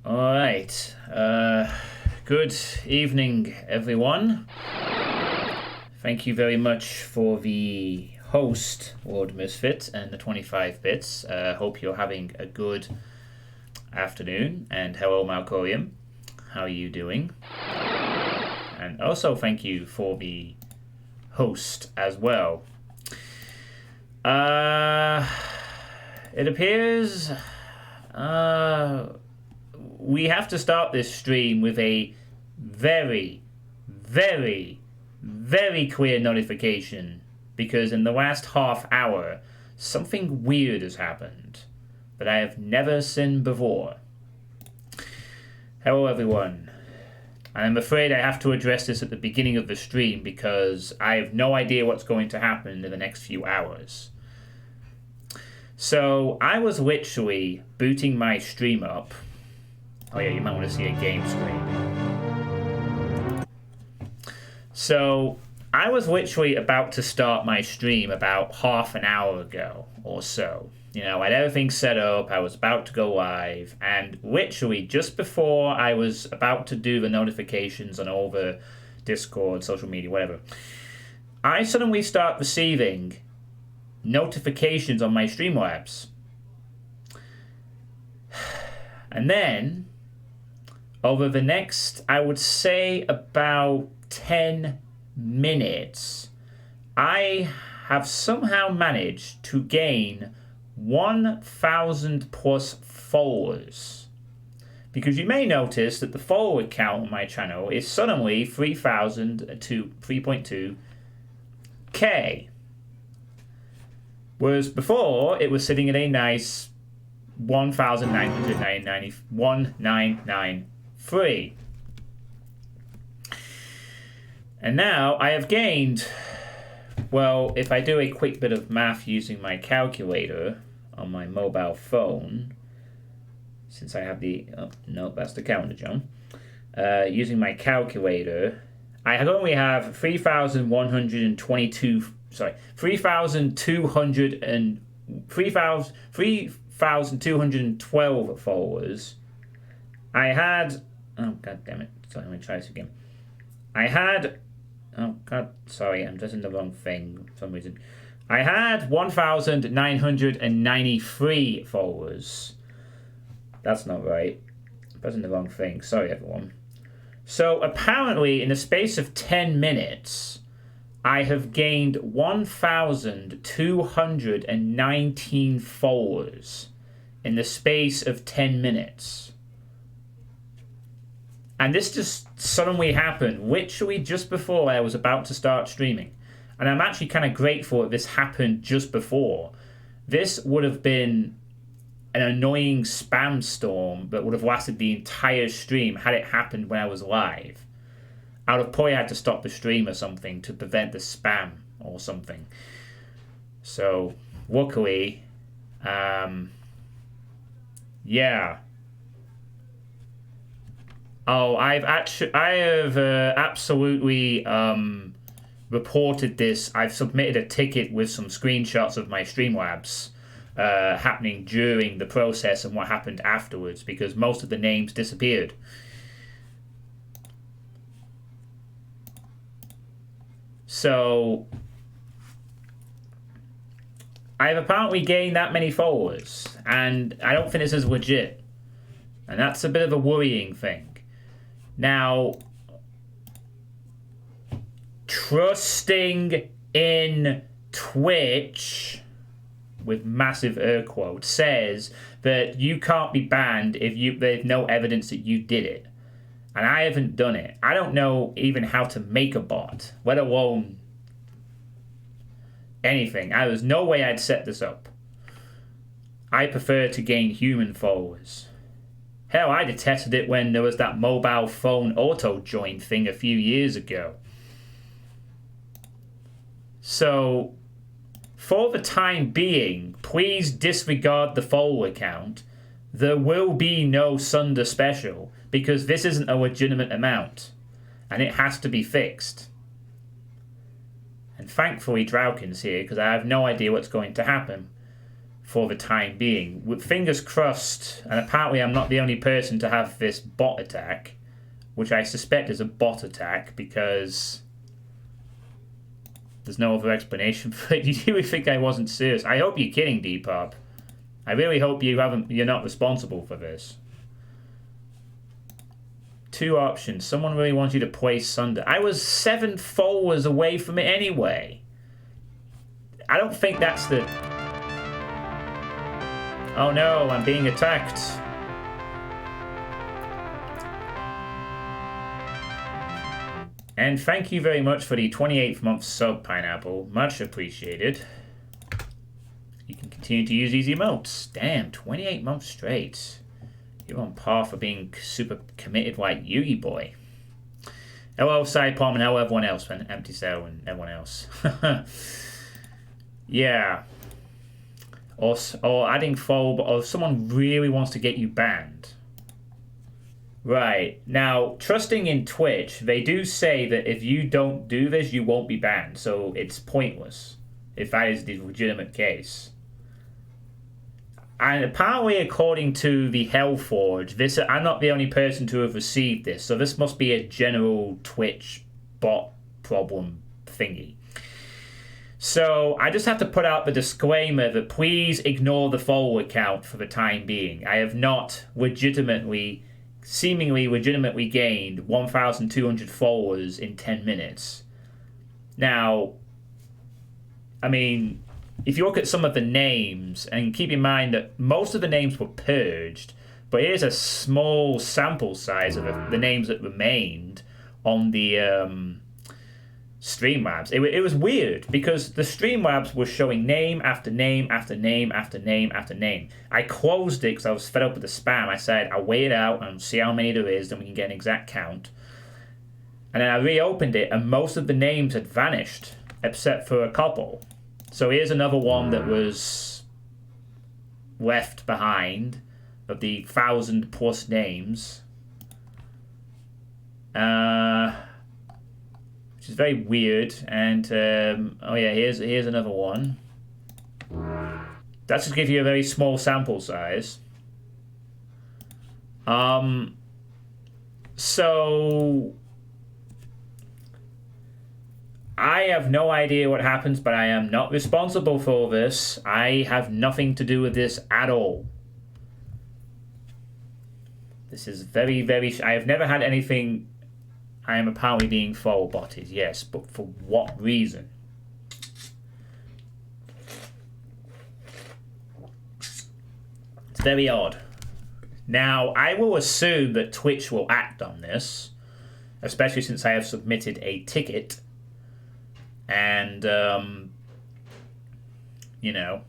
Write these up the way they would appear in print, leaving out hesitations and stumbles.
All right. Good evening, everyone. Thank you very much for the host, Lord Misfit, and the 25 bits. Hope you're having a good afternoon. And hello, Malcorium. How are you doing? And also thank you for the host as well. It appears we have to start this stream with a very, very, very clear notification, because in the last half hour something weird has happened that I have never seen before. Hello everyone. I'm afraid I have to address this at the beginning of the stream because I have no idea what's going to happen in the next few hours. So I was literally booting my stream up. Oh yeah, you might want to see a game screen. So I was literally about to start my stream about half an hour ago or so. You know, I had everything set up, I was about to go live, and literally just before I was about to do the notifications on all the Discord, social media, whatever, I suddenly start receiving notifications on my Streamlabs. And then, over the next, I would say about 10 minutes, I have somehow managed to gain 1,000 plus followers. Because you may notice that the follower count on my channel is suddenly 3,000 to 3.2k. Whereas before, it was sitting at a nice 1,993. And now I have gained, well, if I do a quick bit of math using my calculator on my mobile phone, since I have the, oh, no, that's the calendar, John. Using my calculator, I only have 3,212 followers. I had, oh, god damn it, sorry, let me try this again. I had, oh god, sorry, I'm pressing the wrong thing for some reason. I had 1,993 followers. That's not right. I'm pressing the wrong thing. Sorry, everyone. So apparently, in the space of 10 minutes, I have gained 1,219 followers in the space of 10 minutes. And this just suddenly happened, literally just before I was about to start streaming. And I'm actually kind of grateful that this happened just before. This would have been an annoying spam storm that would have lasted the entire stream had it happened when I was live. I would have probably had to stop the stream or something to prevent the spam or something. So, luckily, yeah. Oh, I have absolutely reported this. I've submitted a ticket with some screenshots of my Streamlabs happening during the process and what happened afterwards, because most of the names disappeared. So I've apparently gained that many followers, and I don't think this is legit. And that's a bit of a worrying thing. Now, trusting in Twitch, with massive air quotes, says that you can't be banned if there's no evidence that you did it. And I haven't done it. I don't know even how to make a bot, let alone anything. There's no way I'd set this up. I prefer to gain human followers. Hell, I detested it when there was that mobile phone auto-join thing a few years ago. So, for the time being, please disregard the follower count. There will be no Sunder special, because this isn't a legitimate amount, and it has to be fixed. And thankfully Drauken's here, because I have no idea what's going to happen. for the time being. With fingers crossed, and apparently I'm not the only person to have this bot attack, which I suspect is a bot attack because there's no other explanation for it. You really think I wasn't serious? I hope you're kidding, Depop. I really hope you're not responsible for this. 2 options. Someone really wants you to play Sunder. I was 7 followers away from it anyway. I don't think that's the... Oh no, I'm being attacked. And thank you very much for the 28th month sub, Pineapple. Much appreciated. You can continue to use these emotes. Damn, 28 months straight. You're on par for being super committed like Yugi Boy. Hello, Sidepalm, and hello everyone else, man. Empty Cell and everyone else. Yeah. Or adding follow, or if someone really wants to get you banned. Right. Now, trusting in Twitch, they do say that if you don't do this, you won't be banned. So it's pointless, if that is the legitimate case. And apparently, according to the Hellforge, I'm not the only person to have received this. So this must be a general Twitch bot problem thingy. So I just have to put out the disclaimer that please ignore the follower count for the time being. I have not seemingly legitimately gained 1,200 followers in 10 minutes. Now, I mean, if you look at some of the names, and keep in mind that most of the names were purged, but here's a small sample size of the names that remained on the Streamlabs. It was weird because the Streamlabs were showing name after name after name after name after name. I closed it because I was fed up with the spam. I said I'll wait it out and see how many there is, then we can get an exact count. And then I reopened it and most of the names had vanished except for a couple. So here's another one that was left behind of the 1,000+ names. Which is very weird. And oh yeah, here's another one. That's to give you a very small sample size. So I have no idea what happens, but I am not responsible for this. I have nothing to do with this at all. This is very, very... I have never had anything... I am apparently being follow botted, yes, but for what reason? It's very odd. Now, I will assume that Twitch will act on this, especially since I have submitted a ticket. And, you know,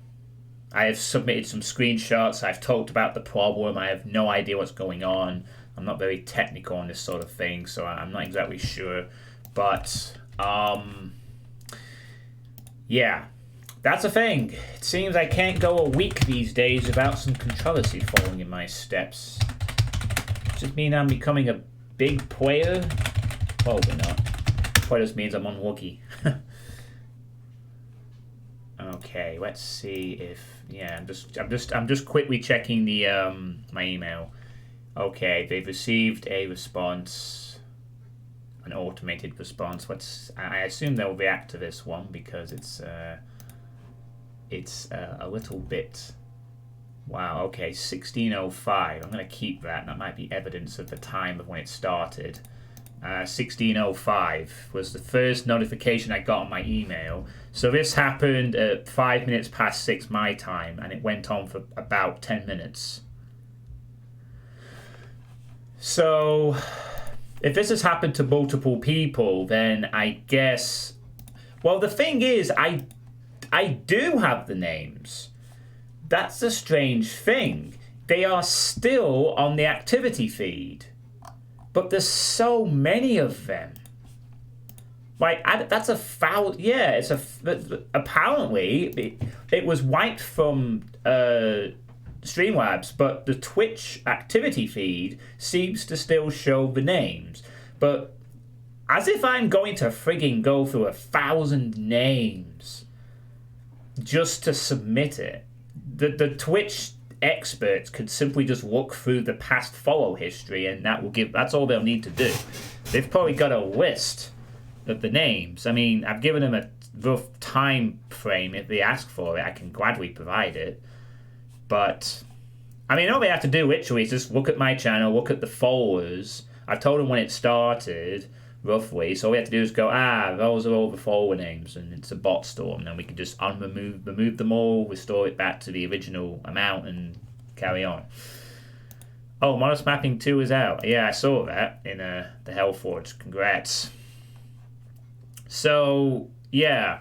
I have submitted some screenshots. I've talked about the problem. I have no idea what's going on. I'm not very technical on this sort of thing, so I'm not exactly sure. But, yeah, that's a thing. It seems I can't go a week these days without some controversy following in my steps. Does it mean I'm becoming a big player? Probably not. Probably just means I'm unlucky. Okay, let's see if... Yeah, I'm just quickly checking the my email. Okay, they've received a response, an automated response. I assume they'll react to this one because it's a little bit. Wow. Okay, 16:05. I'm gonna keep that. That might be evidence of the time of when it started. 16:05 was the first notification I got on my email. So this happened at 5 minutes past 6 my time, and it went on for about 10 minutes. So, if this has happened to multiple people, then I guess... Well, the thing is, I do have the names. That's a strange thing. They are still on the activity feed. But there's so many of them. Like, that's a foul... Yeah, it's a... Apparently, it was wiped from... Streamlabs, but the Twitch activity feed seems to still show the names. But as if I'm going to frigging go through 1,000 names just to submit it. the Twitch experts could simply just look through the past follow history, and that's all they'll need to do. They've probably got a list of the names. I mean, I've given them a rough time frame. If they ask for it, I can gladly provide it. But I mean, all they have to do literally is just look at my channel, look at the followers. I've told them when it started, roughly. So all we have to do is go, those are all the follower names, and it's a bot storm. And then we can just remove them all, restore it back to the original amount, and carry on. Oh, Modest Mapping 2 is out. Yeah, I saw that in the Hellforge. Congrats. So, yeah.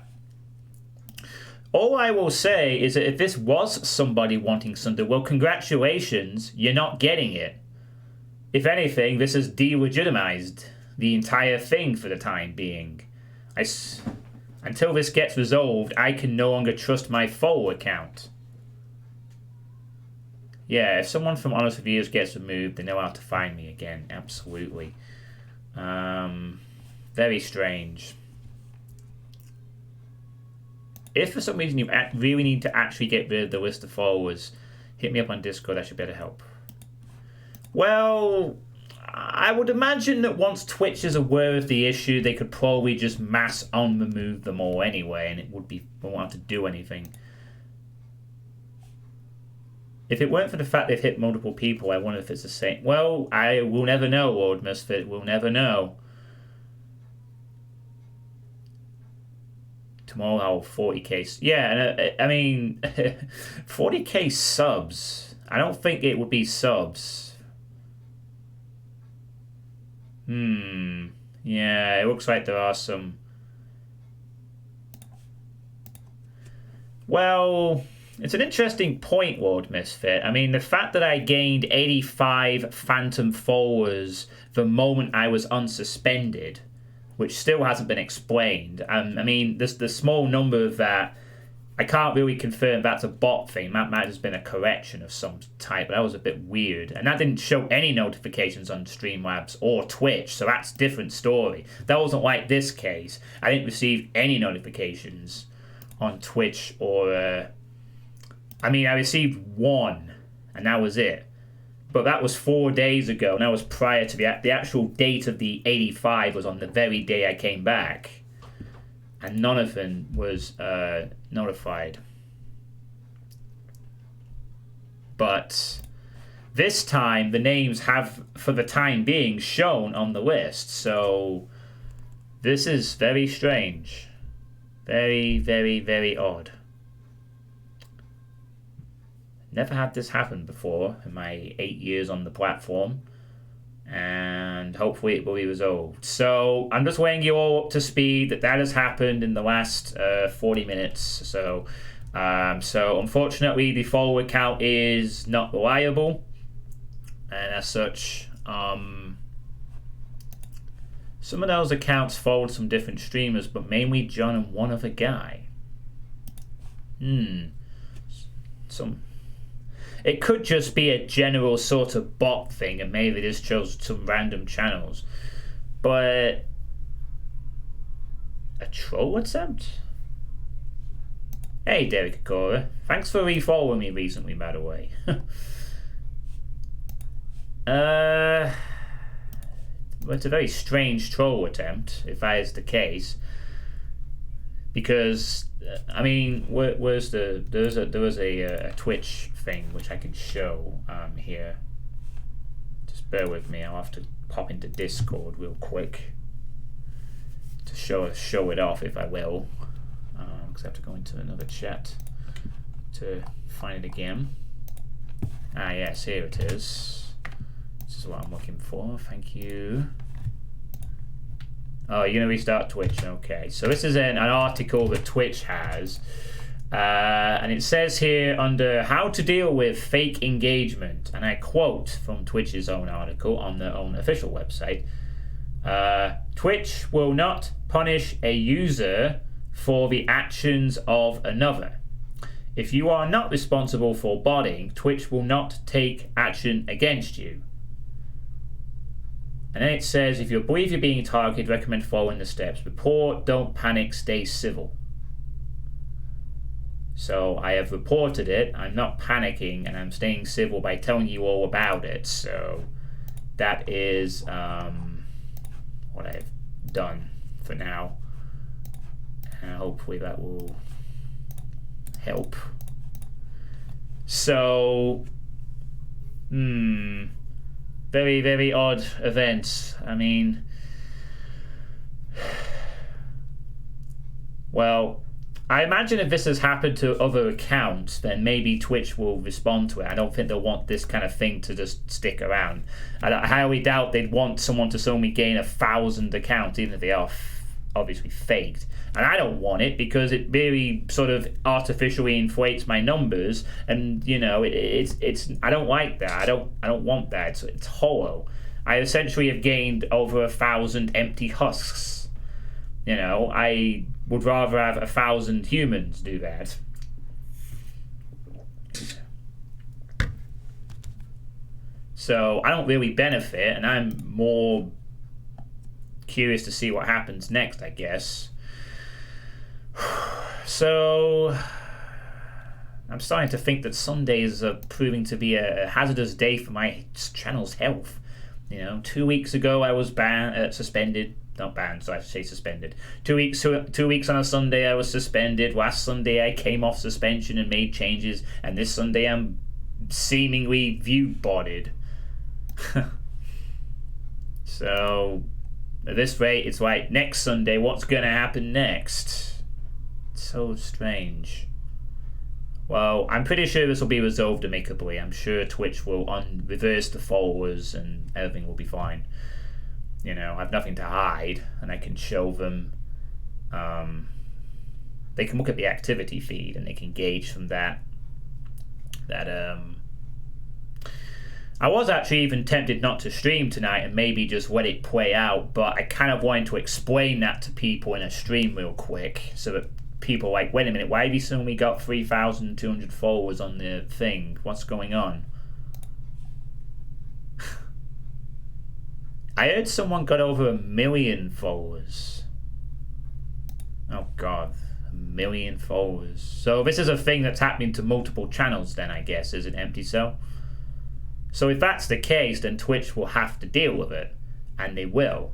All I will say is that if this was somebody wanting Sunder, well, congratulations, you're not getting it. If anything, this has delegitimized the entire thing for the time being. Until this gets resolved, I can no longer trust my follow account. Yeah, if someone from Honest Reviews gets removed, they know how to find me again. Absolutely. Very strange. If for some reason you really need to actually get rid of the list of followers, hit me up on Discord. I should be able to help. Well, I would imagine that once Twitch is aware of the issue, they could probably just mass remove them all anyway, and it won't have to do anything. If it weren't for the fact they've hit multiple people, I wonder if it's the same. Well, I will never know, Lord Misfit. We'll never know. Tomorrow, 40k. Yeah, and I mean, 40k subs. I don't think it would be subs. Yeah, it looks like there are some. Well, it's an interesting point, Lord Misfit. I mean, the fact that I gained 85 phantom followers the moment I was unsuspended, which still hasn't been explained. I mean, the small number of that, I can't really confirm that's a bot thing. That might have been a correction of some type, but that was a bit weird. And that didn't show any notifications on Streamlabs or Twitch, so that's a different story. That wasn't like this case. I didn't receive any notifications on Twitch or... I mean, I received one, and that was it. But that was 4 days ago, and that was prior to the actual date of the 85 was on the very day I came back. And none of them was notified. But this time, the names have, for the time being, shown on the list. So this is very strange. Very, very, very odd. Never had this happen before in my 8 years on the platform, and hopefully it will be resolved. So I'm just weighing you all up to speed that has happened in the last 40 minutes. So unfortunately the follower count is not reliable, and as such, some of those accounts followed some different streamers, but mainly John and one other guy. It could just be a general sort of bot thing, and maybe they just chose some random channels. But a troll attempt? Hey, Derek Akora. Thanks for refollowing me recently, by the way. It's a very strange troll attempt, if that is the case. Because, I mean, there was a Twitch thing which I can show here. Just bear with me. I'll have to pop into Discord real quick to show it off, if I will, because I have to go into another chat to find it again. Yes, here it is. This is what I'm looking for. Thank you. Oh, you're going to restart Twitch. Okay, so this is an article that Twitch has. And it says here under how to deal with fake engagement, and I quote from Twitch's own article on their own official website, Twitch will not punish a user for the actions of another. If you are not responsible for botting, Twitch will not take action against you. And then it says, if you believe you're being targeted, recommend following the steps. Report, don't panic, stay civil. So I have reported it. I'm not panicking, and I'm staying civil by telling you all about it. So that is what I've done for now. And hopefully that will help. So, very, very odd events. I mean, well, I imagine if this has happened to other accounts, then maybe Twitch will respond to it. I don't think they'll want this kind of thing to just stick around. I highly doubt they'd want someone to suddenly gain 1,000 accounts, even if they are obviously faked. And I don't want it because it really sort of artificially inflates my numbers, and you know it's I don't like that. I don't want that. It's hollow. I essentially have gained over 1,000 empty husks. You know, I would rather have 1,000 humans do that. So I don't really benefit, and I'm more curious to see what happens next, I guess. So I'm starting to think that Sundays are proving to be a hazardous day for my channel's health. You know, 2 weeks ago I was suspended. Not banned, so I should say suspended. 2 weeks on a Sunday I was suspended. Last Sunday I came off suspension and made changes, and this Sunday I'm seemingly view-botted. So at this rate, it's like next Sunday, what's going to happen next? It's so strange. Well, I'm pretty sure this will be resolved amicably. I'm sure Twitch will reverse the followers and everything will be fine. You know, I have nothing to hide, and I can show them. They can look at the activity feed, and they can gauge from that. I was actually even tempted not to stream tonight and maybe just let it play out, but I kind of wanted to explain that to people in a stream real quick, so that people are like, wait a minute, why have you suddenly got 3,200 followers on the thing? What's going on? I heard someone got over 1 million followers. Oh god, 1 million followers. So this is a thing that's happening to multiple channels then, I guess, is it, Empty Cell? So if that's the case, then Twitch will have to deal with it, and they will.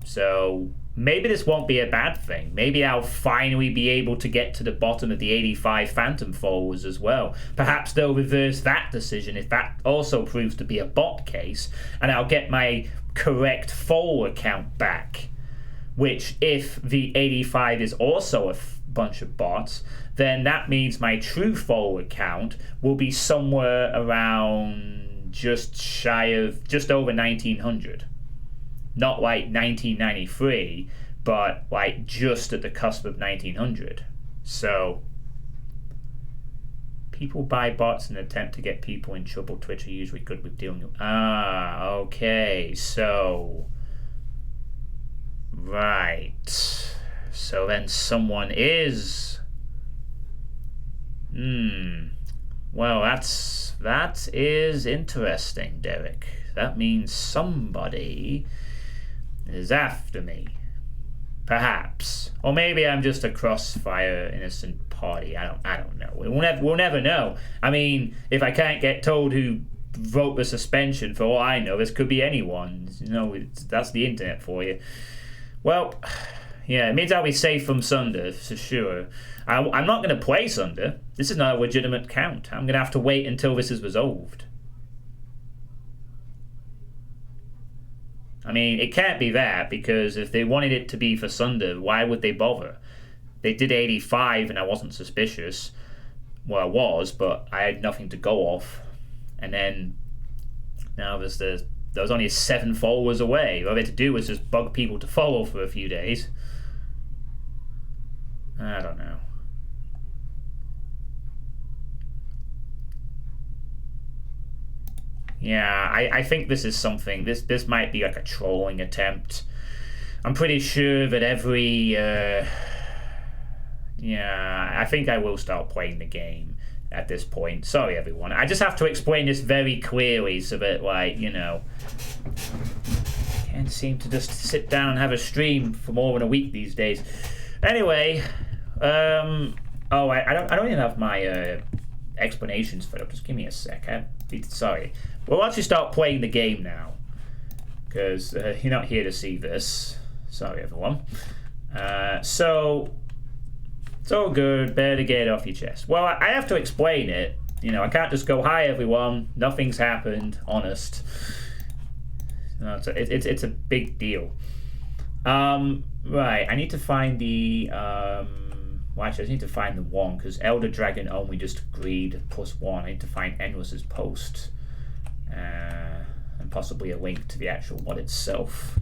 So maybe this won't be a bad thing. Maybe I'll finally be able to get to the bottom of the 85 Phantom followers as well. Perhaps they'll reverse that decision if that also proves to be a bot case, and I'll get my correct follower count back. Which, if the 85 is also a bunch of bots, then that means my true follower count will be somewhere around just over 1,900. Not like 1993, but like just at the cusp of 1,900. So people buy bots in an attempt to get people in trouble. Twitch are usually good with dealing with. Okay, so right. So then someone is. Well, that is interesting, Derek. That means somebody is after me. Perhaps. Or maybe I'm just a crossfire innocent party. I don't know. We'll never know. I mean, if I can't get told who wrote the suspension, for all I know, this could be anyone. You know, that's the internet for you. Well, yeah, it means I'll be safe from Sunder, for sure. I'm not going to play Sunder. This is not a legitimate count. I'm going to have to wait until this is resolved. I mean, it can't be that, because if they wanted it to be for Sunder, why would they bother? They did 85 and I wasn't suspicious. Well, I was, but I had nothing to go off. And then now there was only 7 followers away. All they had to do was just bug people to follow for a few days. I don't know. Yeah, I think this is something. This might be like a trolling attempt. I'm pretty sure that every. Yeah, I think I will start playing the game at this point. Sorry, everyone. I just have to explain this very clearly so that, like, you know, can't seem to just sit down and have a stream for more than a week these days. Anyway, Oh, I don't even have my explanations for it. Just give me a sec. Sorry. We'll actually start playing the game now. Because you're not here to see this. Sorry, everyone. So, it's all good. Better to get it off your chest. Well, I have to explain it. You know, I can't just go, hi, everyone. Nothing's happened. Honest. No, it's a big deal. Right. I need to find the... well, actually, I need to find the one, because Elder Dragon only just agreed +1. I need to find Endless's post. And possibly a link to the actual mod itself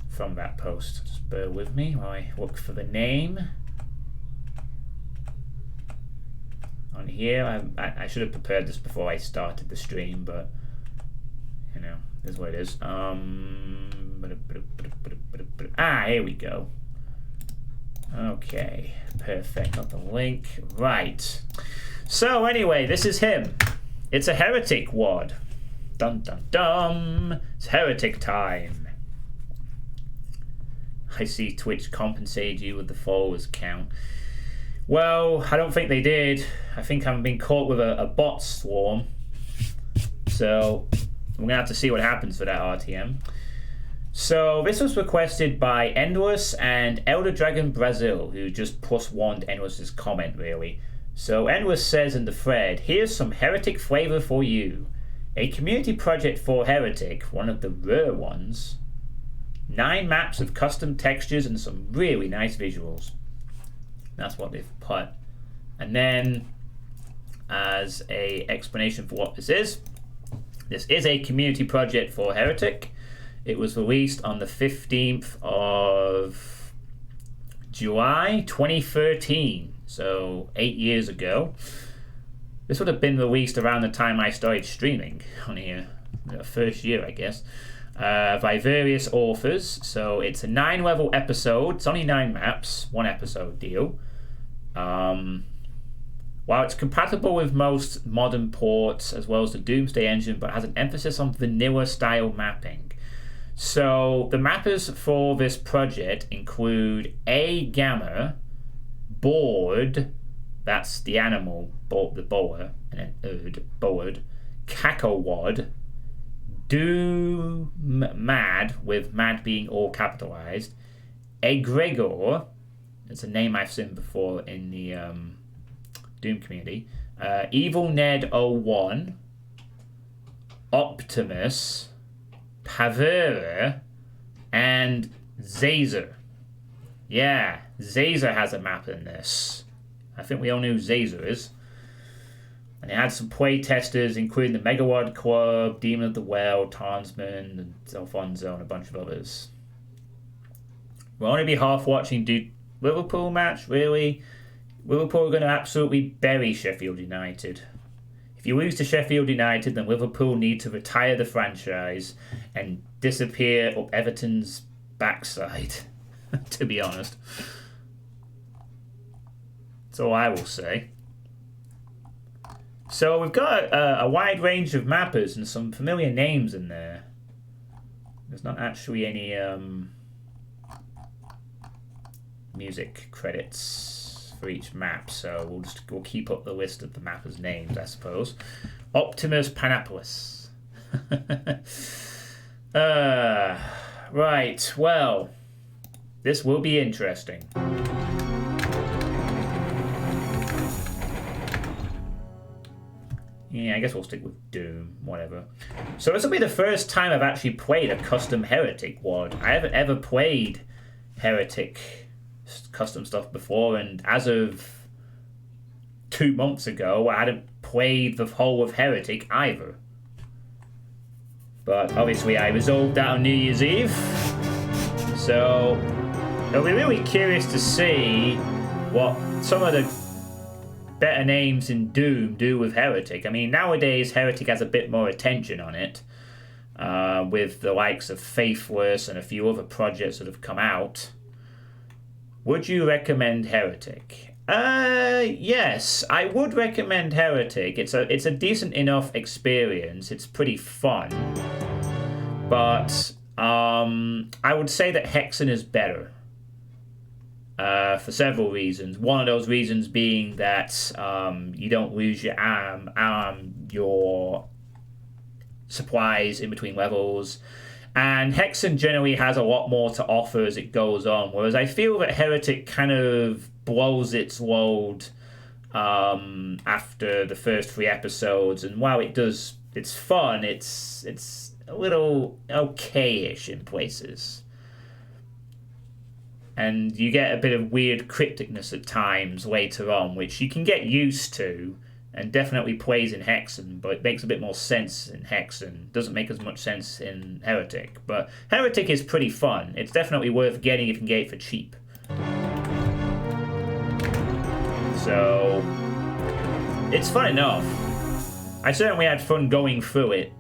from that post. Just bear with me while I look for the name. On here, I should have prepared this before I started the stream, but, you know, this is what it is. Here we go. Okay, perfect. Got the link. Right. So anyway, this is him. It's a Heretic WOD. Dun dun dun. It's Heretic time. I see Twitch compensated you with the followers count. Well, I don't think they did. I think I'm being caught with a bot swarm. So we're going to have to see what happens for that RTM. So this was requested by Endless and elderdragonbrasil, who just +1'd Endless's comment, really. So Endless says in the thread, here's some Heretic flavor for you. A community project for Heretic, one of the rare ones. 9 maps of custom textures and some really nice visuals. That's what they've put. And then, as a explanation for what this is a community project for Heretic. It was released on the 15th of July 2013, so 8 years ago. This would have been released around the time I started streaming on here, the first year, I guess, by various authors. So it's a 9-level episode. It's only 9 maps, 1 episode deal. While it's compatible with most modern ports as well as the Doomsday engine, but has an emphasis on vanilla style mapping. So the mappers for this project include A Gamma, Board, that's the animal, the boa, and then Board, Cacowad, Doom Mad, with Mad being all capitalized, Egregor, it's a name I've seen before in the Doom community, Evil Ned 01, Optimus, Pavera, and Zazer. Yeah, Zazer has a map in this. I think we all knew who Zazer is. And it had some play testers, including the Megawad Club, Demon of the Well, Tarnsman, and Alfonso, and a bunch of others. We'll only be half watching Liverpool match, really. Liverpool are going to absolutely bury Sheffield United. If you lose to Sheffield United, then Liverpool need to retire the franchise and disappear up Everton's backside, to be honest. That's all I will say. So we've got a wide range of mappers and some familiar names in there. There's not actually any music credits for each map, so we'll keep up the list of the mappers' names, I suppose. Optimus Panopolis. Right, well, this will be interesting. Yeah, I guess we'll stick with Doom, whatever. So this will be the first time I've actually played a custom Heretic WOD. I haven't ever played Heretic custom stuff before, and as of 2 months ago, I hadn't played the whole of Heretic either. But obviously I resolved that on New Year's Eve. So I'll be really curious to see what some of the better names in Doom do with Heretic. I mean, nowadays Heretic has a bit more attention on it, with the likes of Faithless and a few other projects that have come out. Would you recommend Heretic? Yes, I would recommend Heretic. It's a decent enough experience. It's pretty fun, but I would say that Hexen is better. for several reasons. One of those reasons being that you don't lose your your supplies in between levels. And Hexen generally has a lot more to offer as it goes on, whereas I feel that Heretic kind of blows its load after the first 3 episodes. And while it does, it's fun, it's a little okay-ish in places. And you get a bit of weird crypticness at times later on, which you can get used to, and definitely plays in Hexen, but it makes a bit more sense in Hexen. Doesn't make as much sense in Heretic. But Heretic is pretty fun. It's definitely worth getting if you can get it for cheap. So, it's fun enough. I certainly had fun going through it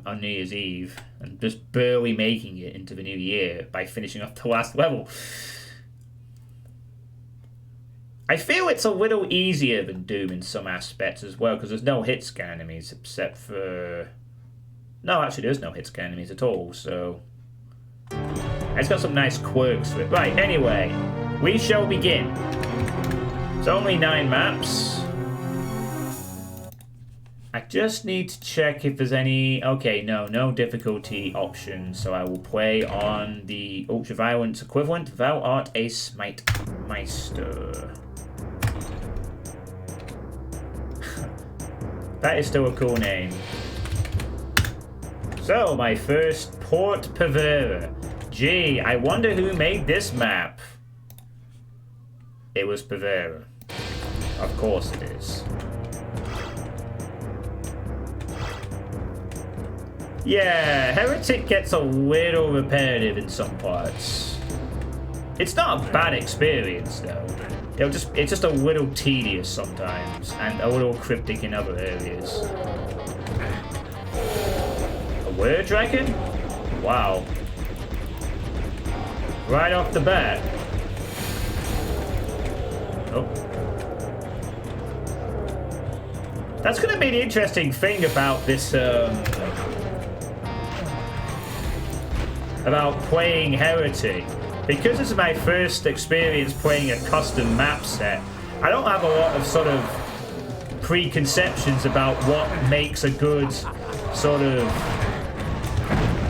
on New Year's Eve, and just barely making it into the new year by finishing off the last level. I feel it's a little easier than Doom in some aspects as well, because there's no hit-scan enemies except for... No, actually there's no hit-scan enemies at all, so... It's got some nice quirks to it. Right, anyway, we shall begin. It's only 9 maps. I just need to check if there's any... Okay, no difficulty options, so I will play on the ultra-violent equivalent. Thou art a Smite Meister. That is still a cool name. So, my first Port Pavera. Gee, I wonder who made this map. It was Pavera. Of course it is. Yeah, Heretic gets a little repetitive in some parts. It's not a bad experience, though. It's just a little tedious sometimes, and a little cryptic in other areas. A word dragon? Wow. Right off the bat. Oh. That's going to be the interesting thing about this, about playing Heretic. Because this is my first experience playing a custom map set, I don't have a lot of sort of preconceptions about what makes a good sort of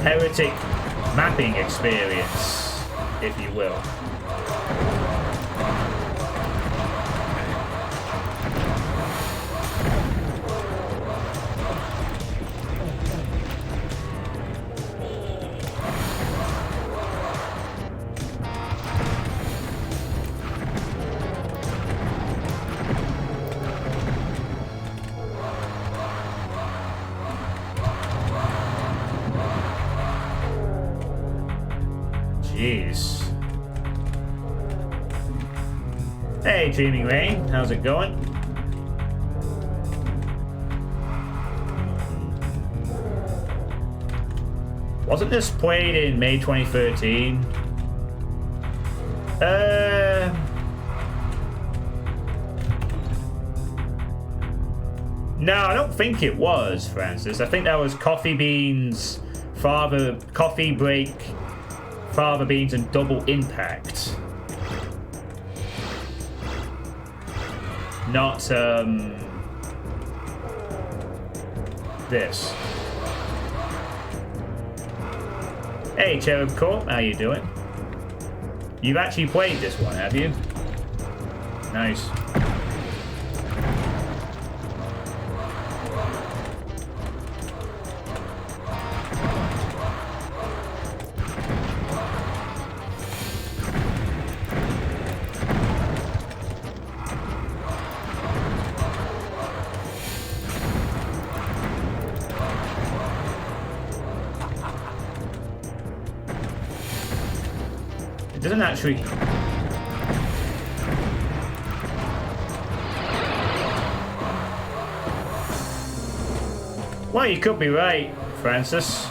Heretic mapping experience, if you will. Jeez. Hey, Dreaming Rain, how's it going? Wasn't this played in May 2013? No, I don't think it was, Francis. I think that was Coffee Beans, Coffee Break, Father Beans, and Double Impact. Not, this. Hey, Cherub Corp, how you doing? You've actually played this one, have you? Nice. Doesn't actually... Well, you could be right, Francis.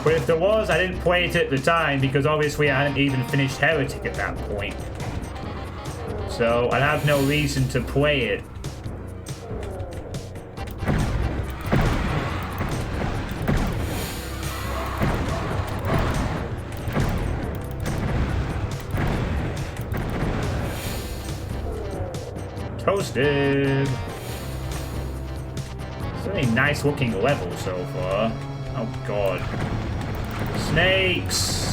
But if there was, I didn't play it at the time because obviously I hadn't even finished Heretic at that point. So I'd have no reason to play it. toasted. It's a really nice looking level so far. Oh god. Snakes!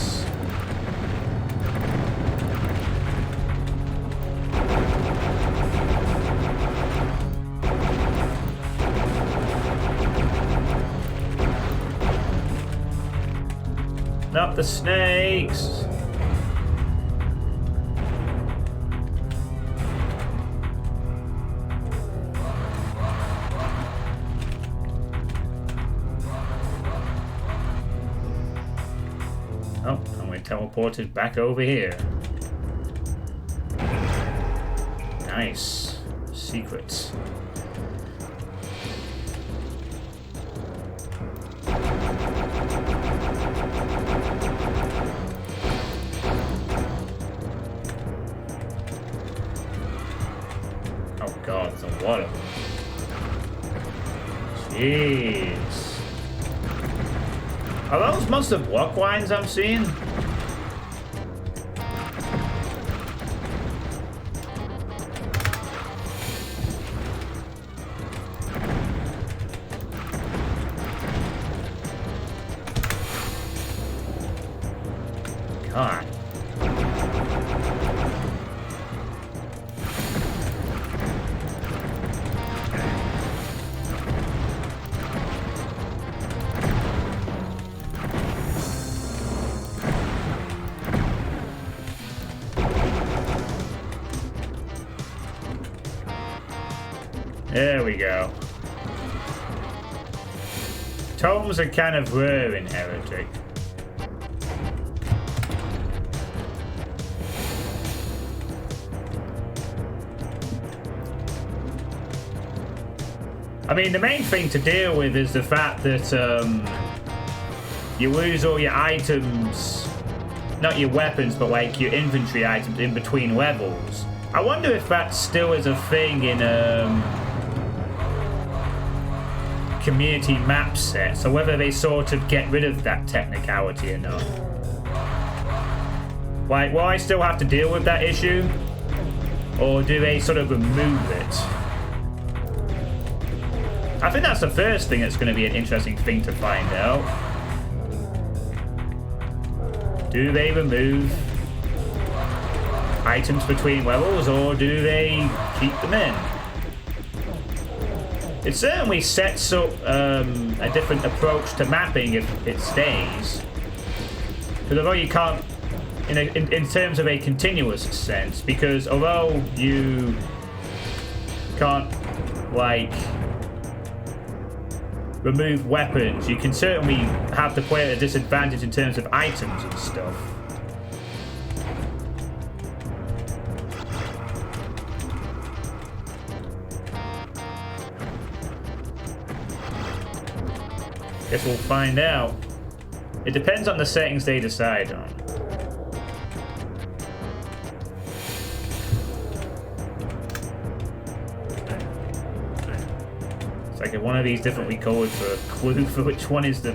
Not the snakes! Oh, and we're teleported back over here. Nice. Secrets. Oh god, there's a lot of them. Jeez. Are those monster block lines I'm seeing? God. There we go. Tomes are kind of rare in Heretic. I mean, the main thing to deal with is the fact that you lose all your items, not your weapons, but like your inventory items in between levels. I wonder if that still is a thing in community map set, so whether they sort of get rid of that technicality or not. Like, will I still have to deal with that issue? Or do they sort of remove it? I think that's the first thing that's going to be an interesting thing to find out. Do they remove items between levels, or do they keep them in? It certainly sets up a different approach to mapping if it stays. Because although you can't, in terms of a continuous sense, because although you can't, like, remove weapons, you can certainly have the player at a disadvantage in terms of items and stuff. Guess we'll find out. It depends on the settings they decide on. It's like one of these differently colored for a clue for which one is the...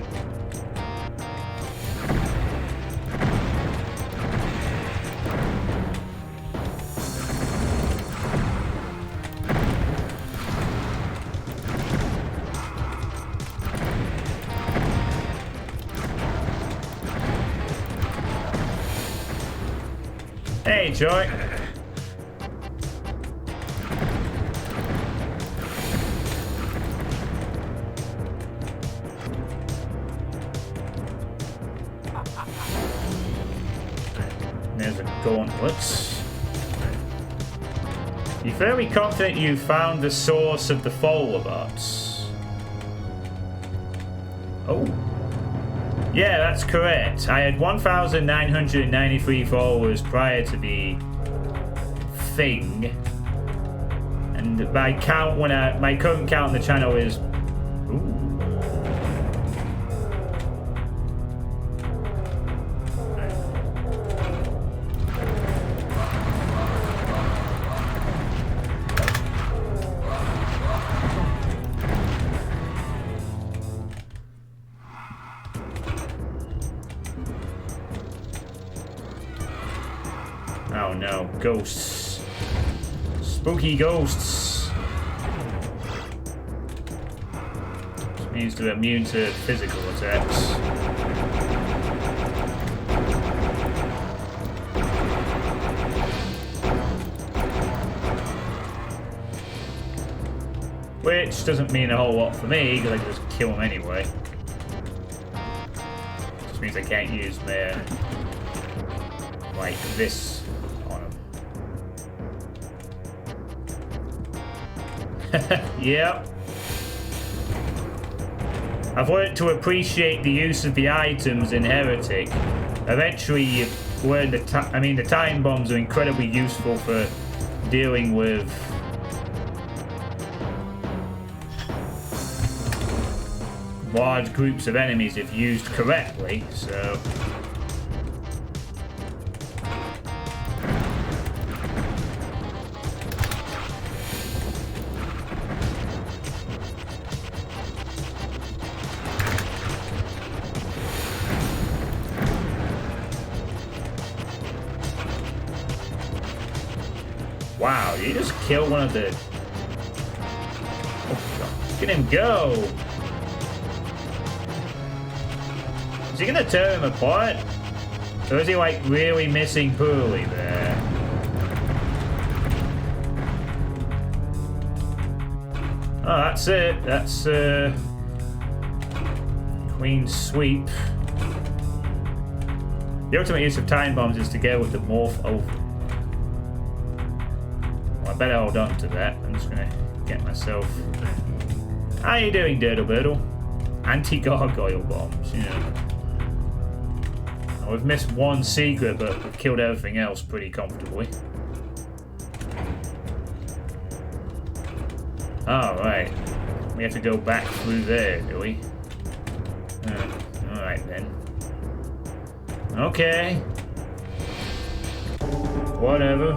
Hey, Joy. There's a gauntlet. You're very confident you found the source of the follower bots. Oh. Yeah, that's correct. I had 1,993 followers prior to the thing, and my count my current count on the channel is. Ooh. Oh no, ghosts. Spooky ghosts. Which means they're immune to physical attacks. Which doesn't mean a whole lot for me, because I can just kill them anyway. Just means I can't use my, like this on them. Yep. I've learned to appreciate the use of the items in Heretic. Eventually you've learned the time bombs are incredibly useful for dealing with large groups of enemies if used correctly, so... Wow, you just killed one of the... Oh, God. Look at him go! Is he gonna tear him apart? Or is he like really missing poorly there? Oh, that's it. That's Queen Sweep. The ultimate use of time bombs is to go with the morph over. Well, I better hold on to that. I'm just gonna get myself. How you doing, Dirtle Birdle? Anti-gargoyle bombs, yeah. We've missed one secret, but we've killed everything else pretty comfortably. Alright. We have to go back through there, do we? Alright then. Okay. Whatever.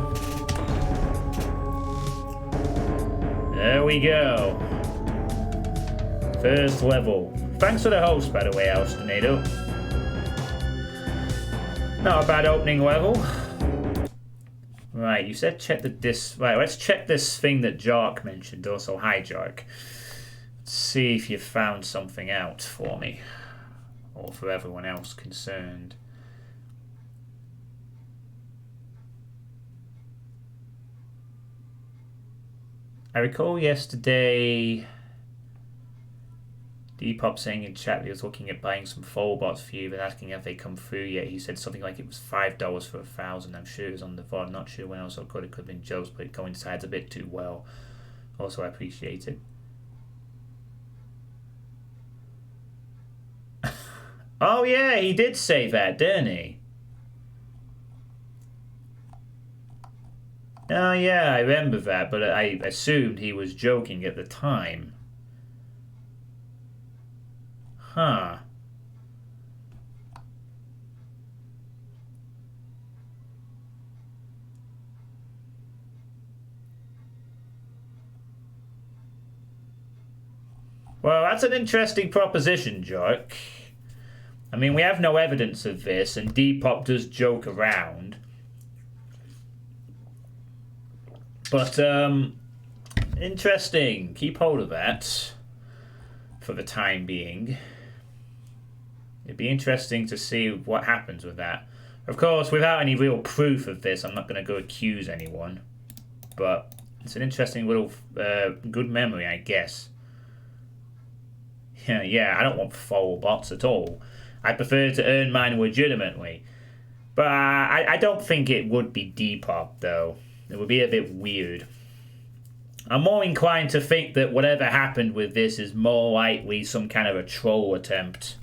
There we go. First level. Thanks for the host, by the way, Alstonado. Not a bad opening level. Right, you said check the disc. Right, let's check this thing that Jark mentioned. Also, hi Jark. Let's see if you found something out for me. Or for everyone else concerned. I recall yesterday Depop saying in chat that he was looking at buying some full bots for you, but asking if they come through yet. He said something like it was $5 for 1,000. I'm sure it was on the VOD. Not sure when else I could. It could have been Joe's, but it coincides a bit too well. Also, I appreciate it. Oh yeah, he did say that, didn't he? Oh yeah, I remember that, but I assumed he was joking at the time. Huh. Well, that's an interesting proposition, Jock. I mean, we have no evidence of this, and Depop does joke around. But, interesting. Keep hold of that for the time being. It'd be interesting to see what happens with that. Of course, without any real proof of this, I'm not going to go accuse anyone. But it's an interesting little good memory, I guess. Yeah, I don't want full bots at all. I prefer to earn mine legitimately. But I don't think it would be Depop, though. It would be a bit weird. I'm more inclined to think that whatever happened with this is more likely some kind of a troll attempt.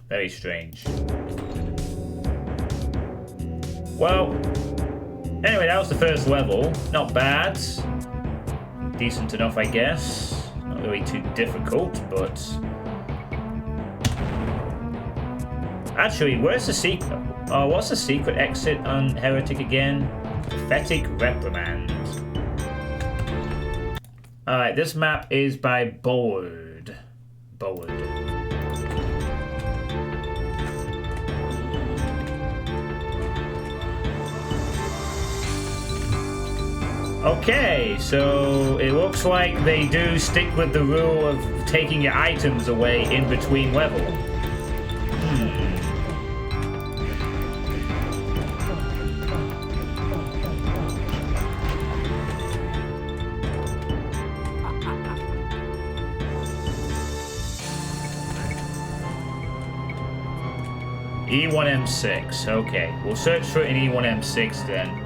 Very strange. Well, anyway, that was the first level. Not bad. Decent enough, I guess. Not really too difficult, but... Actually, where's the secret? Oh, what's the secret exit on Heretic again? Pathetic Reprimand. Alright, this map is by Board. Okay, so it looks like they do stick with the rule of taking your items away in between level. E1M6, okay. We'll search for an E1M6 then.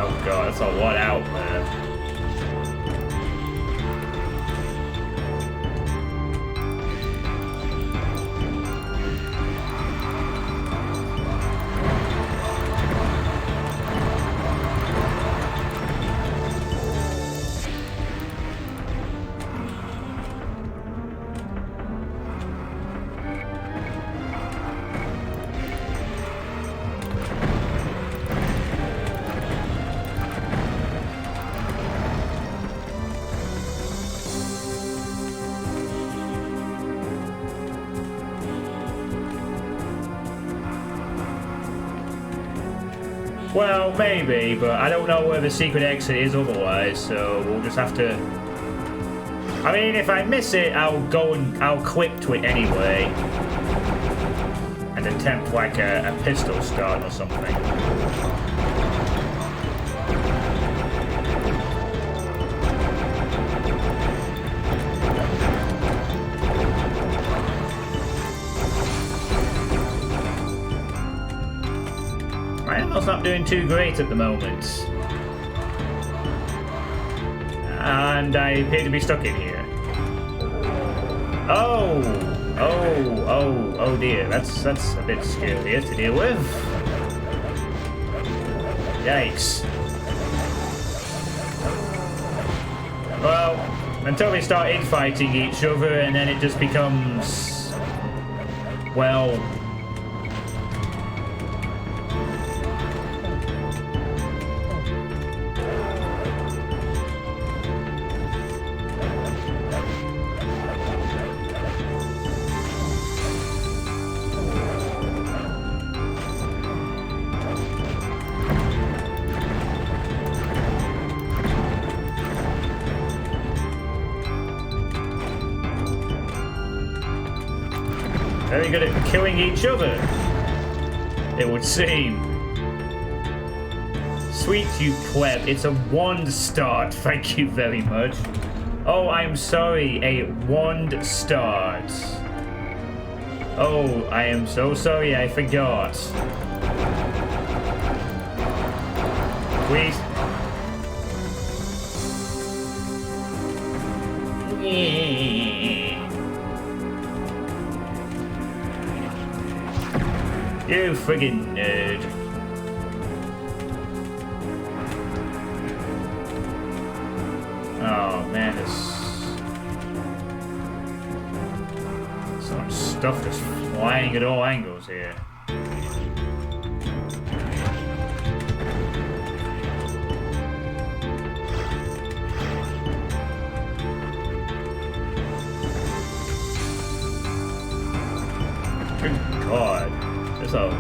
Oh god, that's a lot out there. Well, maybe, but I don't know where the secret exit is otherwise, so we'll just have to... I mean, if I miss it, I'll clip to it anyway. And attempt like a pistol start or something. Not doing too great at the moment. And I appear to be stuck in here. Oh dear, that's a bit scary to deal with. Yikes. Well, until they start infighting each other and then it just becomes... well... very good at killing each other, it would seem. Sweet you pleb, it's a wand start, thank you very much. Oh, I'm sorry, a wand start. Oh, I am so sorry, I forgot. Please. You friggin' nerd. Oh man, there's so much stuff just flying at all angles here. Good God. So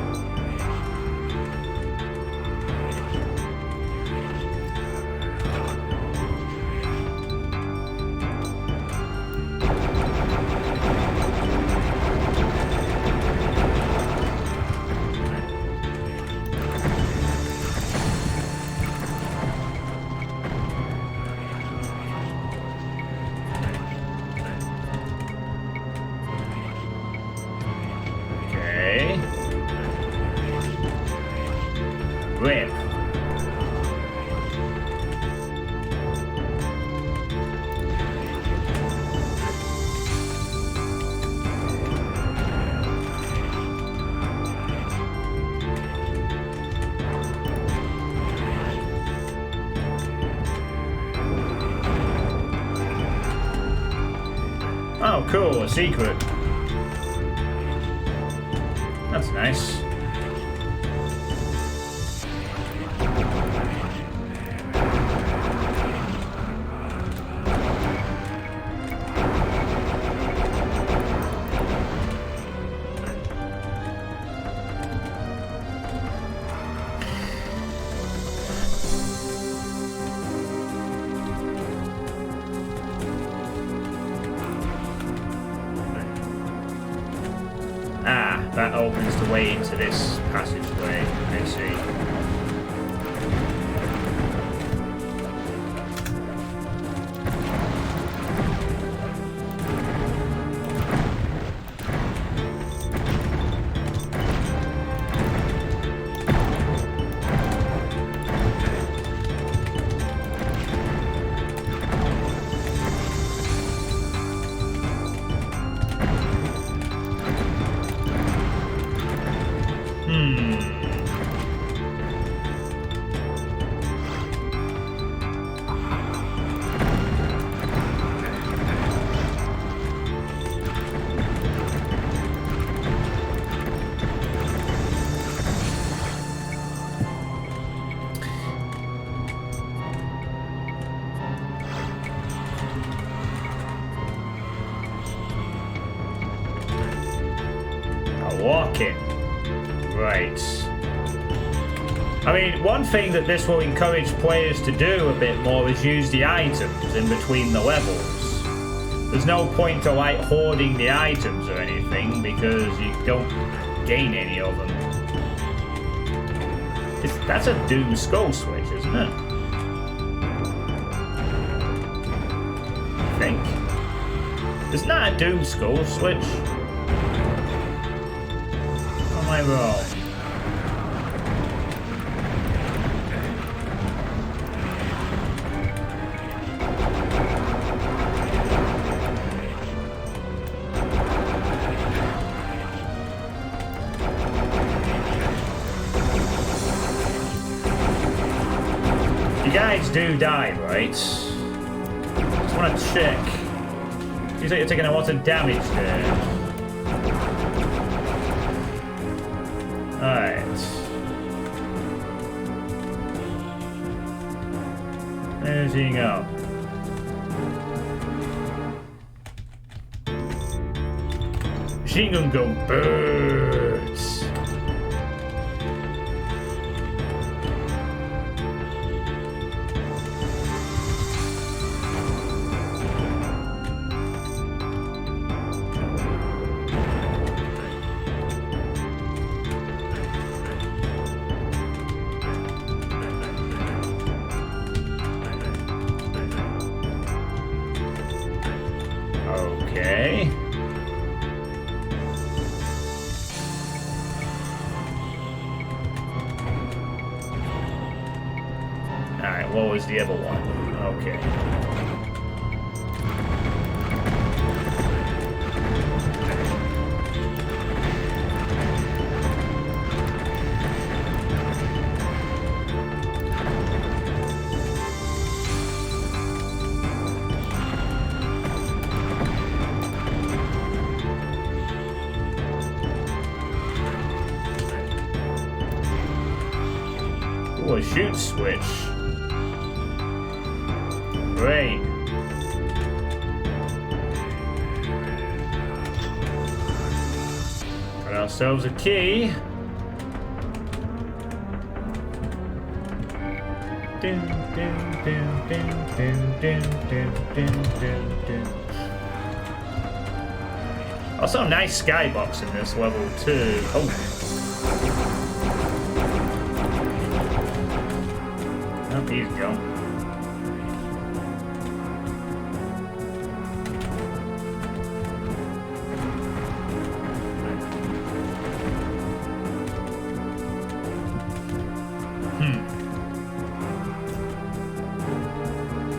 rip. Oh, cool, a secret. That's nice. opens the way into this passageway. I see. Walking. Right. I mean, one thing that this will encourage players to do a bit more is use the items in between the levels. There's no point to like hoarding the items or anything because you don't gain any of them. That's a Doom Skull switch, isn't it? I think. Isn't that a Doom Skull switch? Am I wrong? You guys do die, right? Just want to check. Seems like you're taking a lot of damage there. Alright. Anything up? Machine gun go birds. Okay. Alright, what was the other one? Okay. Ooh, a shoot switch. Great. Got ourselves a key. Dun, dun, dun, dun, dun, dun, dun, dun, dun, dun. Also, nice skybox in this level too. Oh. He's gone.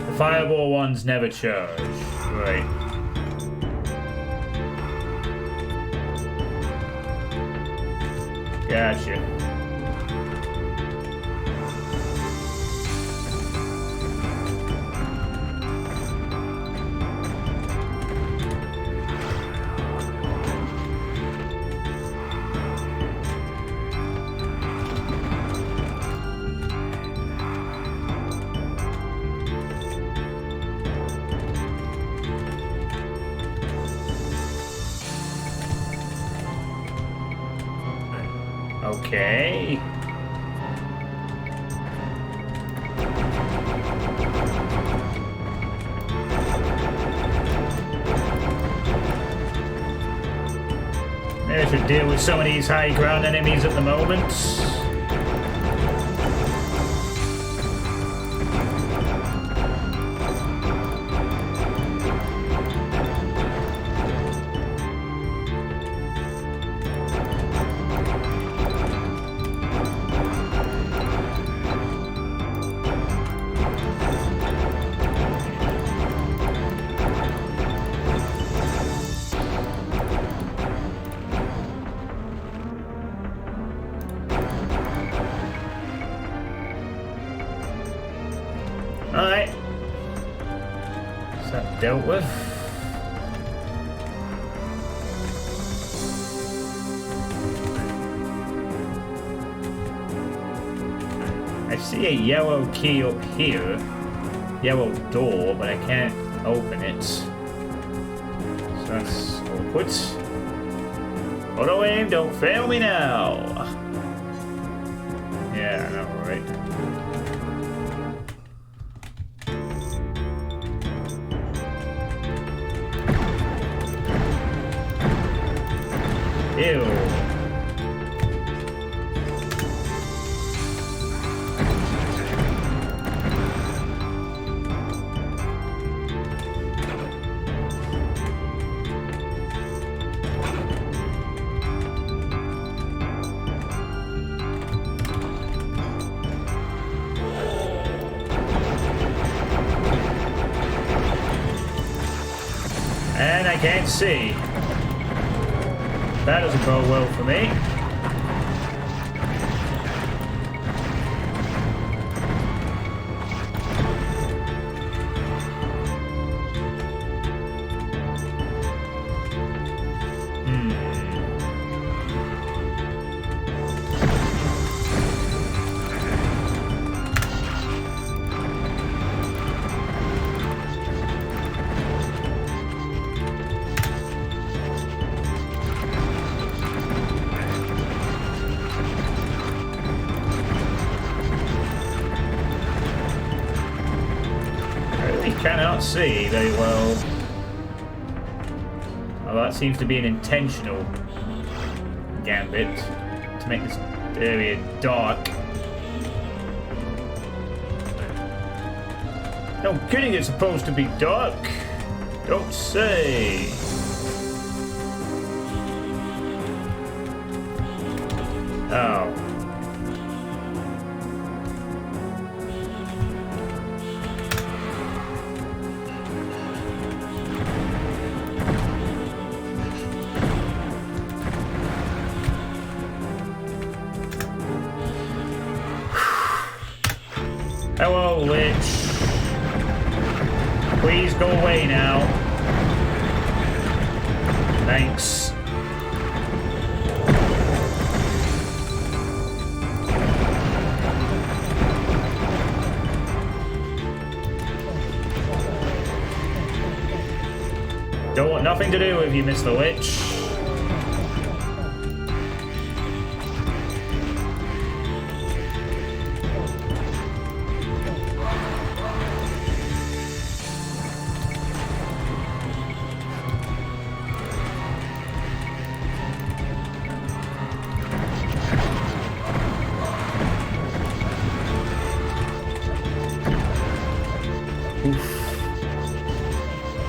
The fireball ones never charge. Right. Gotcha. Okay. Maybe I to deal with some of these high ground enemies at the moment. Alright. Is that dealt with? I see a yellow key up here. Yellow door, but I can't open it. So that's awkward. Auto aim, don't fail me now. Yeah, I know, right? Ew. And I can't see. That doesn't bode well for me. Cannot see very well. Oh, that seems to be an intentional gambit to make this area dark. No kidding, it's supposed to be dark. Don't say. Oh. Hello, Lich. Please go away now. Thanks. Don't want nothing to do with you, Mr. Lich.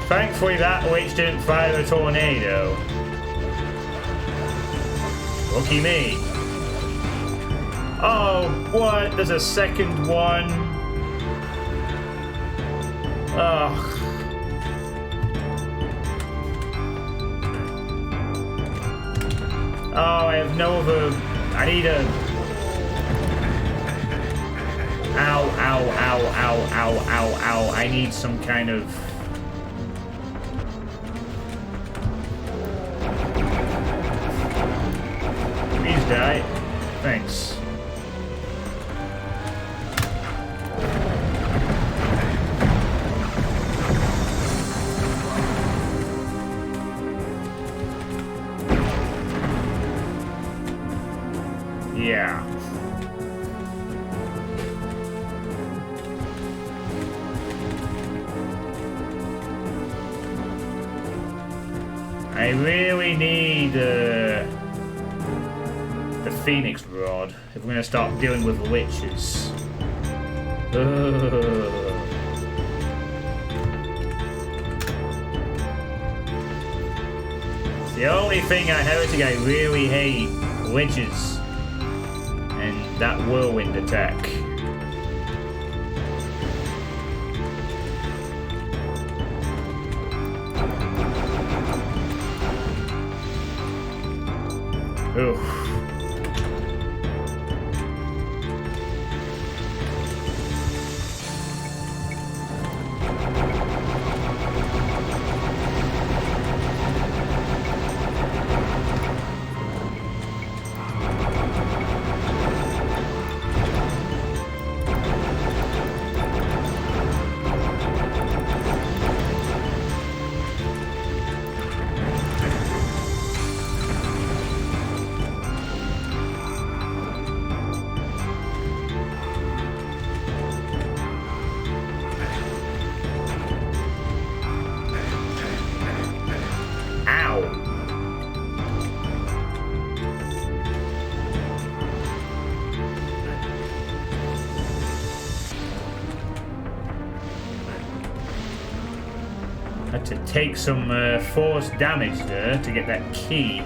Thankfully that witch didn't fire a tornado. Lucky me. Oh, what? There's a second one. Ugh. Oh, I have no other... I need a... Ow, ow, ow, ow, ow, ow, ow. I need some kind of... Please die. Thanks. Yeah. I really need Phoenix Rod if we're going to start dealing with witches. Ugh. The only thing at Heretic I really hate, witches. And that whirlwind attack. Oof. Had to take some force damage there to get that key.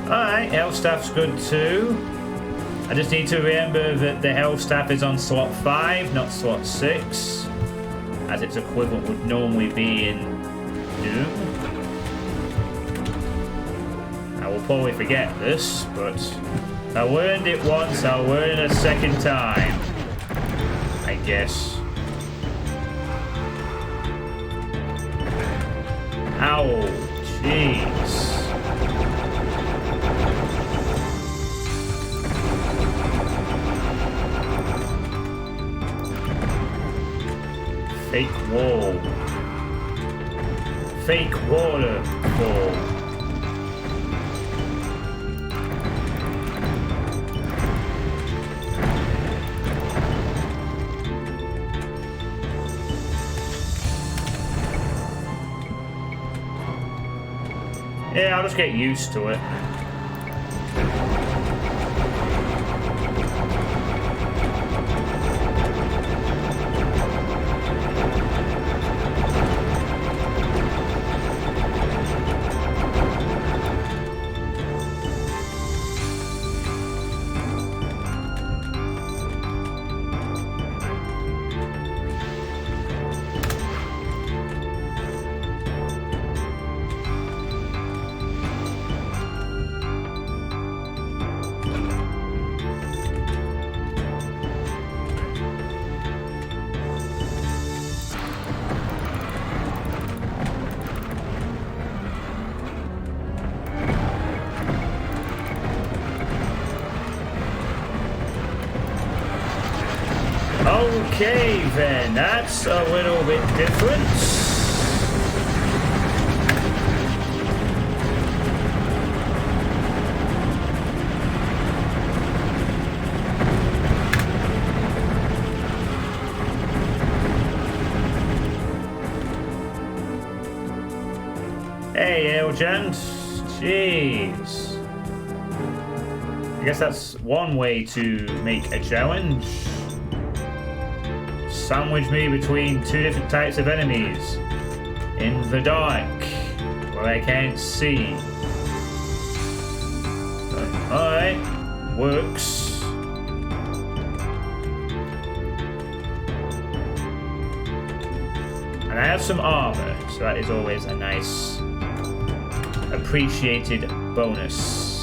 Alright, health staff's good too. I just need to remember that the health staff is on slot 5, not slot 6, as its equivalent would normally be in Doom. I will probably forget this, but I learned it once, I'll learn it a second time, I guess. Ow, jeez. Fake wall. Fake waterfall. Yeah, I'll just get used to it. Okay then, that's a little bit different. Hey, Elgent. Jeez. I guess that's one way to make a challenge. Sandwich me between two different types of enemies in the dark where I can't see. Alright, works. And I have some armor, so that is always a nice appreciated bonus.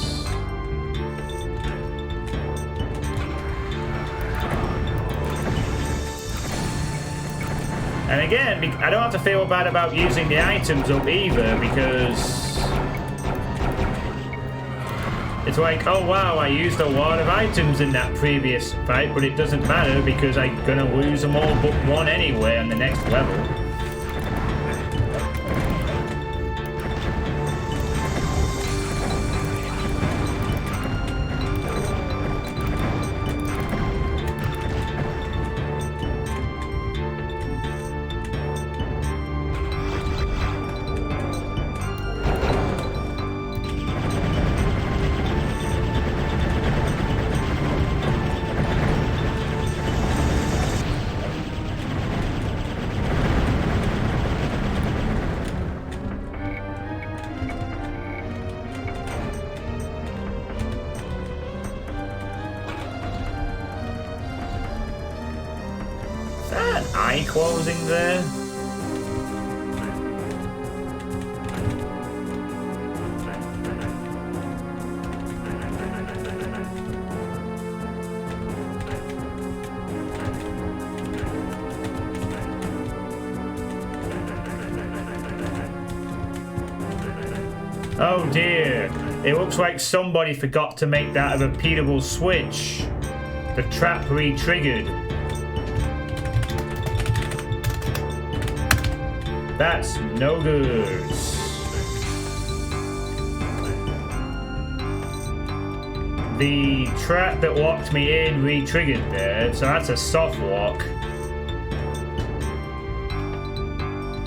And again, I don't have to feel bad about using the items up either, because it's like, oh wow, I used a lot of items in that previous fight, but it doesn't matter because I'm gonna lose them all but one anyway on the next level. eye closing there. Oh dear, it looks like somebody forgot to make that a repeatable switch. The trap re-triggered. That's no good. The trap that locked me in re-triggered there, so that's a soft lock.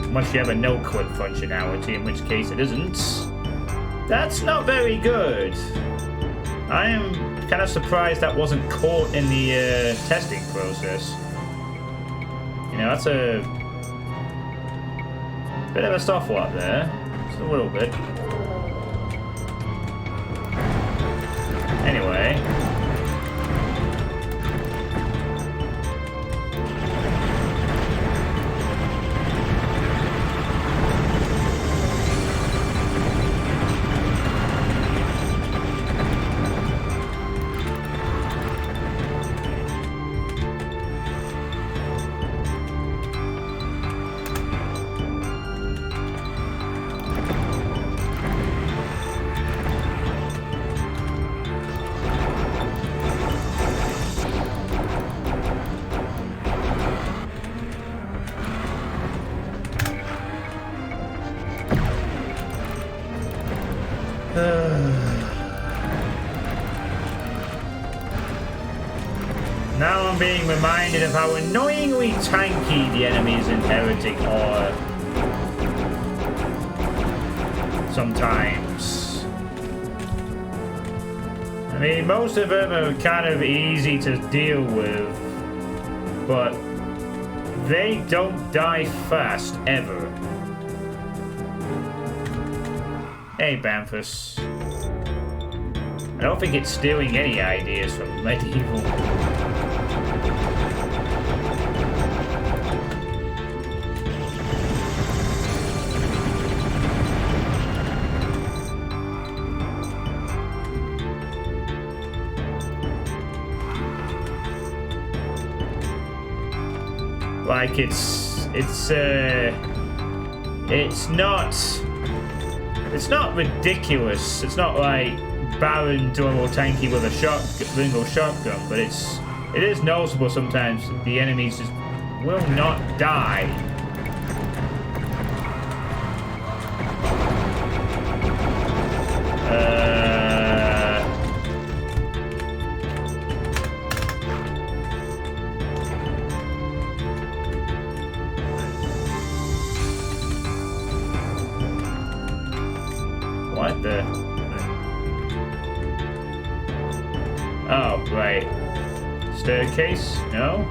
Unless you have a no-clip functionality, in which case it isn't. That's not very good. I am kind of surprised that wasn't caught in the testing process. You know, that's a bit of a soft lock there. Just a little bit. Anyway. Now I'm being reminded of how annoyingly tanky the enemies in Heretic are. Sometimes. I mean, most of them are kind of easy to deal with, but they don't die fast, ever. Hey, Bamfus. I don't think it's stealing any ideas from Medieval. Like it's not ridiculous. It's not like Baron Turbo Tanky with a single shotgun, but it is noticeable sometimes the enemies just will not die. What the? Oh, right. Staircase? No?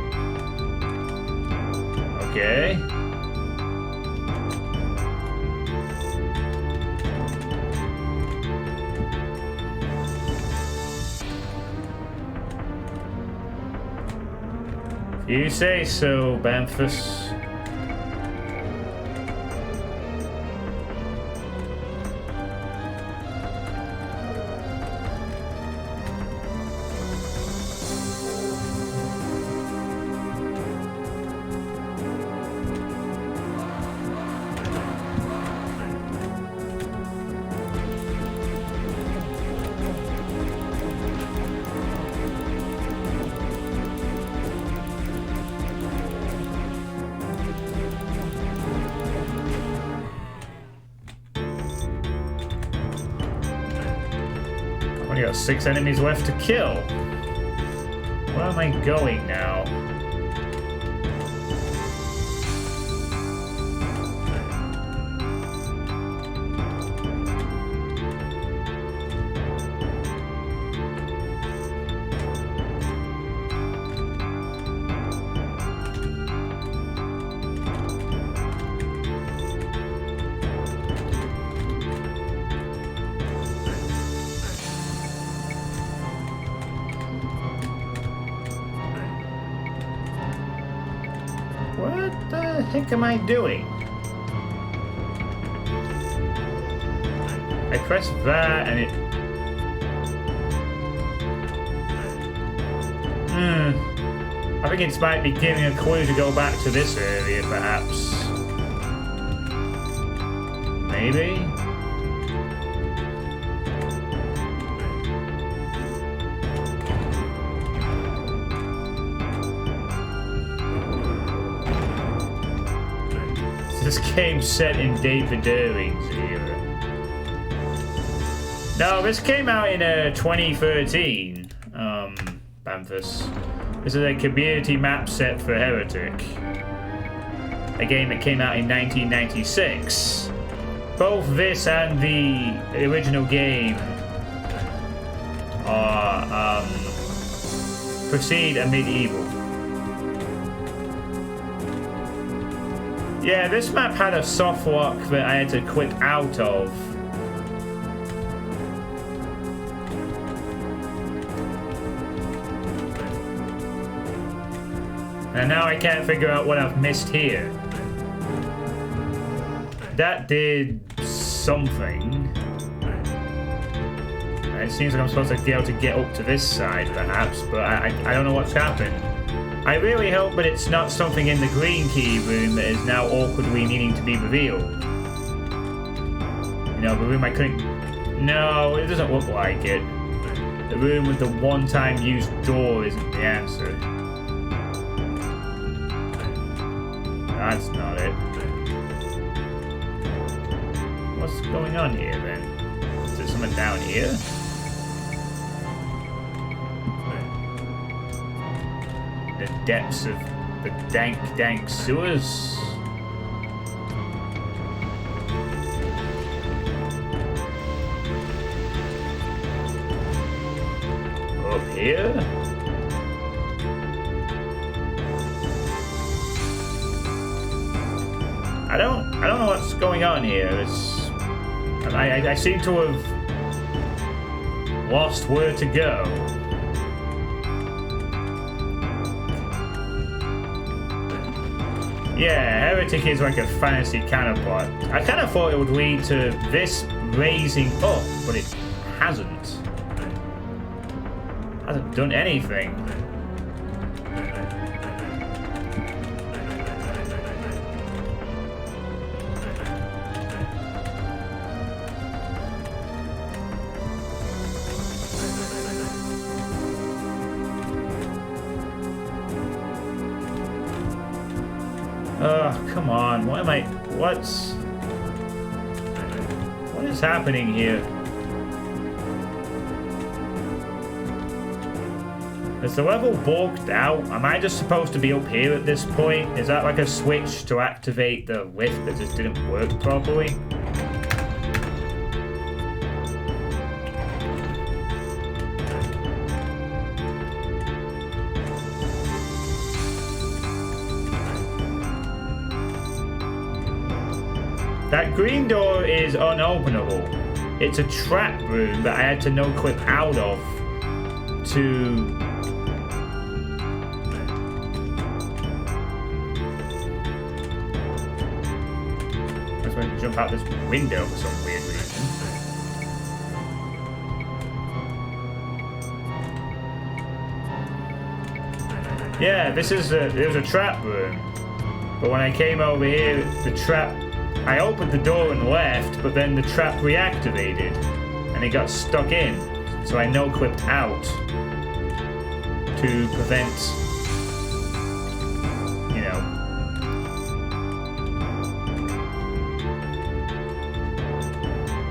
Okay. You say so, Bamfus. Only got 6 enemies left to kill. Where am I going now? heck am I doing? I press that and it... I think it might be giving a clue to go back to this area, perhaps. Maybe? This game's set in David Irving's era. No, this came out in 2013. Banthus. This is a community map set for Heretic. A game that came out in 1996. Both this and the original game are proceed a medieval. Yeah, this map had a soft lock that I had to quit out of. And now I can't figure out what I've missed here. That did something. It seems like I'm supposed to be able to get up to this side, perhaps, but I don't know what's happened. I really hope that it's not something in the green key room that is now awkwardly needing to be revealed. You know, the room I couldn't... No, it doesn't look like it. The room with the one-time used door isn't the answer. That's not it. What's going on here, then? Is there someone down here? The depths of the dank sewers. Up here? I don't know what's going on here. I seem to have lost where to go. Yeah, Heretic is like a fantasy counterpart. I kind of thought it would lead to this raising up, but it hasn't. Hasn't done anything. Oh, come on. What is happening here? Is the level bulked out? Am I just supposed to be up here at this point? Is that like a switch to activate the lift that just didn't work properly? That green door is unopenable. It's a trap room that I had to no-clip out of to... I was going to jump out this window for some weird reason. Yeah, it was a trap room. But when I came over here, I opened the door and left, but then the trap reactivated and it got stuck in. So I no-clipped out to prevent, you know.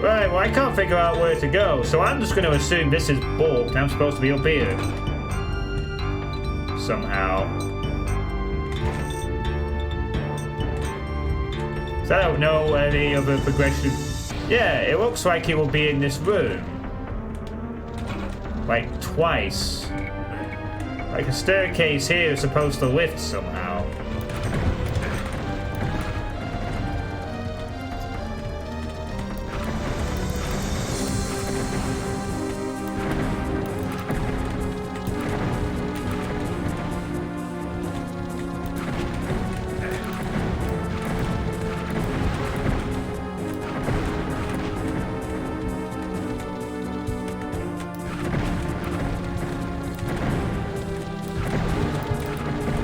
Right, well I can't figure out where to go, so I'm just going to assume this is bulked and I'm supposed to be up here. Somehow. So I don't know any other progression. Yeah, it looks like it will be in this room. Like twice. Like a staircase here is supposed to lift somehow.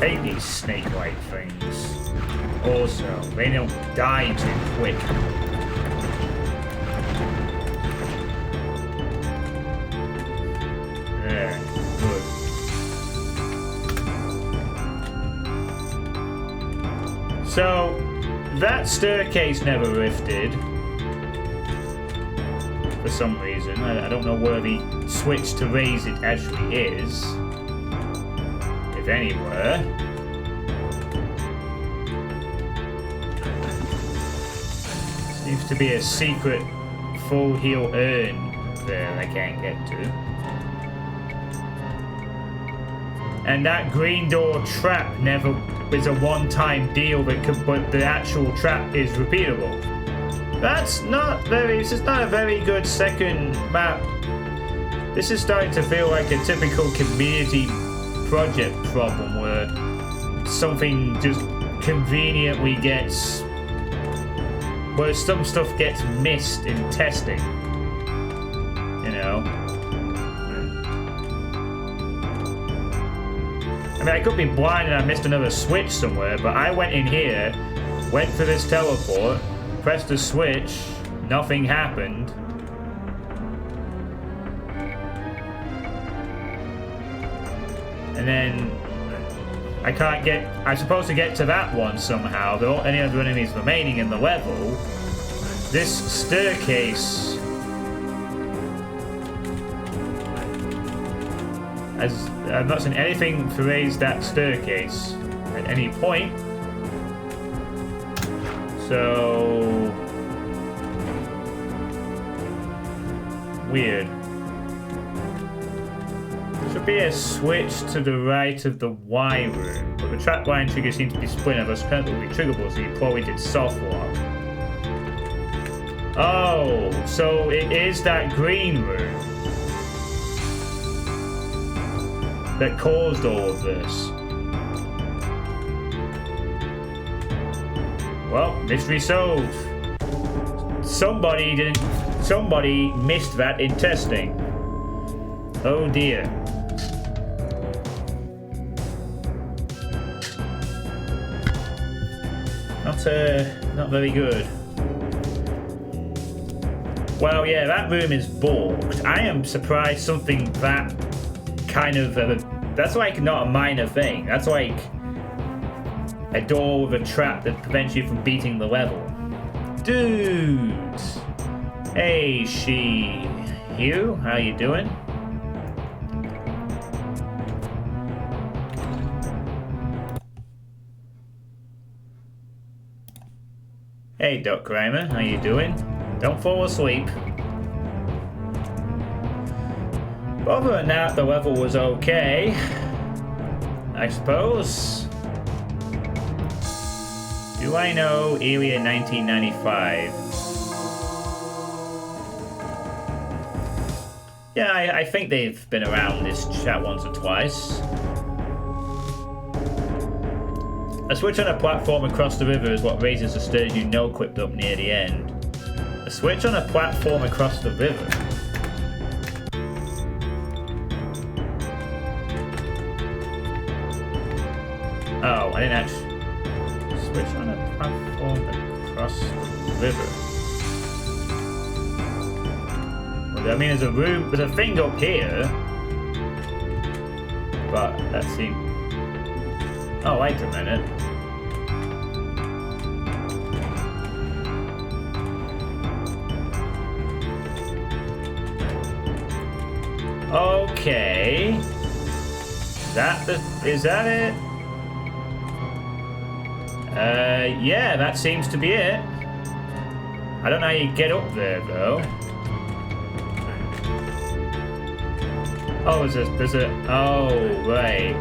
hate these snake-like things. Also, they don't die too quick. There, good. So, that staircase never rifted. For some reason. I don't know where the switch to raise it actually is. If anywhere. Seems to be a secret full heal urn there I can't get to. And that green door trap never is a one-time deal but the actual trap is repeatable. That's not very, this is not a very good second map. This is starting to feel like a typical community project problem where something just conveniently gets, where some stuff gets missed in testing. You know? I mean, I could be blind and I missed another switch somewhere, but I went in here, went for this teleport, pressed the switch, nothing happened. And then I can't get, I'm supposed to get to that one somehow. There aren't any other enemies remaining in the level. This staircase I've not seen anything to raise that staircase at any point. So weird. There should be a switch to the right of the Y room, but the trapline trigger seems to be split and thus permanently triggerable, so you probably did soft lock. Oh, so it is that green room that caused all of this. Well, mystery solved. Somebody missed that in testing. Oh dear. Not very good. Well, yeah, that room is borked. I am surprised something that kind of that's like not a minor thing. That's like a door with a trap that prevents you from beating the level. Dude! Hey, Hugh, how you doing? Hey, Duck Grimer, how you doing? Don't fall asleep. But other than that, the level was okay, I suppose. Do I know Area 1995? Yeah, I think they've been around this chat once or twice. A switch on a platform across the river is what raises the stairs you know equipped up near the end. A switch on a platform across the river? Oh, I didn't actually... Switch on a platform across the river. Well, I mean, there's a room, there's a thing up here. But that seems... Oh, wait a minute. Okay. Is that it? Yeah, that seems to be it. I don't know how you get up there, though. Oh, there's a, oh, right.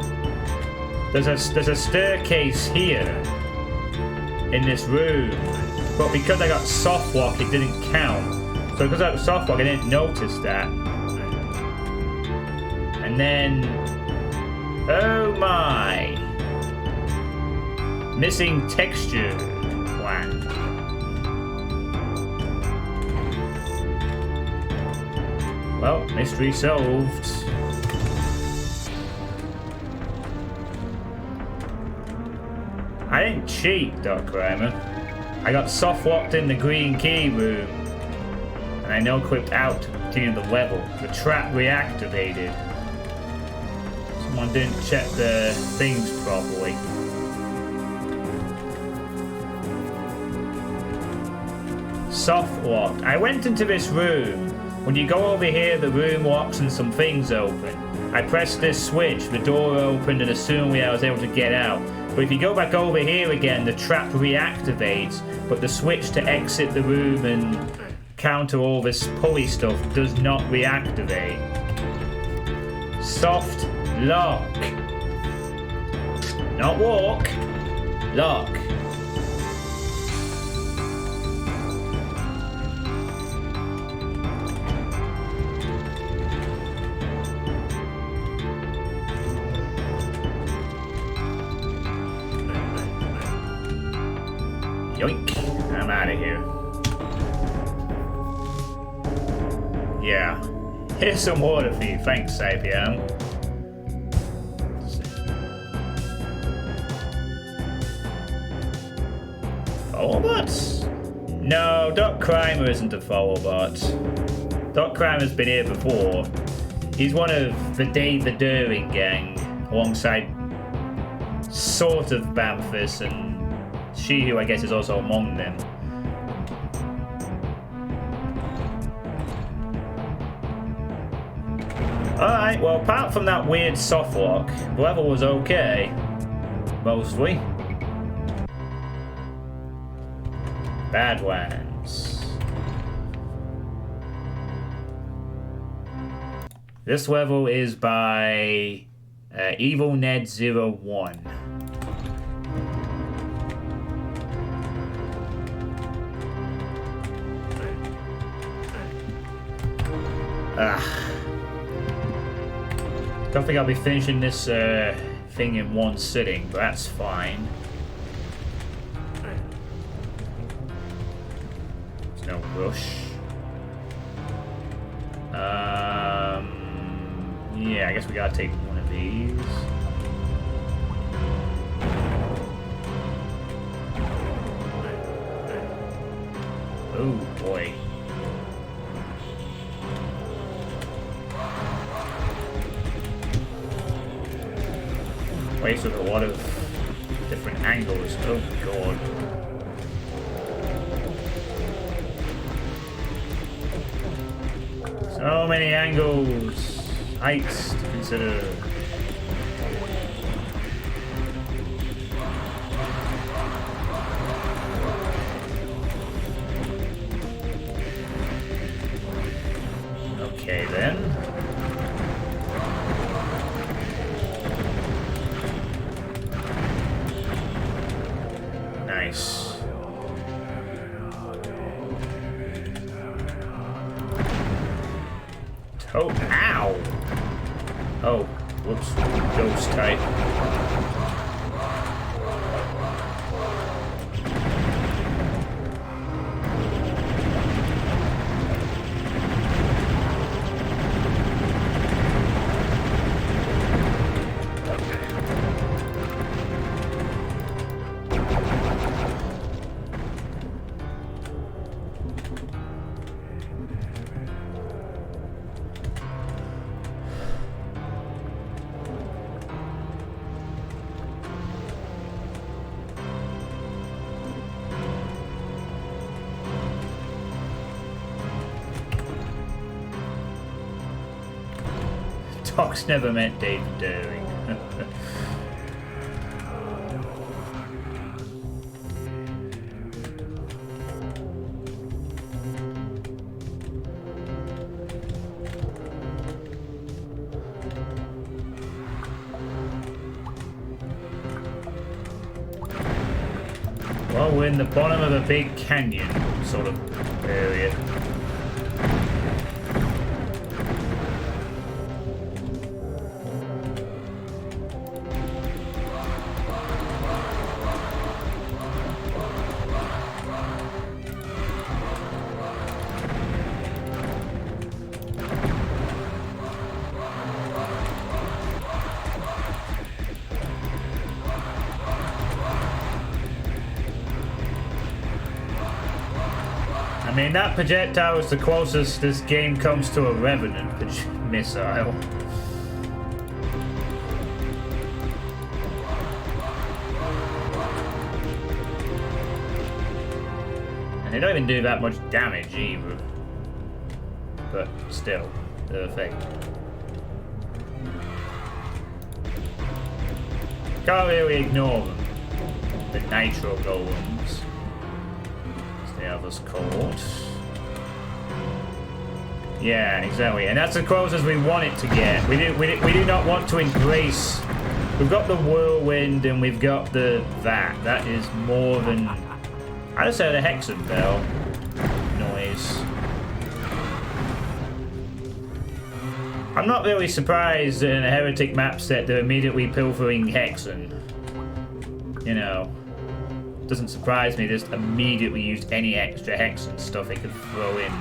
There's a staircase here in this room, but because I got soft lock, it didn't count. So because I got soft lock, I didn't notice that. And then, oh my, missing texture. Wow. Well, mystery solved. cheap, Doc Grimer. I got soft locked in the green key room, and I no equipped out to continue the level. The trap reactivated. Someone didn't check the things properly. Soft locked. I went into this room. When you go over here, the room locks and some things open. I pressed this switch, the door opened, and assumedly I was able to get out. But if you go back over here again, the trap reactivates, but the switch to exit the room and counter all this pulley stuff does not reactivate. Soft lock. Not walk. Lock. Yoink. I'm out of here. Yeah. Here's some water for you. Thanks, Sapien. Follow-bots? No, Doc Grimer isn't a follow-bot. Doc Grimer's been here before. He's one of the Dave the Daring gang, alongside sort of Bamfus and she, who I guess is also among them. Alright, well, apart from that weird soft lock, the level was okay. Mostly. Badlands. This level is by Evil Ned 01. Don't think I'll be finishing this thing in one sitting, but that's fine. There's no rush. Yeah, I guess we gotta take one of these. Oh boy. Ways with a lot of different angles. Oh god. So many angles. Heights to consider. Okay then. Nice. Oh, ow! Oh, whoops. Ghost type. Doc's never met Dave Daring. Well, we're in the bottom of a big canyon sort of area. mean, that projectile is the closest this game comes to a Revenant missile. And they don't even do that much damage either. But still, perfect. Can't really ignore them. The nitro golems. As the others called. Yeah, exactly. And that's the closest we want it to get. We do not want to embrace. We've got the whirlwind and we've got the that. That is more than. I just heard a Hexen bell noise. I'm not really surprised that in a Heretic map set they're immediately pilfering Hexen. You know, doesn't surprise me. They just immediately used any extra Hexen stuff they could throw in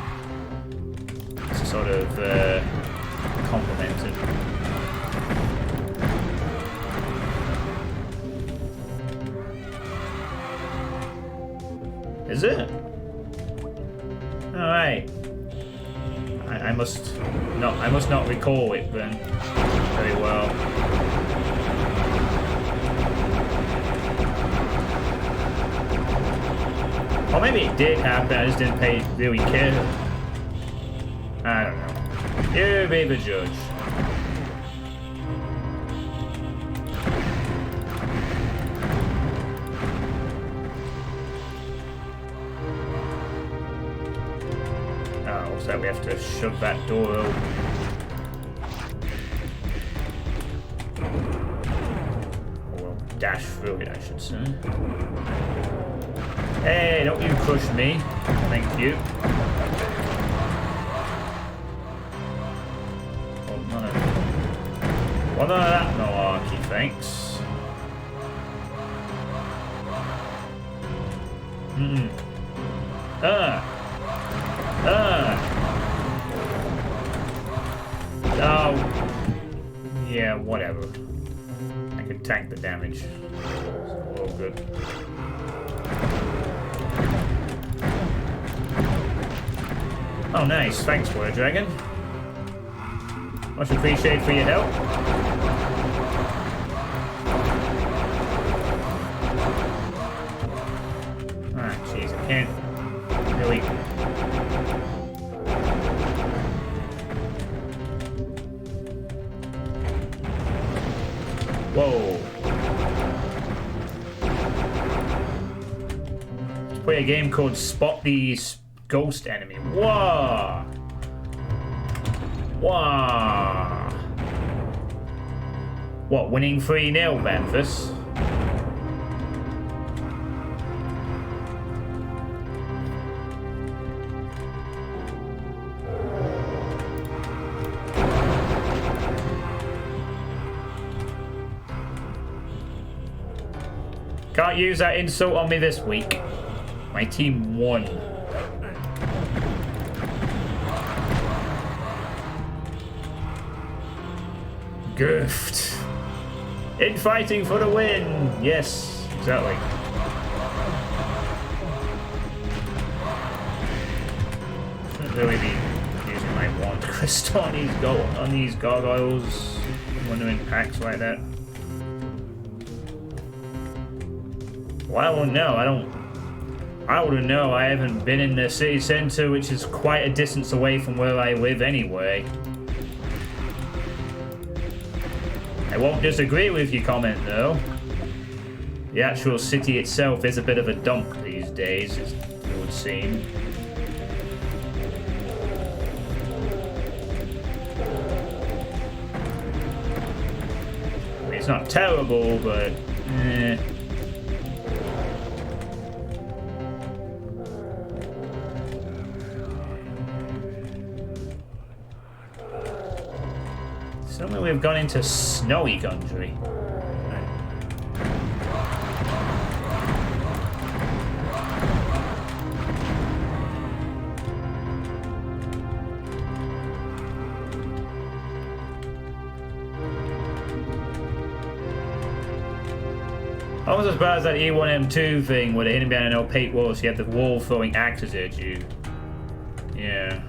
to sort of complement it. Is it? All right. I must not recall it then very well. Or maybe it did happen, I just didn't really care. I don't know. You be the judge. So we have to shove that door open. Or dash through it, I should say. Hey, don't you crush me. Thank you. Well, none of that malarkey, thanks. Oh, yeah, whatever. I can tank the damage. It's all good. Oh, nice. Thanks, Word Dragon. Much appreciated for your help. Ah, jeez, I can't really. Whoa. Let's play a game called Spot These Ghost Enemy. Whoa. Whoa. What, winning 3-0, Memphis? Can't use that insult on me this week. My team won. Goofed. Infighting for the win. Yes, exactly. Shouldn't really be using my wand crystal on these gargoyles when they're in packs like that. Well, I won't know. I wouldn't know. I haven't been in the city centre, which is quite a distance away from where I live anyway. I won't disagree with your comment, though. The actual city itself is a bit of a dump these days, it would seem. I mean, it's not terrible, but eh. Suddenly we've gone into snowy country. I was surprised that E1M2 thing where the hidden behind an opaque wall, so you had the wall throwing axes at you. Yeah.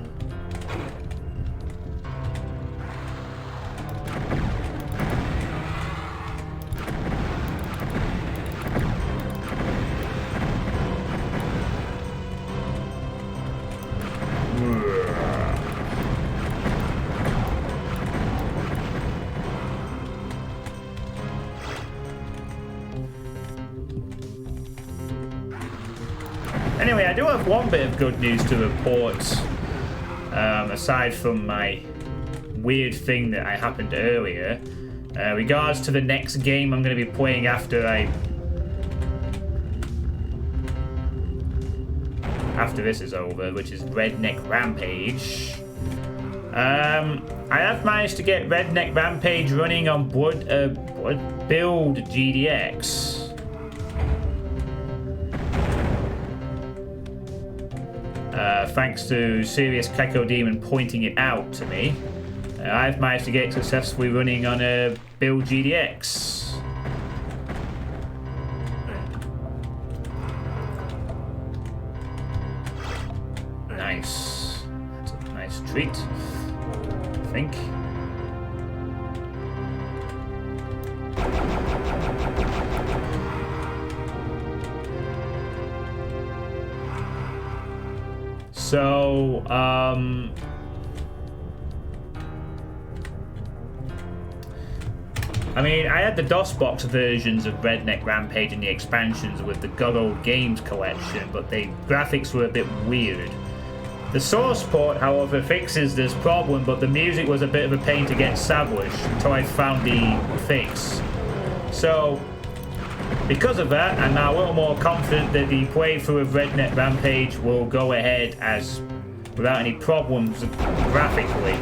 Anyway, I do have one bit of good news to report, aside from my weird thing that happened earlier. Regards to the next game I'm going to be playing after this is over, which is Redneck Rampage. I have managed to get Redneck Rampage running on Build GDX. Thanks to Serious Keko Demon pointing it out to me, I've managed to get it successfully running on a Build GDX. Nice. That's a nice treat, I think. So, I mean, I had the DOSBox versions of Redneck Rampage and the expansions with the Good Old Games collection, but the graphics were a bit weird. The source port, however, fixes this problem, but the music was a bit of a pain to get established until I found the fix. So, because of that, I'm now a little more confident that the playthrough of Redneck Rampage will go ahead without any problems graphically,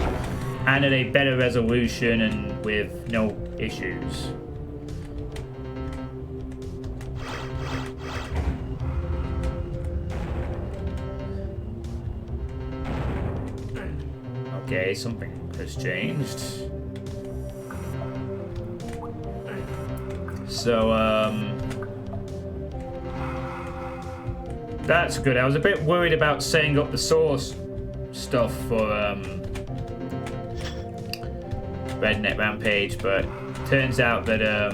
and at a better resolution and with no issues. Okay, something has changed. So, that's good. I was a bit worried about setting up the source stuff for Redneck Rampage, but turns out that that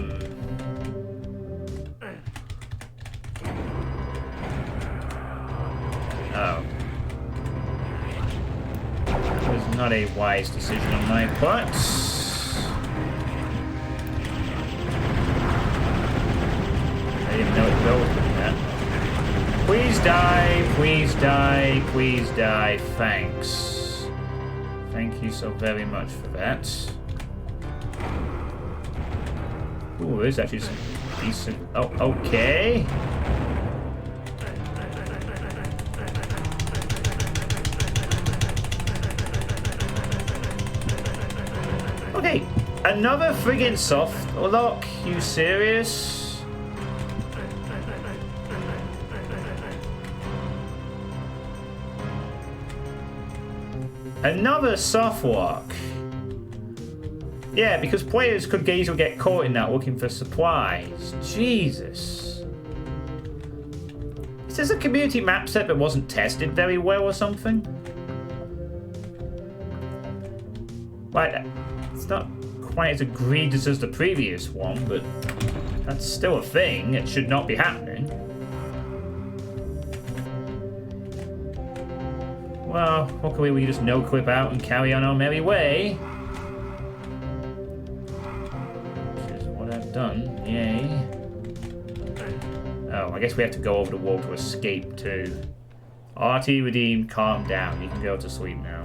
was not a wise decision on my part. I didn't know it would open that. Please die, please die, please die. Thanks. Thank you so very much for that. Ooh, there's actually some decent... Oh, okay. Okay, another friggin' soft lock. You serious? Another soft lock. Yeah, because players could easily get caught in that looking for supplies. Jesus. Is this a community map set that wasn't tested very well or something? Like, it's not quite as egregious as the previous one, but that's still a thing. It should not be happening. Well, luckily we just no-clip out and carry on our merry way. Which is what I've done. Yay. Oh, I guess we have to go over the wall to escape too. RT redeemed, calm down. You can go to sleep now.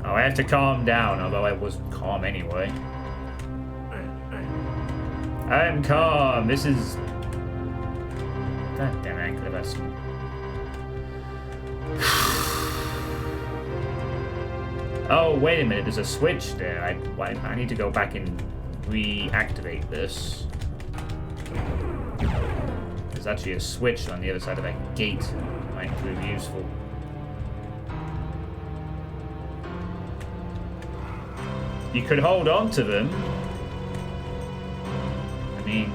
Oh, I have to calm down, although I was calm anyway. I'm calm. This is... God damn it, I could have asked... Oh, wait a minute, there's a switch there. I need to go back and reactivate this. There's actually a switch on the other side of that gate. It might prove useful. You could hold on to them. I mean...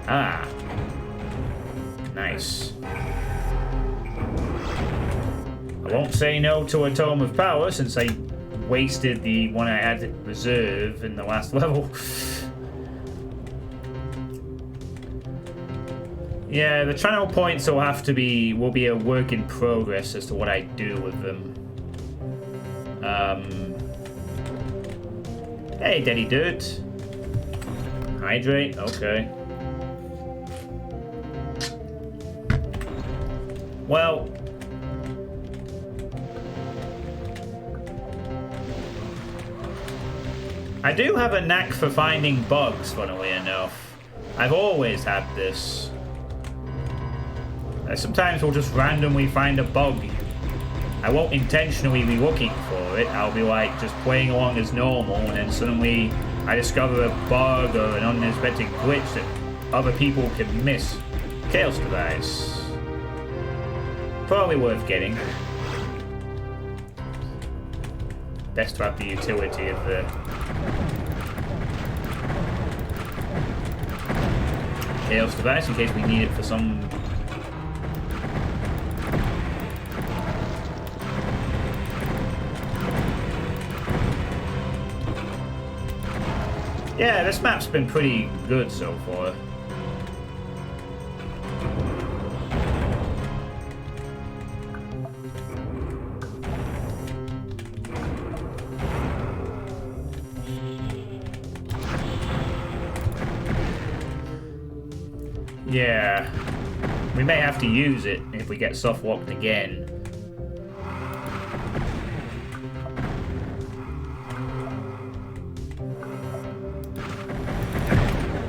Ah. Nice. I won't say no to a Tome of Power since I wasted the one I had in reserve in the last level. Yeah, the channel points will be a work in progress as to what I do with them. Hey, Daddy Dude. Hydrate, okay. Well, I do have a knack for finding bugs, funnily enough. I've always had this. Sometimes we'll just randomly find a bug. I won't intentionally be looking for it. I'll be like just playing along as normal, and then suddenly I discover a bug or an unexpected glitch that other people can miss. Chaos device. Probably worth getting. Best to have the utility of the Chaos device in case we need it for some. Yeah, this map's been pretty good so far. Yeah, we may have to use it if we get soft locked again.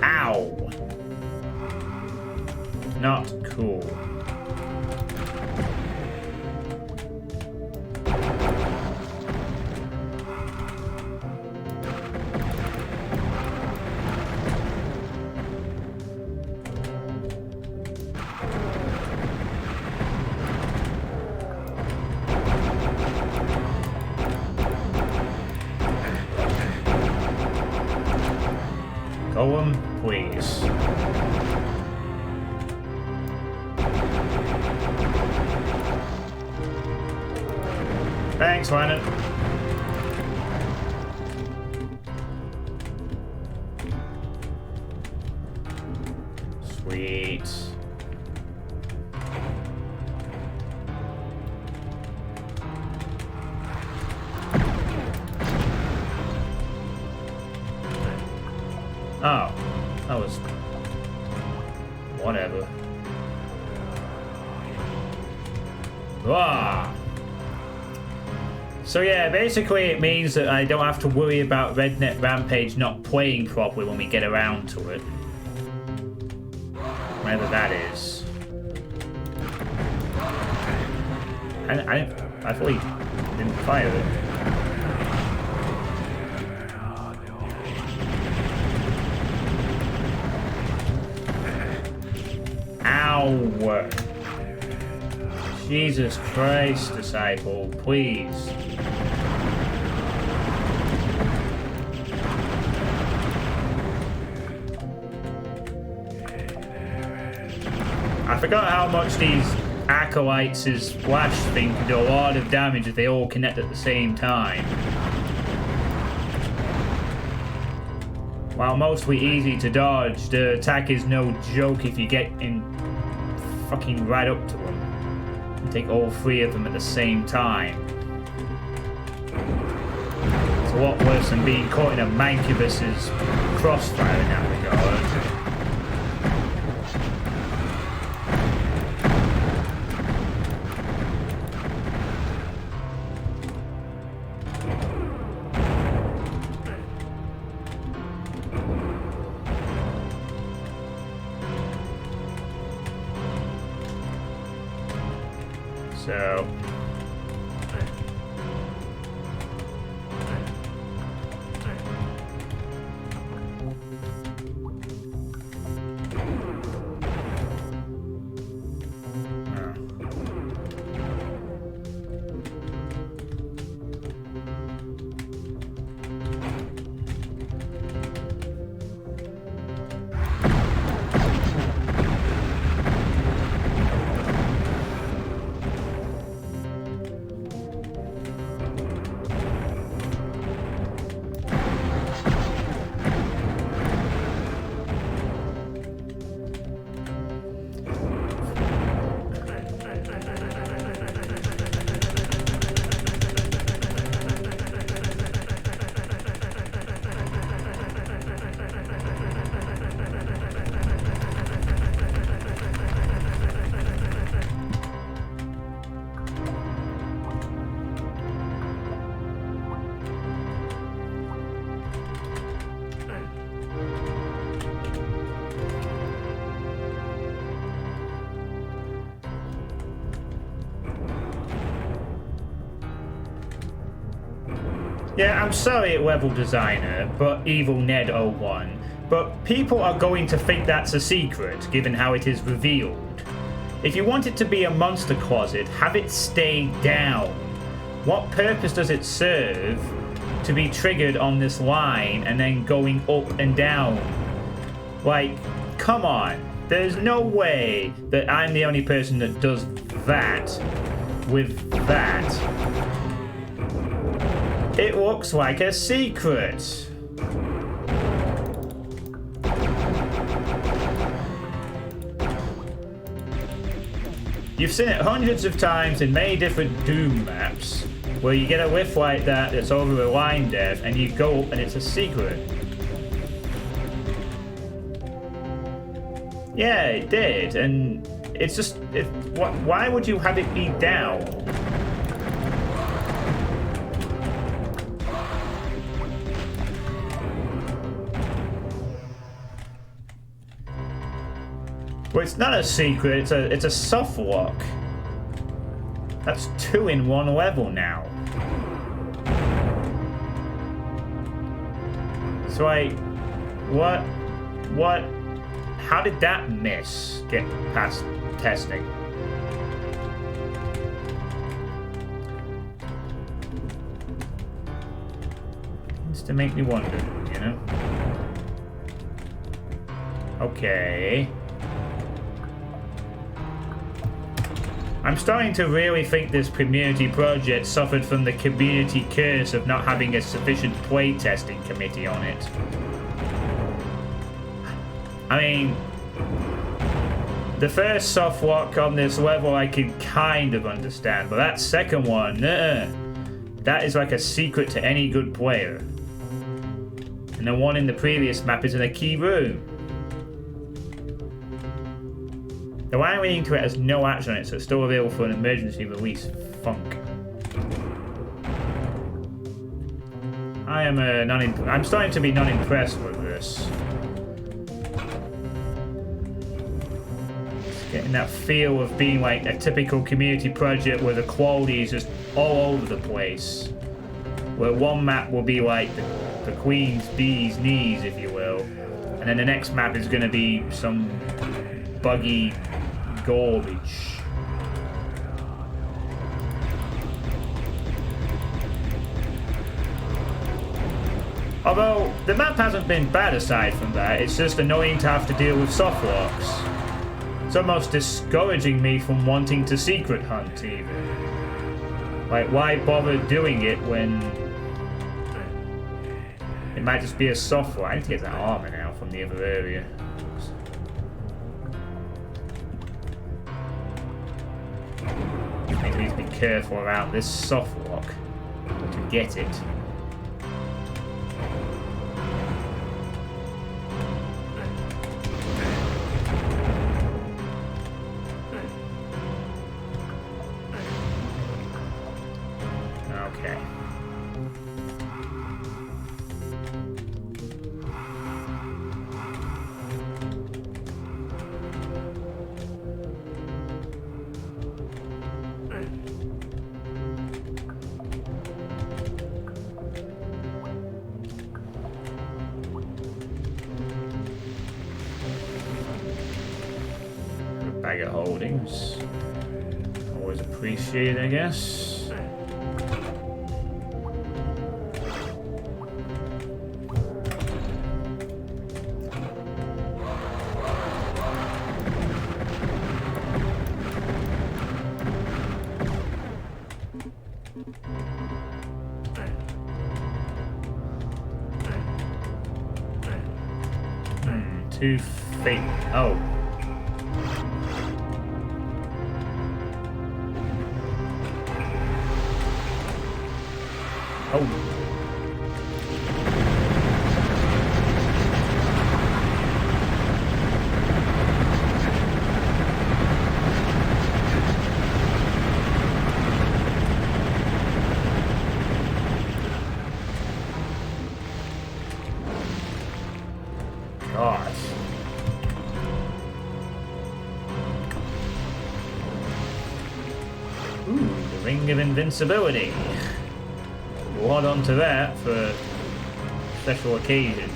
Ow! Not cool. Golem, please. Thanks, Lennon. Sweet. Oh, that was whatever. Ah. So yeah, basically it means that I don't have to worry about Rednet Rampage not playing properly when we get around to it. Whatever that is. I thought he didn't fire it. Ow! Jesus Christ, disciple, please. I forgot how much these acolytes' splash thing can do a lot of damage if they all connect at the same time. While mostly easy to dodge, the attack is no joke if you get in fucking right up to them. And take all three of them at the same time. It's a lot worse than being caught in a Mancubus's crossfire in that regard. So Yeah, I'm sorry, level designer, but Evil Ned 01, but people are going to think that's a secret, given how it is revealed. If you want it to be a monster closet, have it stay down. What purpose does it serve to be triggered on this line and then going up and down? Like, come on. There's no way that I'm the only person that does that with that. It looks like a secret. You've seen it hundreds of times in many different Doom maps, where you get a lift like that that's over a line depth, and you go up and it's a secret. Yeah, it did, and it's just... why would you have it be down? Well, it's not a secret, it's a soft lock. That's 2 in 1 level now. So what, how did that miss get past testing? Seems to make me wonder, you know? Okay. I'm starting to really think this community project suffered from the community curse of not having a sufficient playtesting committee on it. I mean, the first soft lock on this level I could kind of understand, but that second one, that is like a secret to any good player. And the one in the previous map is in a key room. The line leading to it has no action on it, so it's still available for an emergency release. Funk. I'm starting to be non-impressed with this. It's getting that feel of being like a typical community project where the quality is just all over the place. Where one map will be like the Queen's bee's knees, if you will, and then the next map is going to be some buggy garbage. Although, the map hasn't been bad aside from that, it's just annoying to have to deal with soft locks. It's almost discouraging me from wanting to secret hunt, even. Like, why bother doing it when it might just be a soft lock? I need to get that armor now from the other area. I need to be careful around this soft lock to get it. Okay. Bag of holdings. Always appreciate, I guess. Two feet. Oh. Oh. Gosh. Ooh, the Ring of Invincibility. We'll hold on to that for a special occasion.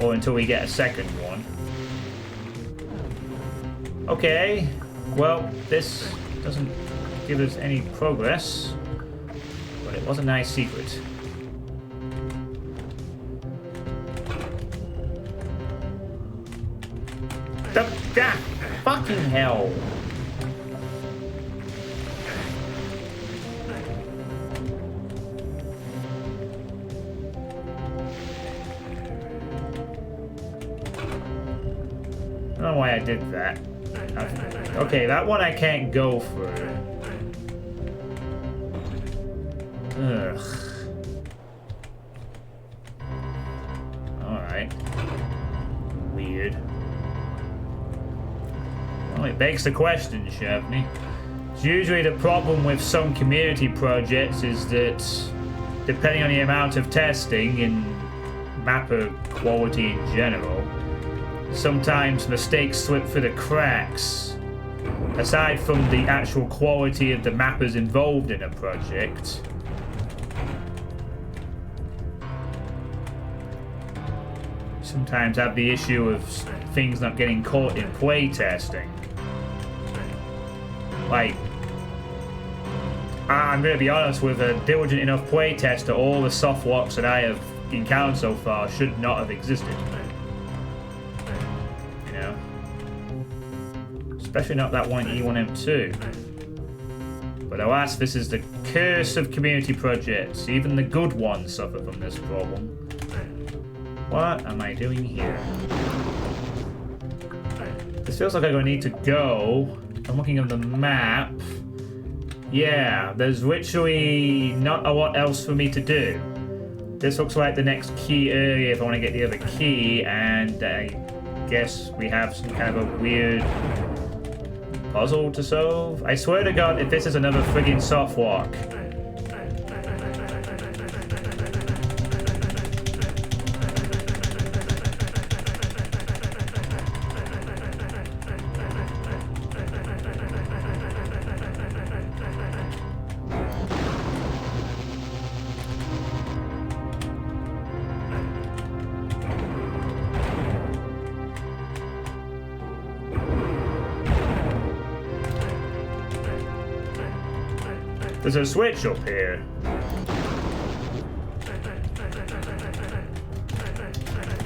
Or until we get a second one. Okay. Well, this doesn't give us any progress. But it was a nice secret. Fucking hell. I don't know why I did that. Okay, that one I can't go through. Ugh. Alright. Weird. Well, it begs the question, Shavney. Usually the problem with some community projects is that, depending on the amount of testing and mapper quality in general, sometimes mistakes slip through the cracks. Aside from the actual quality of the mappers involved in a project, sometimes have the issue of things not getting caught in playtesting. Like, I'm going to be honest, with a diligent enough playtester, all the soft locks that I have encountered so far should not have existed. You know? Especially not that one E1M2. But alas, this is the curse of community projects. Even the good ones suffer from this problem. What am I doing here? This feels like I'm going to need to go. I'm looking at the map. Yeah, there's literally not a lot else for me to do. This looks like the next key area if I want to get the other key, and I guess we have some kind of a weird puzzle to solve. I swear to God, if this is another friggin' soft lock. There's a switch up here.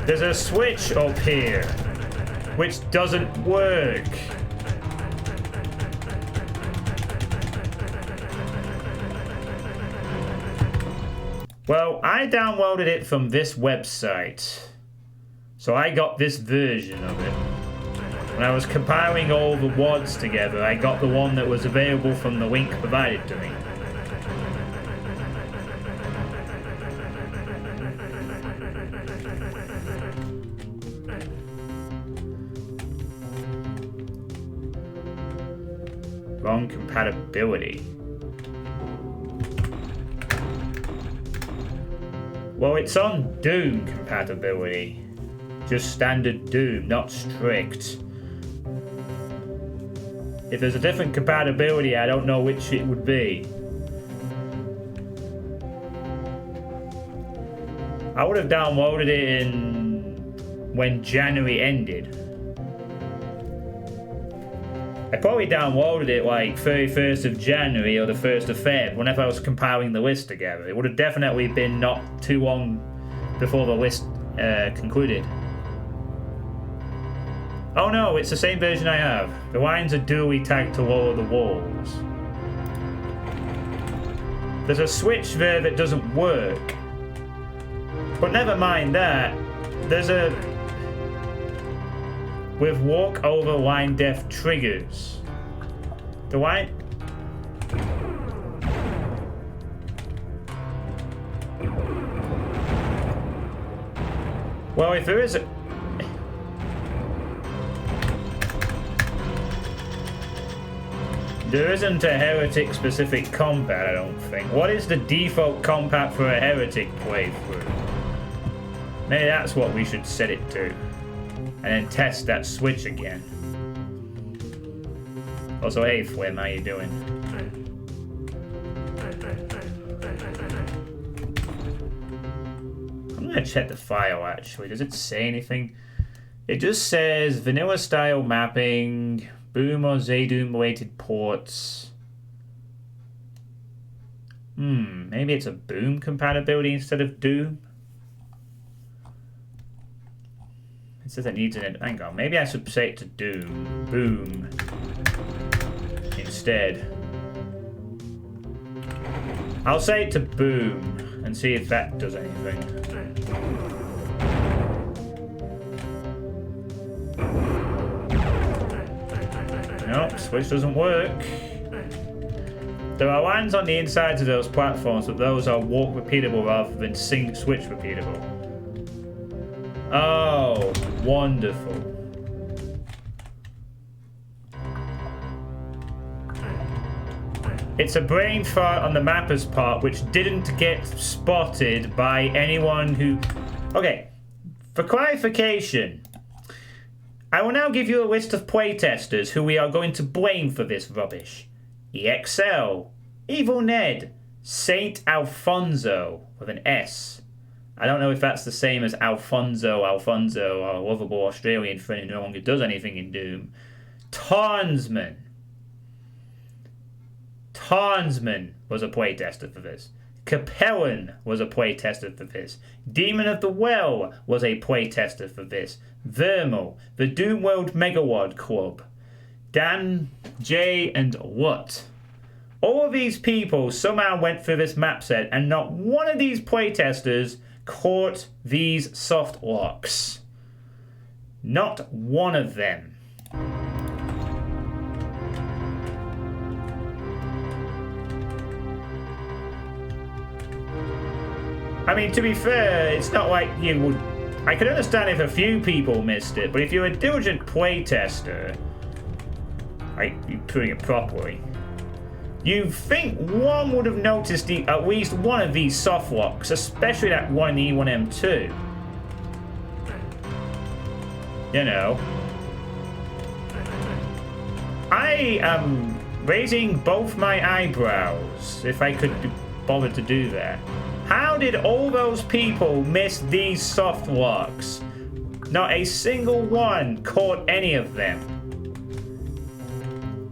There's a switch up here, which doesn't work. Well, I downloaded it from this website, so I got this version of it. When I was compiling all the WADs together, I got the one that was available from the link provided to me. Wrong compatibility. Well, it's on Doom compatibility. Just standard Doom, not strict. If there's a different compatibility, I don't know which it would be. I would have downloaded it when January ended. I probably downloaded it like 31st of January or the 1st of Feb, whenever I was compiling the list together. It would have definitely been not too long before the list concluded. Oh no, it's the same version I have. The lines are dually tagged to lower the walls. There's a switch there that doesn't work. But never mind that. There's a... with walk over line depth triggers. The line... Well, if there is a... There isn't a Heretic specific combat, I don't think. What is the default combat for a Heretic playthrough? Maybe that's what we should set it to. And then test that switch again. Also, hey Flim, how you doing? gonna check the file actually. Does it say anything? It just says vanilla style mapping, Boom or Zadoom weighted ports. Maybe it's a Boom compatibility instead of Doom. It says it needs an... Hang on, maybe I should say it to Boom instead. I'll say it to Boom and see if that does anything. Nope, switch doesn't work. There are lines on the insides of those platforms, but those are walk repeatable rather than switch repeatable. Oh, wonderful. It's a brain fart on the mapper's part, which didn't get spotted by anyone who... Okay, for clarification, I will now give you a list of playtesters who we are going to blame for this rubbish. EXL, Evil Ned, Saint Alfonso with an S. I don't know if that's the same as Alfonso, our lovable Australian friend who no longer does anything in Doom. Tarnsman was a playtester for this. Capellan was a playtester for this. Demon of the Well was a playtester for this. Vermal, the Doom World Megawad Club. Dan, Jay, and What? All of these people somehow went through this map set, and not one of these playtesters caught these soft locks. Not one of them. I mean, to be fair, it's not like you would... I could understand if a few people missed it, but if you're a diligent playtester... You're putting it properly. You think one would have noticed at least one of these soft locks, especially that one in E1M2. You know. I am raising both my eyebrows, if I could be bothered to do that. How did all those people miss these soft locks? Not a single one caught any of them.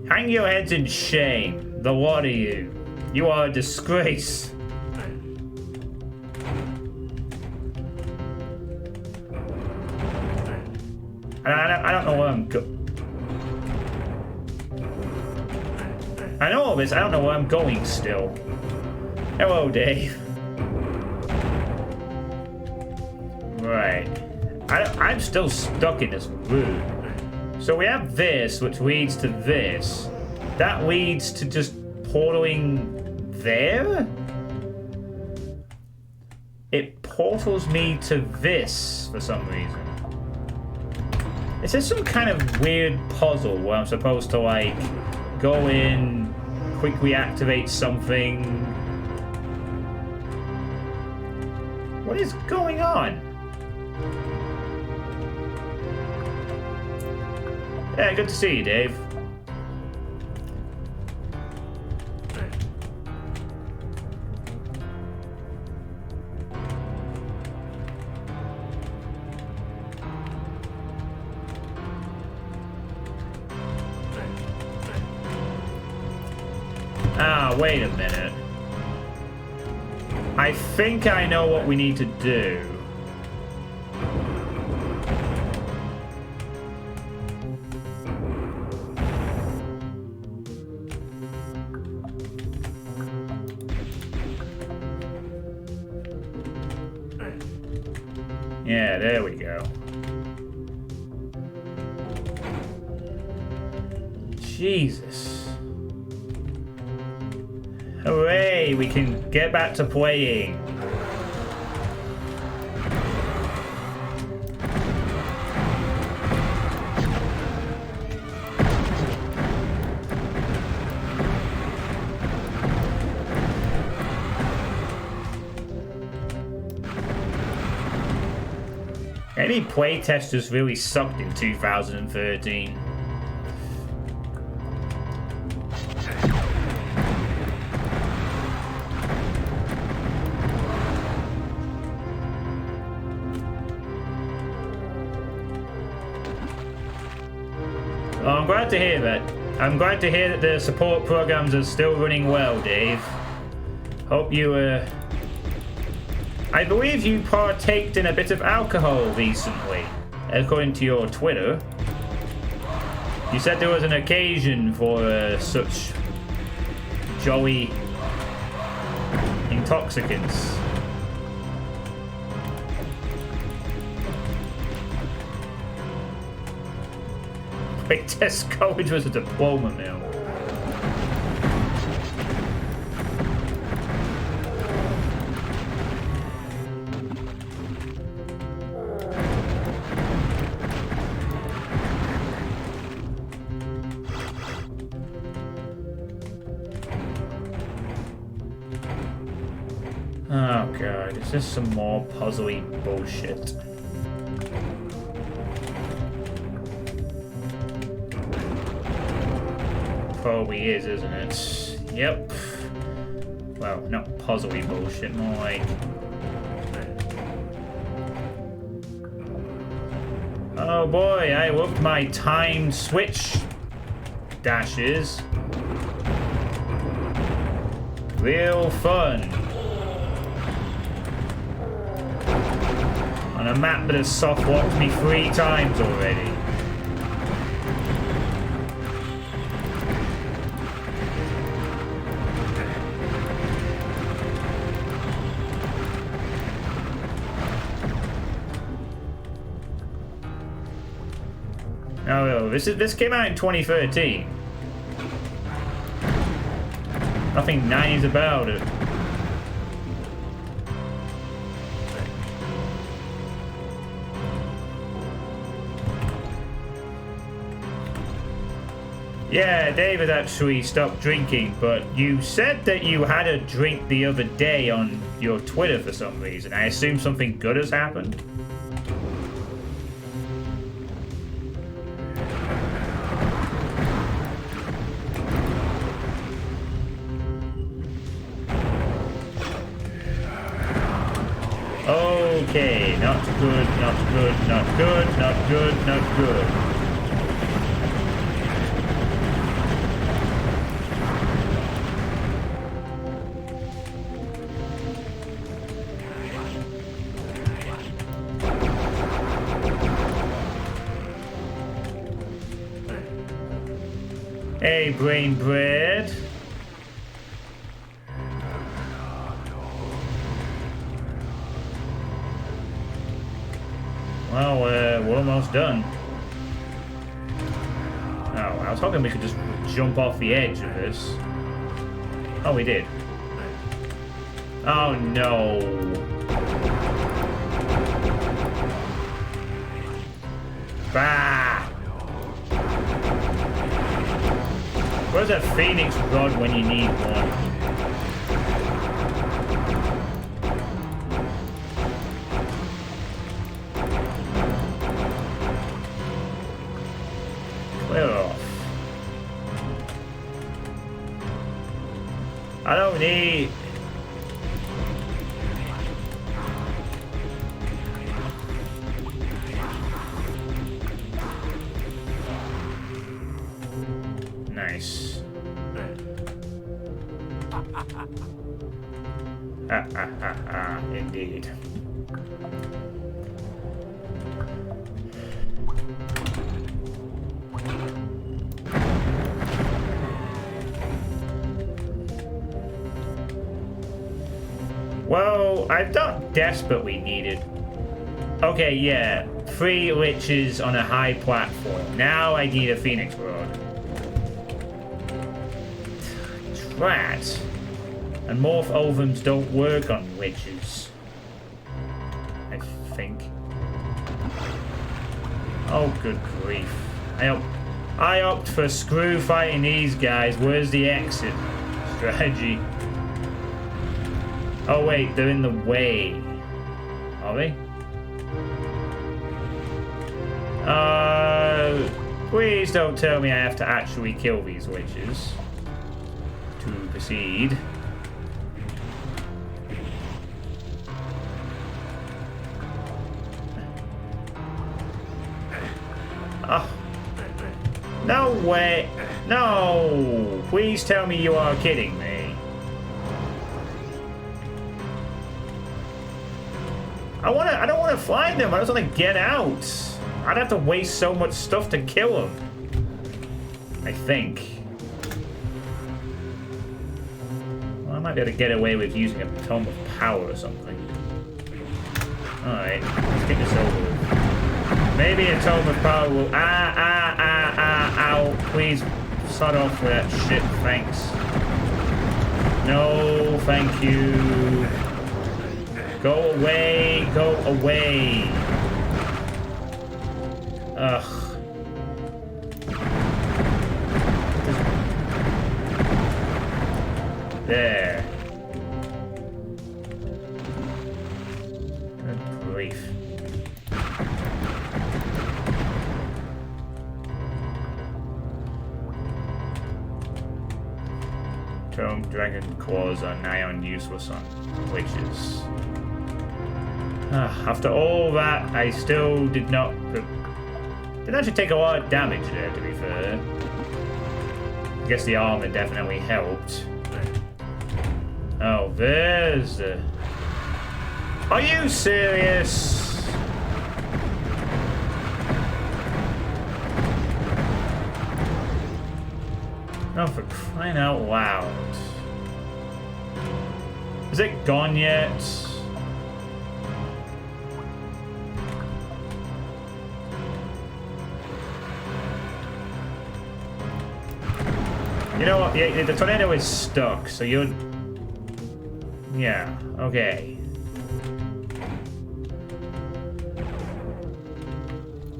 Hang your heads in shame, the lot of you. You are a disgrace. And I don't know where I'm I know all this, I don't know where I'm going still. Hello, Dave. Right. I'm still stuck in this room. So we have this, which leads to this. That leads to just portaling there? It portals me to this for some reason. Is this some kind of weird puzzle where I'm supposed to, like, go in, quickly activate something? What is going on? Yeah, good to see you, Dave. Ah, wait a minute. I think I know what we need to do. Yeah, there we go. Jesus. Hooray, we can get back to playing. Any playtesters really sucked in 2013. Oh, I'm glad to hear that. I'm glad to hear that the support programs are still running well, Dave. Hope you, I believe you partaked in a bit of alcohol recently, according to your Twitter. You said there was an occasion for such jolly intoxicants. Wait, test college was a diploma mill. Oh god, is this some more puzzly bullshit? Probably is, isn't it? Yep. Well, not puzzly bullshit, more like... Oh boy, I love my timed switch dashes. Real fun. On a map that has soft-locked me 3 times already. Oh, this came out in 2013. Nothing 90s about it. Yeah, David actually stopped drinking, but you said that you had a drink the other day on your Twitter for some reason. I assume something good has happened? Okay, not good, not good, not good, not good, not good. Hey, brain bread. Well, we're almost done. Oh, I was hoping we could just jump off the edge of this. Oh, we did. Oh, no. Bah! Where's a phoenix rod when you need one? I don't need... Nice. Ha ha ha ha, indeed. Well, I'm not desperately needed. Okay, yeah. 3 liches on a high platform. Now I need a phoenix rod. Drat. And morph ovums don't work on liches. I think. Oh, good grief. I opt for screw fighting these guys. Where's the exit strategy? Oh wait, they're in the way. Are they? Please don't tell me I have to actually kill these witches to proceed. Oh, No way. No. Please tell me you are kidding me. I don't want to find them. I just want to get out. I'd have to waste so much stuff to kill them. I think. Well, I might be able to get away with using a tome of power or something. Alright, let's get this over with. Maybe a tome of power will... Ow. Please, start off with that shit, thanks. No, thank you. Go away, go away. Ugh. There. Good grief. Tome dragon claws are nigh on useless on witches. After all that, I still did not... Didn't actually take a lot of damage there, to be fair. I guess the armor definitely helped. Oh, there's the... Are you serious? Oh, for crying out loud. Is it gone yet? You know what? Yeah, the tornado is stuck, so you're... Yeah, okay.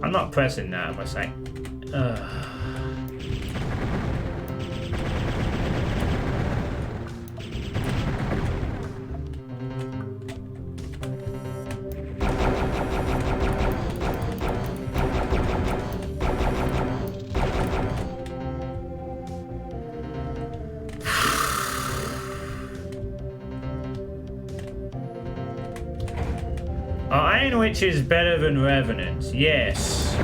I'm not pressing that unless I... Iron Witch is better than Revenant, yes.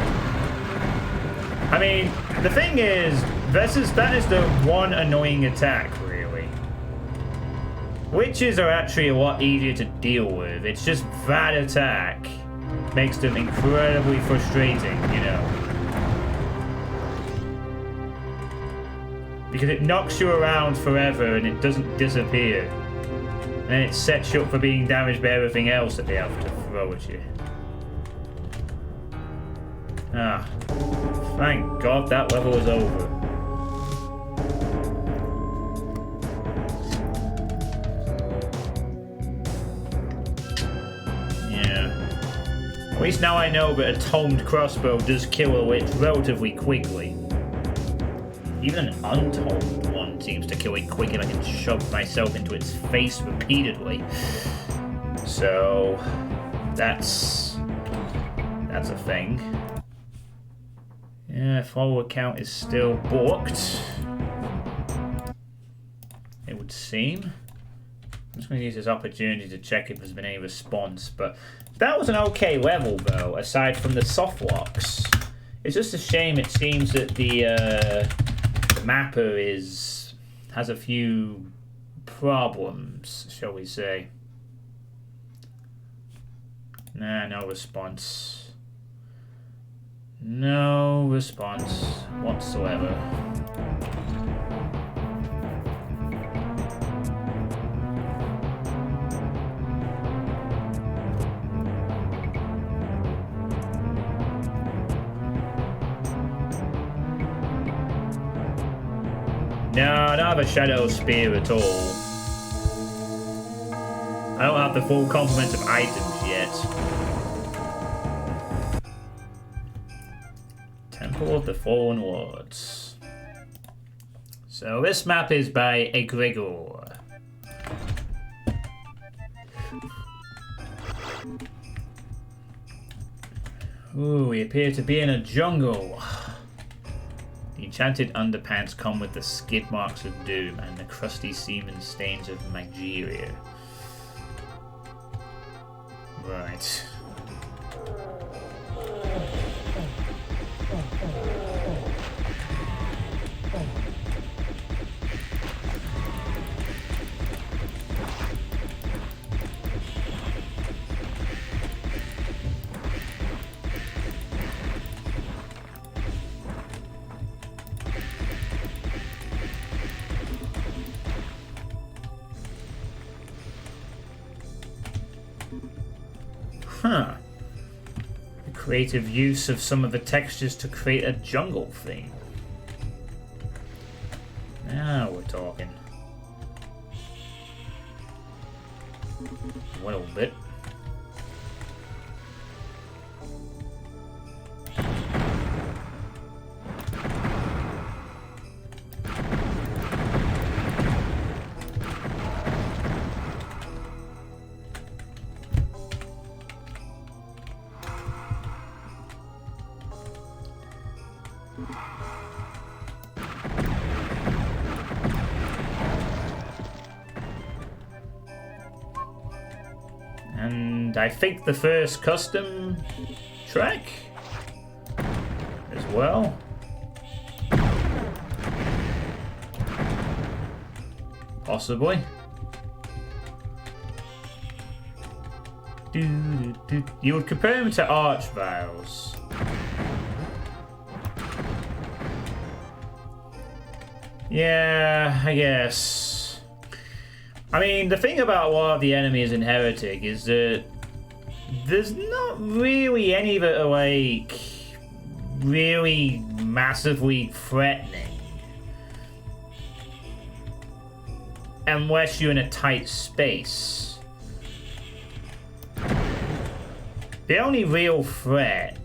I mean, the thing is, that is the one annoying attack, really. Witches are actually a lot easier to deal with. It's just that attack makes them incredibly frustrating, you know. Because it knocks you around forever and it doesn't disappear. And then it sets you up for being damaged by everything else that they have to throw at you. Ah. Thank God that level is over. Yeah. At least now I know that a tomed crossbow does kill a witch relatively quickly. Even an untold one seems to kill it quick and I can shove myself into its face repeatedly. So that's a thing. Yeah, follower count is still booked. It would seem. I'm just going to use this opportunity to check if there's been any response, but that was an okay level though, aside from the soft locks. It's just a shame it seems that the mapper has a few problems, shall we say. Nah, no response. No response whatsoever. No, I don't have a shadow spear at all. I don't have the full complement of items yet. Temple of the Fallen Lords. So this map is by Egregor. Ooh, we appear to be in a jungle. The enchanted underpants come with the skid marks of doom and the crusty semen stains of Mageria. Right. Huh. The creative use of some of the textures to create a jungle theme. Now we're talking. A little bit. And I think the first custom track as well. Possibly. You would compare them to Archviles. Yeah, I guess. I mean, the thing about a lot of the enemies in Heretic is that there's not really any that are, like, really massively threatening. Unless you're in a tight space. The only real threat,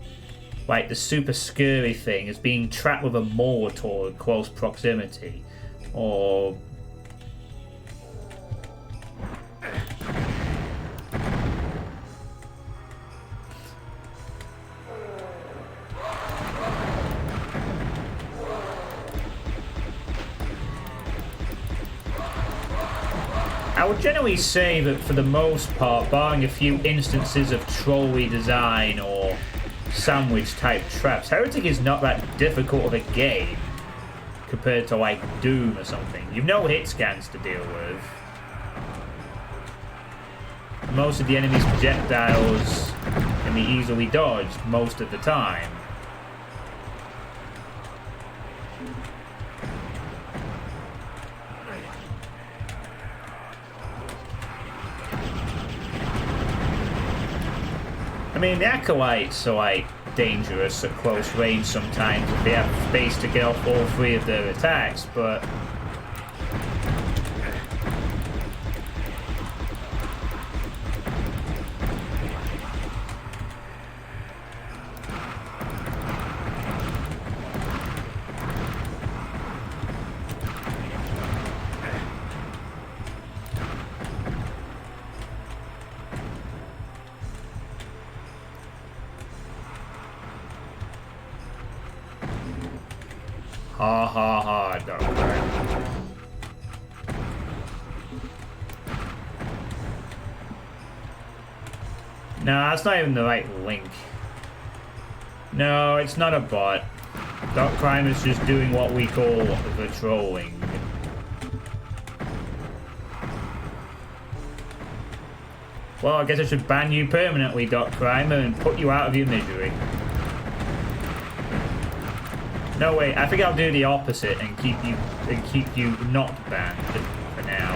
like the super scary thing, is being trapped with a Molotov at close proximity. Or... I would generally say that for the most part, barring a few instances of trolley design or sandwich type traps, Heretic is not that difficult of a game compared to like Doom or something. You've no hit scans to deal with. Most of the enemy's projectiles can be easily dodged most of the time. I mean, the Acolytes are, like, dangerous at close range sometimes if they have space to get off all three of their attacks, but... Ha ha ha, Dark Crime. No, that's not even the right link. No, it's not a bot. Dark Crime is just doing what we call the trolling. Well, I guess I should ban you permanently, Dark Crime, and put you out of your misery. No, wait, I think I'll do the opposite and keep you not banned for now.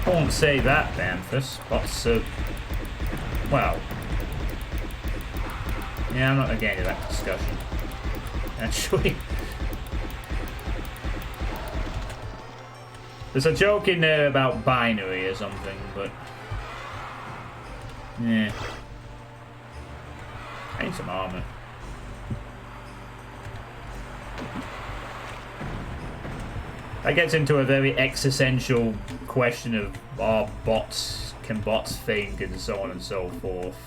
I won't say that, Banthus. What's well. Yeah, I'm not gonna get into that discussion. Actually. There's a joke in there about binary or something, but... yeah. I need some armor. That gets into a very existential question of can bots think, and so on and so forth.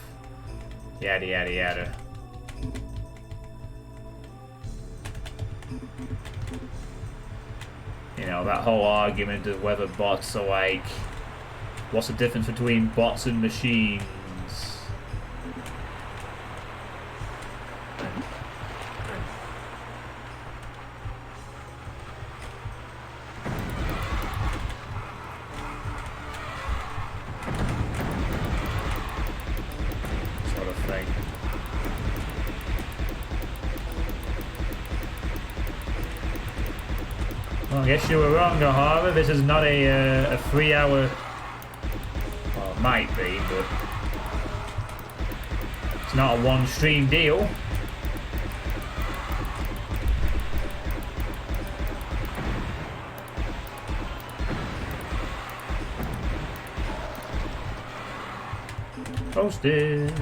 Yada yada yada. You know, that whole argument of whether bots are like, what's the difference between bots and machines? Sort of thing. Well, I guess you were wrong, Ahara. This is not a 3-hour... Well, it might be, but... It's not a one-stream deal. Posted.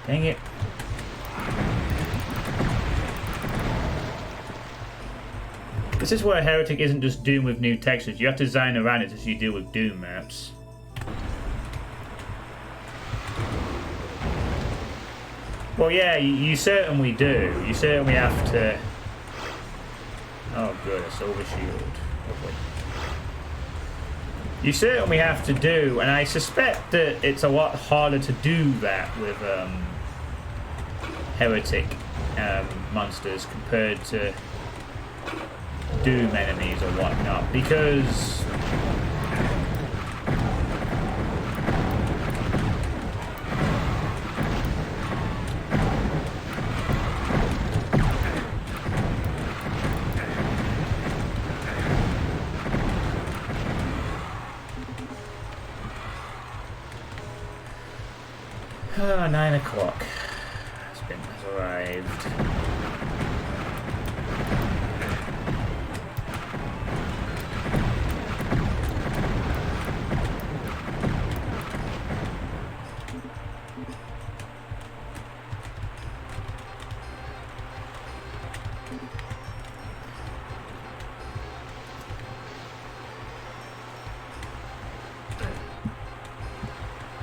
Dang it. This is where Heretic isn't just Doom with new textures. You have to design around it as you do with Doom maps. Well, yeah, you certainly do. You certainly have to... Oh, good, a silver shield. Lovely. You certainly have to do, and I suspect that it's a lot harder to do that with Heretic monsters compared to Doom enemies or whatnot, because oh, 9 o'clock has arrived.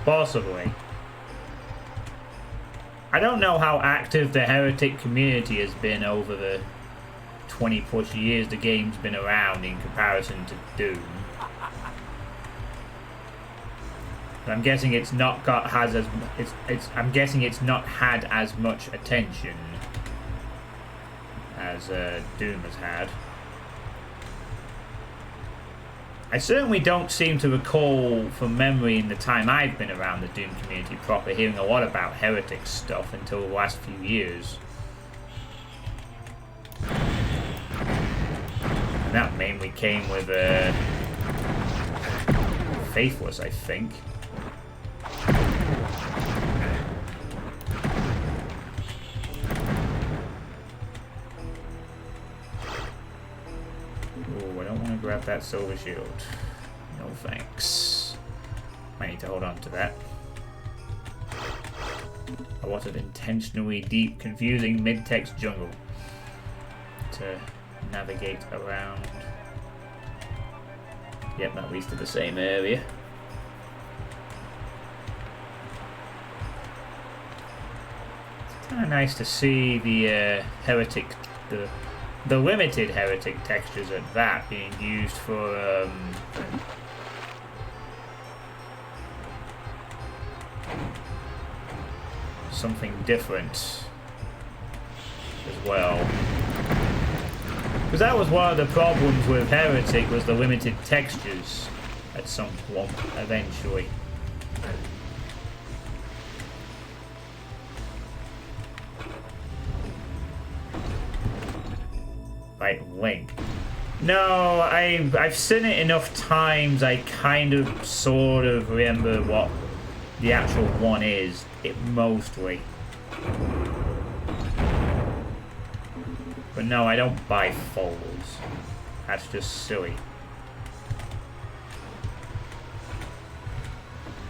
Possibly. I don't know how active the Heretic community has been over the 20 plus years the game's been around in comparison to Doom. But I'm guessing it's not got I'm guessing it's not had as much attention as Doom has had. I certainly don't seem to recall from memory in the time I've been around the Doom community proper hearing a lot about Heretic stuff until the last few years. And that mainly came with Faithless, I think. Grab that silver shield. No thanks. I need to hold on to that. A lot of intentionally deep, confusing mid-text jungle to navigate around. Yep, that leads to the same area. It's kind of nice to see the Heretic, the limited Heretic textures at that being used for something different as well. Because that was one of the problems with Heretic, was the limited textures at some point eventually. Link. No, I've seen it enough times. I kind of sort of remember what the actual one is. It mostly. But no, I don't buy folds. That's just silly.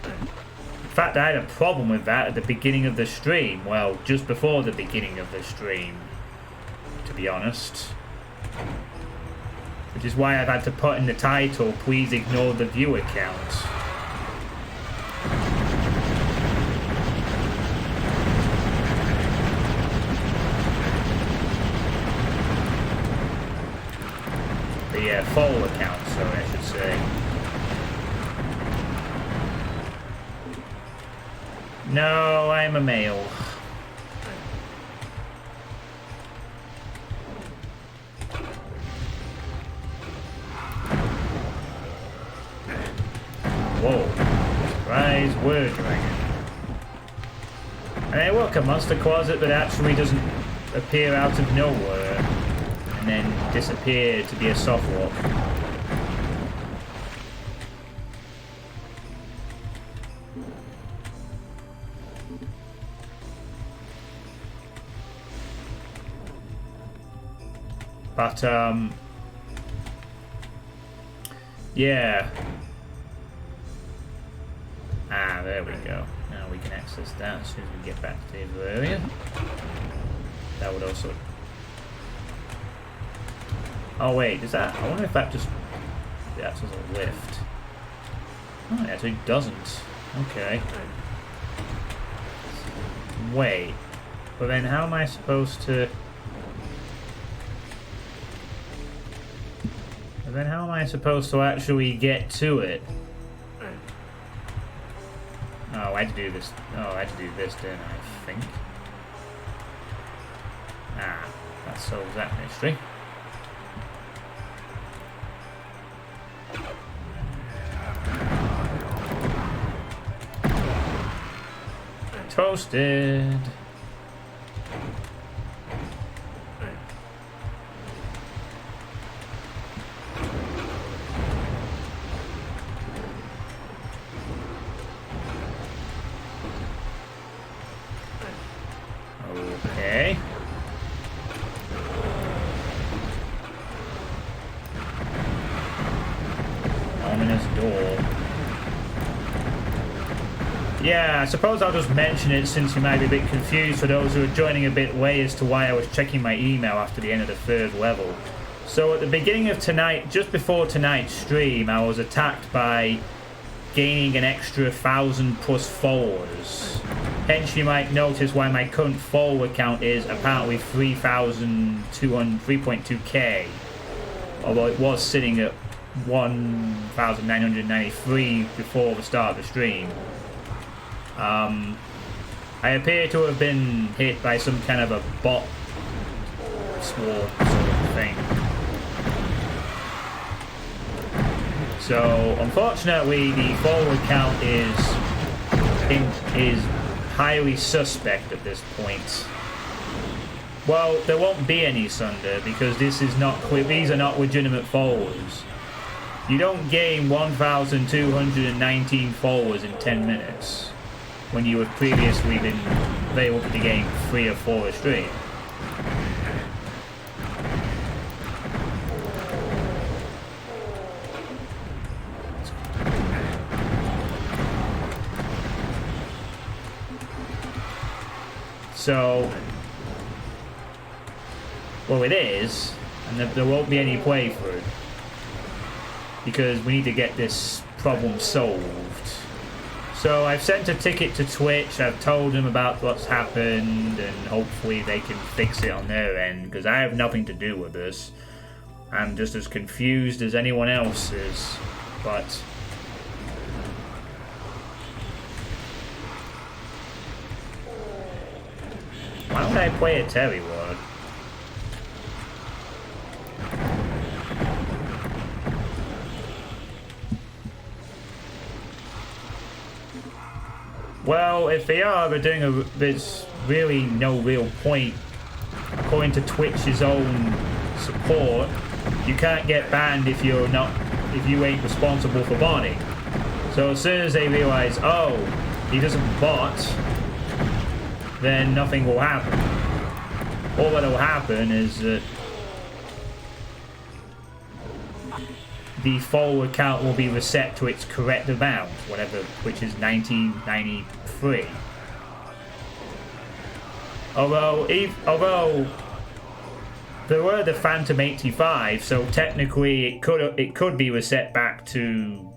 In fact, I had a problem with that at the beginning of the stream. Well, just before the beginning of the stream, to be honest. Which is why I've had to put in the title, please ignore the viewer count. The follower count, sorry, I should say. No, I'm a male. Whoa. Surprise word dragon. And then what monster closet that actually doesn't appear out of nowhere and then disappear to be a soft rock. But yeah. Ah, there we go. Now we can access that as soon as we get back to the other area. That would also... Oh wait, is that... I wonder if that just... That's as a lift. Oh, it actually doesn't. Okay. Wait. But then how am I supposed to... But then how am I supposed to actually get to it? Oh, I had to do this. Oh, I had to do this, didn't I think? Ah, that solves that mystery. Toasted. Okay. Ominous door. Yeah, I suppose I'll just mention it since you might be a bit confused for those who are joining a bit late as to why I was checking my email after the end of the third level. So at the beginning of tonight, just before tonight's stream, I was attacked by gaining an extra 1,000 plus followers. Hence you might notice why my current follower count is apparently 3,200, 3.2k. Although it was sitting at 1,993 before the start of the stream. I appear to have been hit by some kind of a bot swarm sort of thing. So unfortunately the follower count is highly suspect at this point. Well, there won't be any Sunder because this is not these are not legitimate followers. You don't gain 1,219 followers in 10 minutes when you have previously been able to gain 3 or 4 a stream. So, well, it is, and there won't be any playthrough because we need to get this problem solved. So I've sent a ticket to Twitch, I've told them about what's happened, and hopefully they can fix it on their end, because I have nothing to do with this. I'm just as confused as anyone else is, but... Why would I play a Terry word? Well, if they are, there's really no real point. According to Twitch's own support, you can't get banned if you ain't responsible for botting. So as soon as they realize, oh, he doesn't bot, then nothing will happen. All that will happen is that the follower count will be reset to its correct amount, whatever, which is 1993. Although there were the Phantom 85, so technically it could be reset back to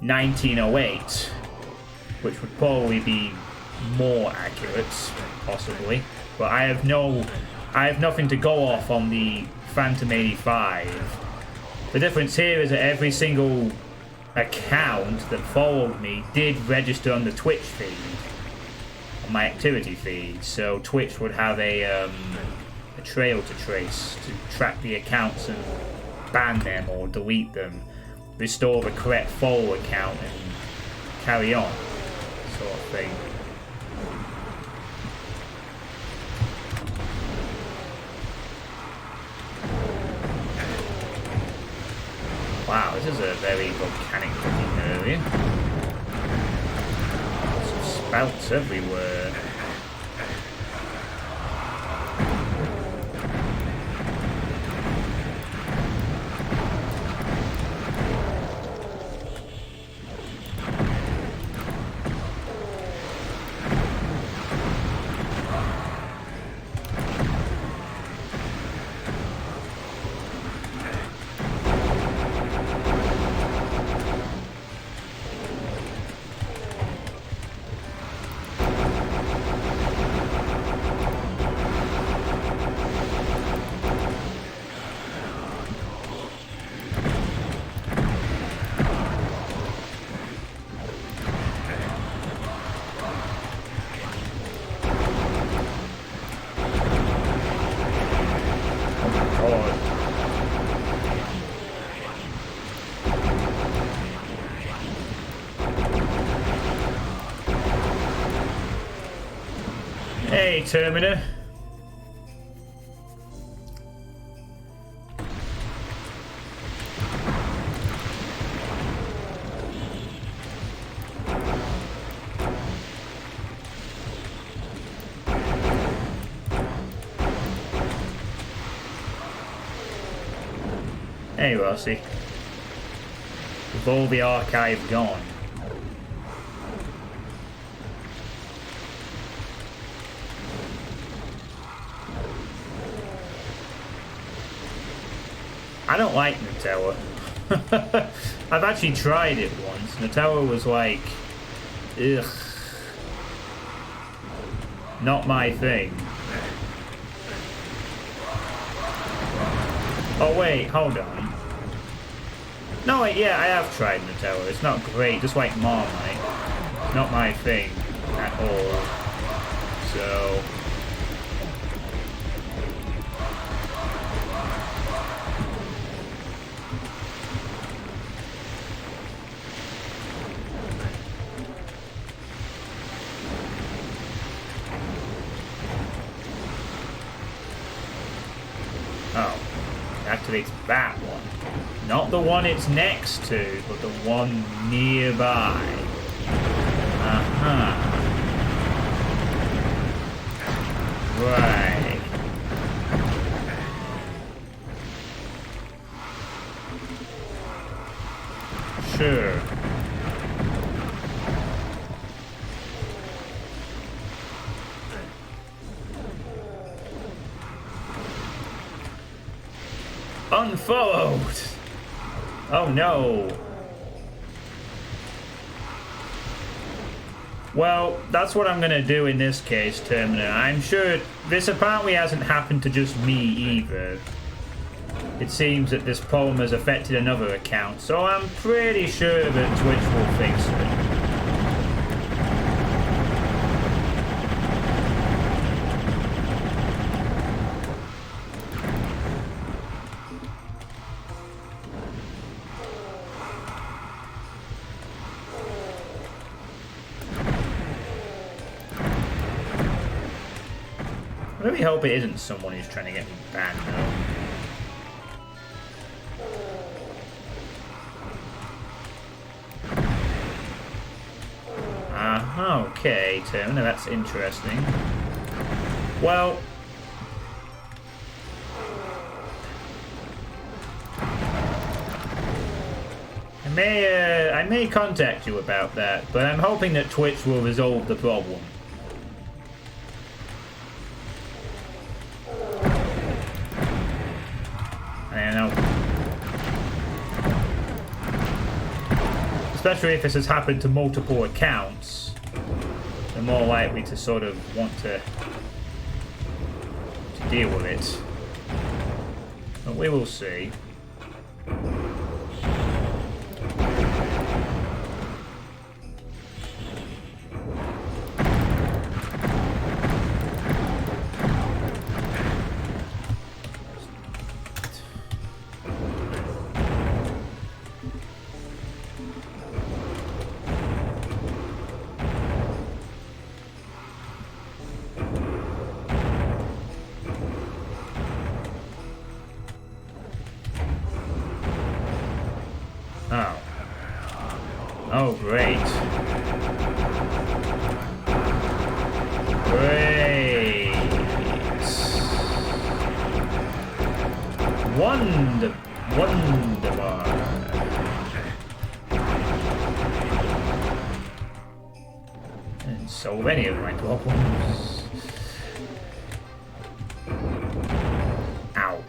1908, which would probably be more accurate, possibly. But I have nothing to go off on the Phantom 85. The difference here is that every single account that followed me did register on the Twitch feed, on my activity feed, so Twitch would have a trail to trace to track the accounts and ban them or delete them. restore the correct follower count and carry on, sort of thing. Wow, this is a very volcanic looking area. Lots of spouts everywhere. Hey, Terminator. Hey, Rossi. With all the archive gone. I don't like Nutella. I've actually tried it once. Nutella was like, ugh, not my thing. Oh wait, hold on. No, wait, yeah, I have tried Nutella. It's not great, just like Marmite. Not my thing at all. So... activates that one. Not the one it's next to, but the one nearby. Uh-huh. Right. Sure. Unfollowed! Oh no. Well, that's what I'm gonna do in this case, Terminator. I'm sure this apparently hasn't happened to just me either. It seems that this problem has affected another account, so I'm pretty sure that Twitch will fix it. I really hope it isn't someone who's trying to get me banned, though. Okay, Tim, now that's interesting. Well... I may contact you about that, but I'm hoping that Twitch will resolve the problem. Especially if this has happened to multiple accounts, they're more likely to sort of want to deal with it. But we will see. Wonderbar. And solve any of my problems. Ow.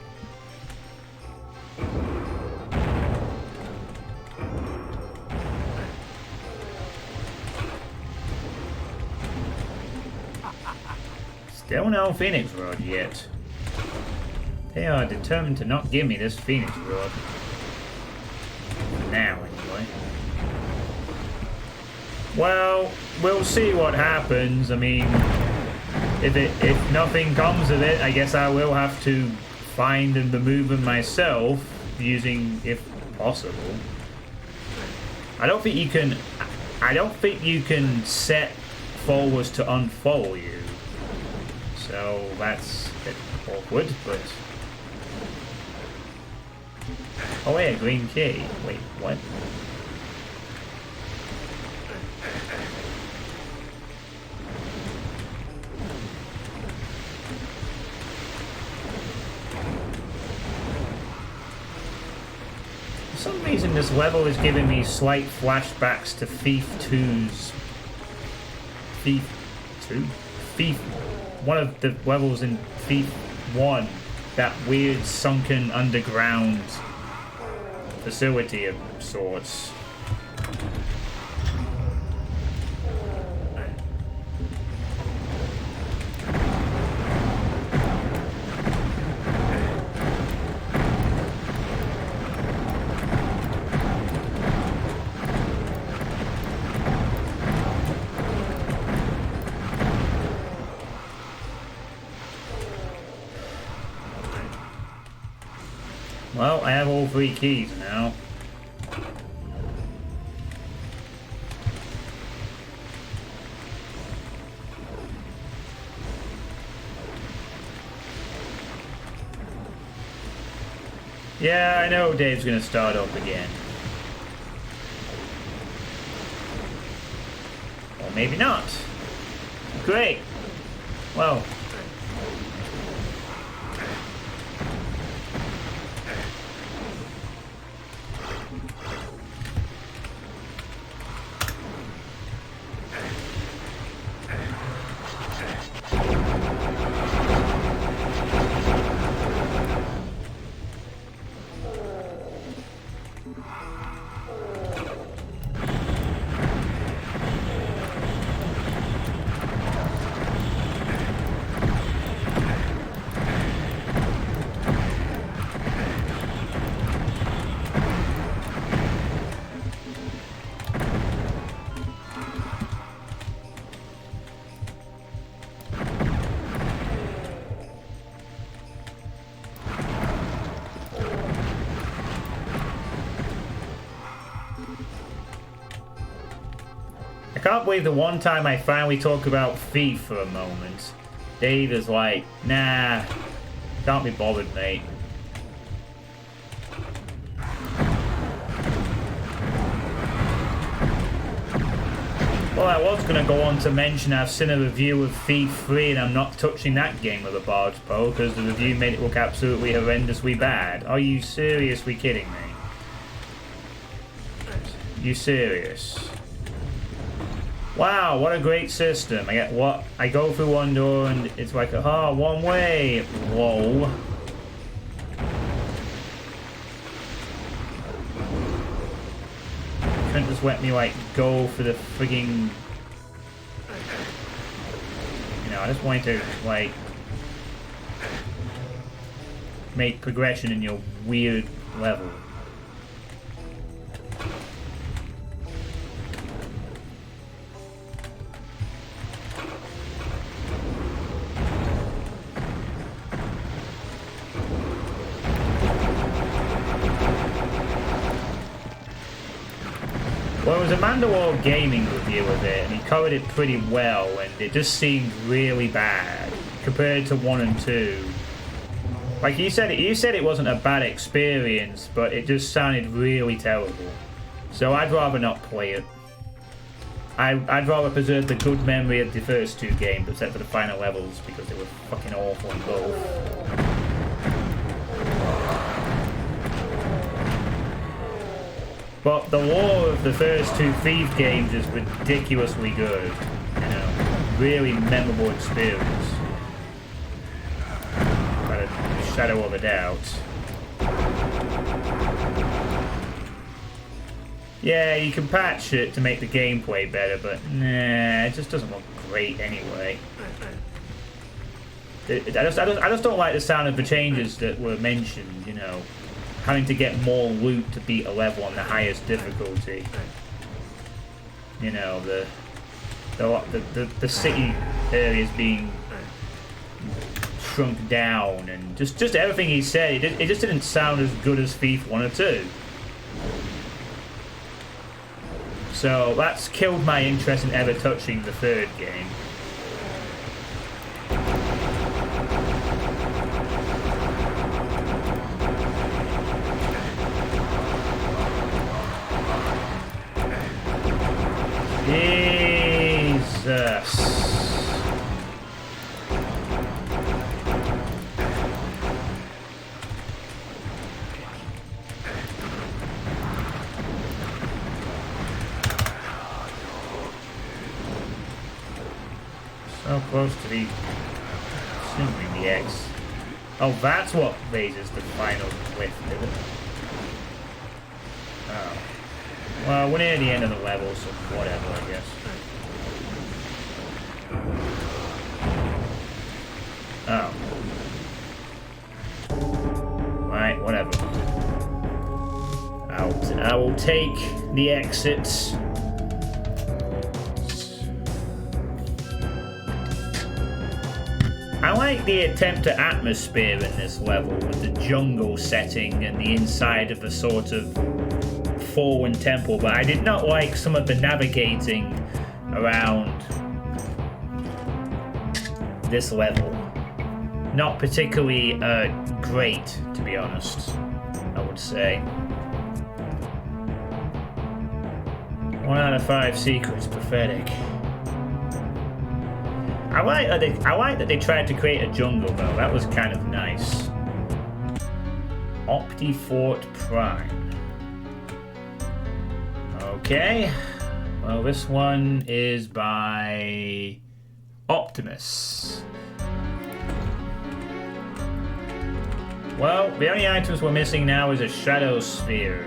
Still no Phoenix Rod yet. They are determined to not give me this Phoenix Rod. For now, anyway. Well, we'll see what happens. I mean, if nothing comes of it, I guess I will have to find and remove them myself, using, if possible. I don't think you can set followers to unfollow you. So that's a bit awkward, but... Oh wait, a green key. Wait, what? For some reason this level is giving me slight flashbacks to Thief 2's... Thief 2? Thief... One of the levels in Thief 1. That weird sunken underground facility of sorts. Well, I have all 3 keys now. Yeah, I know Dave's gonna start up again. Or maybe not. Great. Well. I can't believe the one time I finally talk about Thief for a moment, Dave is like, nah, can't be bothered, mate. Well, I was going to go on to mention I've seen a review of Thief 3 and I'm not touching that game with a barge pole because the review made it look absolutely horrendously bad. Are you seriously kidding me? You serious? Wow, what a great system. I go through one door and it's like, aha, one way. Whoa. Couldn't just let me, like, go for the frigging... You know, I just wanted to, like... make progression in your weird level. Well, it was a Mandalore Gaming review of it, and he covered it pretty well, and it just seemed really bad compared to 1 and 2. Like you said it wasn't a bad experience, but it just sounded really terrible. So I'd rather not play it. I'd rather preserve the good memory of the first 2 games, except for the final levels, because they were fucking awful in both. But the lore of the first two Thief games is ridiculously good. You know, really memorable experience. Without a shadow of a doubt. Yeah, you can patch it to make the gameplay better, but nah, it just doesn't look great anyway. I just don't like the sound of the changes that were mentioned, you know. Having to get more loot to beat a level on the highest difficulty. You know, the city areas being shrunk down, and just everything he said, it just didn't sound as good as Thief 1 or 2. So that's killed my interest in ever touching the third game. Jesus. So close to the assuming the X. Oh, that's what raises the final width, is it? Oh. Well, we're near the end of the level, so whatever, I guess. Oh. Right, whatever. I will take the exits. I like the attempt at atmosphere in this level with the jungle setting and the inside of a sort of fallen temple, but I did not like some of the navigating around this level. Not particularly great, to be honest, I would say. 1 out of 5 secrets, pathetic. I like that they tried to create a jungle though. That was kind of nice. Optifort Prime. Okay. Well, this one is by Optimus. Well, the only items we're missing now is a Shadow Sphere.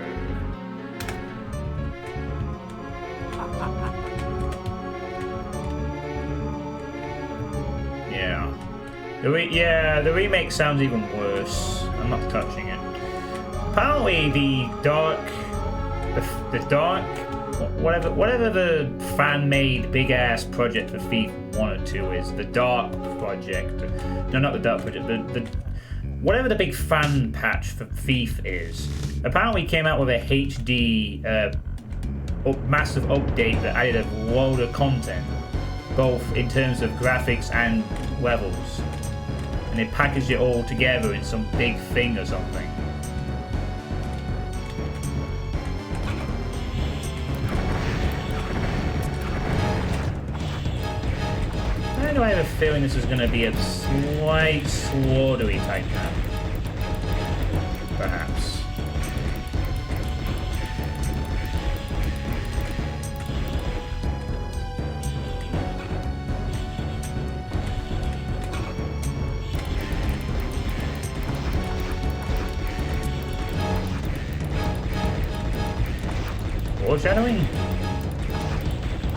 The remake sounds even worse. I'm not touching it. Apparently whatever the fan-made big-ass project for Thief 1 or 2 is, the Dark Project. No, not the Dark Project. Whatever the big fan patch for Thief is, apparently came out with a HD massive update that added a load of content, both in terms of graphics and levels. And they packaged it all together in some big thing or something. Why do I have a feeling this is going to be a slight slaughtery type map? Perhaps. Foreshadowing?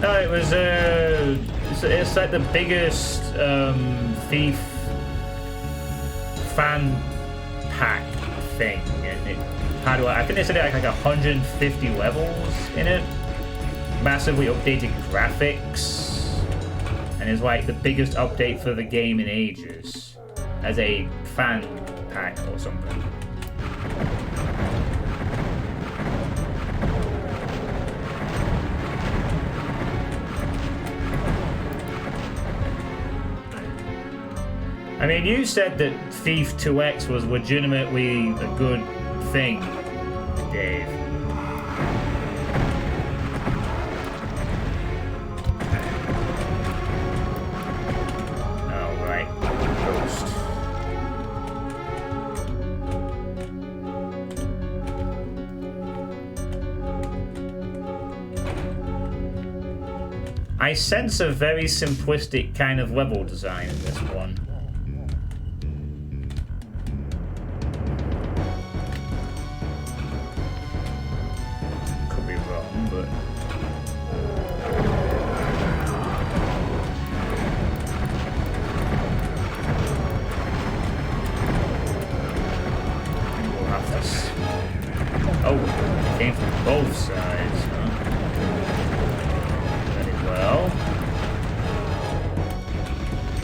No, it was it's like the biggest Thief fan pack thing, and I think they said it had like 150 levels in it, massively updated graphics, and it's like the biggest update for the game in ages as a fan pack or something. I mean, you said that Thief 2X was legitimately a good thing, Dave. Oh, right. Ghost. I sense a very simplistic kind of level design in this one. Could be wrong, but... we'll have to... oh, it came from both sides, huh? Well,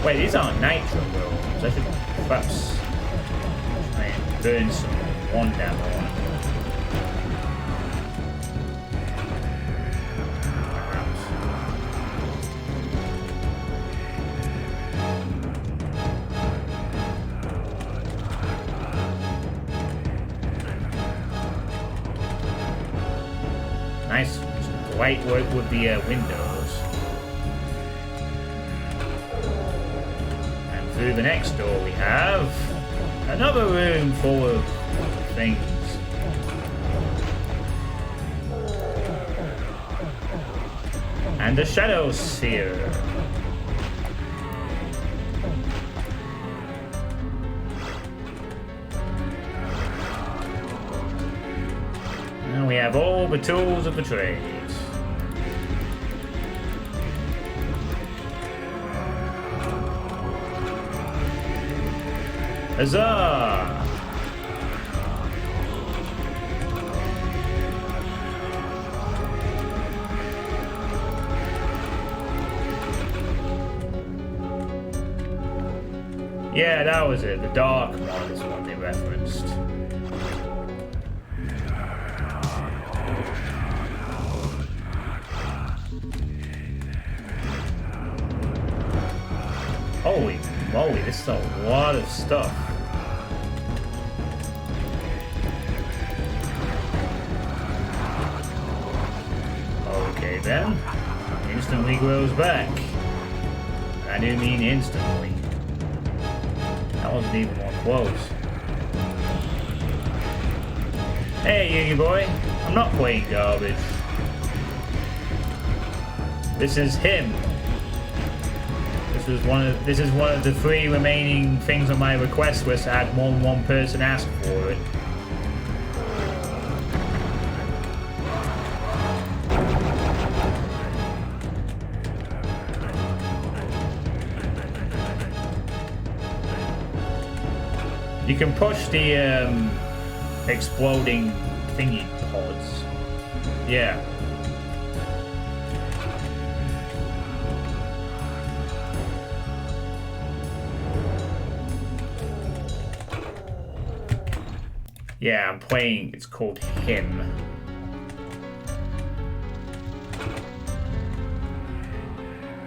wait, these aren't nitro rolls. I should perhaps try and burn some one down the one. Nice light work with the windows. Through the next door we have another room full of things. And a shadow sphere. And we have all the tools of the trade. Huzzah! Yeah, that was it. The dark mod is what they referenced. Holy moly, this is a lot of stuff. Okay then, instantly grows back. I do mean instantly. That wasn't even more close. Hey, Yugi boy, I'm not playing garbage. This is him. This is one of the 3 remaining things on my request list. I had more than one person ask for it. You can push the exploding thingy pods. Yeah. Yeah, I'm playing, it's called Him.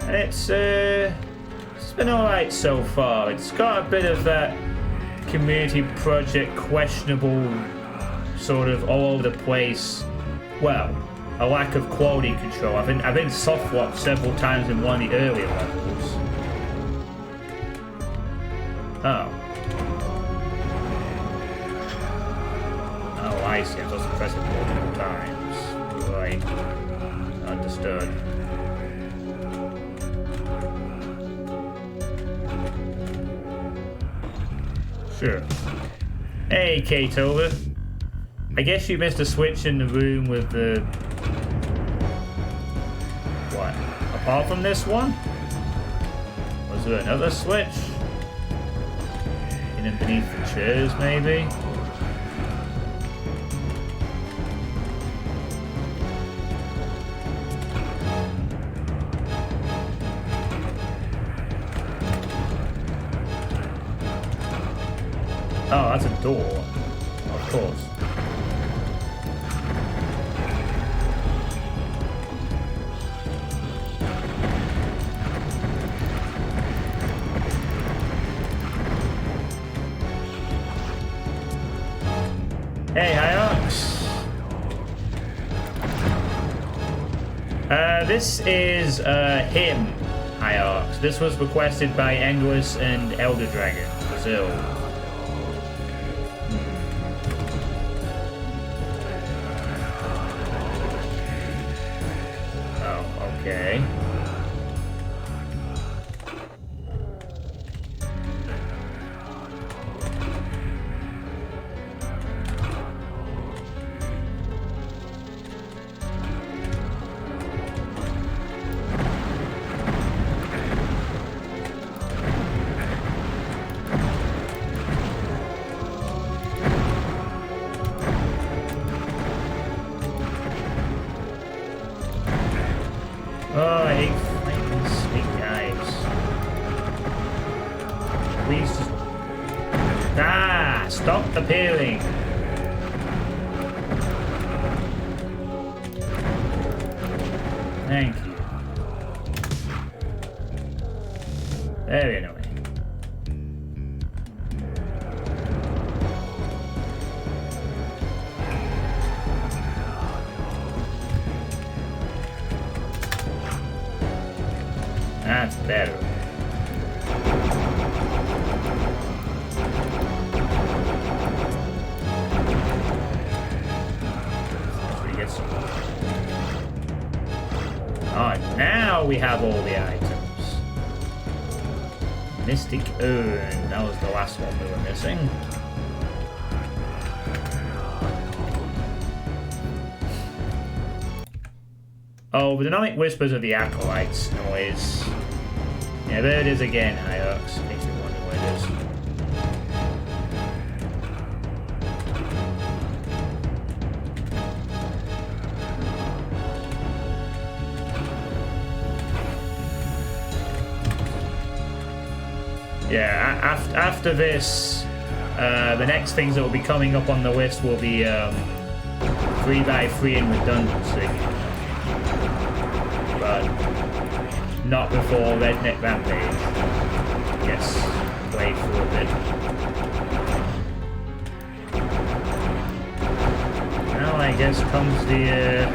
And it's been alright so far. It's got a bit of that community project questionable sort of all over the place. Well, a lack of quality control. I've been soft locked several times in one of the earlier levels. Oh. Oh, I see. I'm supposed to press it multiple times. Right. Understood. Sure. Hey, K-Tover. I guess you missed a switch in the room with the... What? Apart from this one? Was there another switch? In and beneath the chairs, maybe? Oh, that's a door. Of course. Hey, Hiox. This is him, Hiox. This was requested by Endless and elderdragonbrasil. Oh, okay. Ah! Stop appearing! Thank you. Very annoying. That's better. Alright, now we have all the items. Mystic Urn. That was the last one we were missing. Oh, the dynamic whispers of the acolytes noise. Yeah, there it is again, Hiox. Makes me wonder where it is. Yeah, after this, the next things that will be coming up on the list will be 3x3 in redundancy. But not before Redneck Rampage gets played for a bit. Now I guess comes the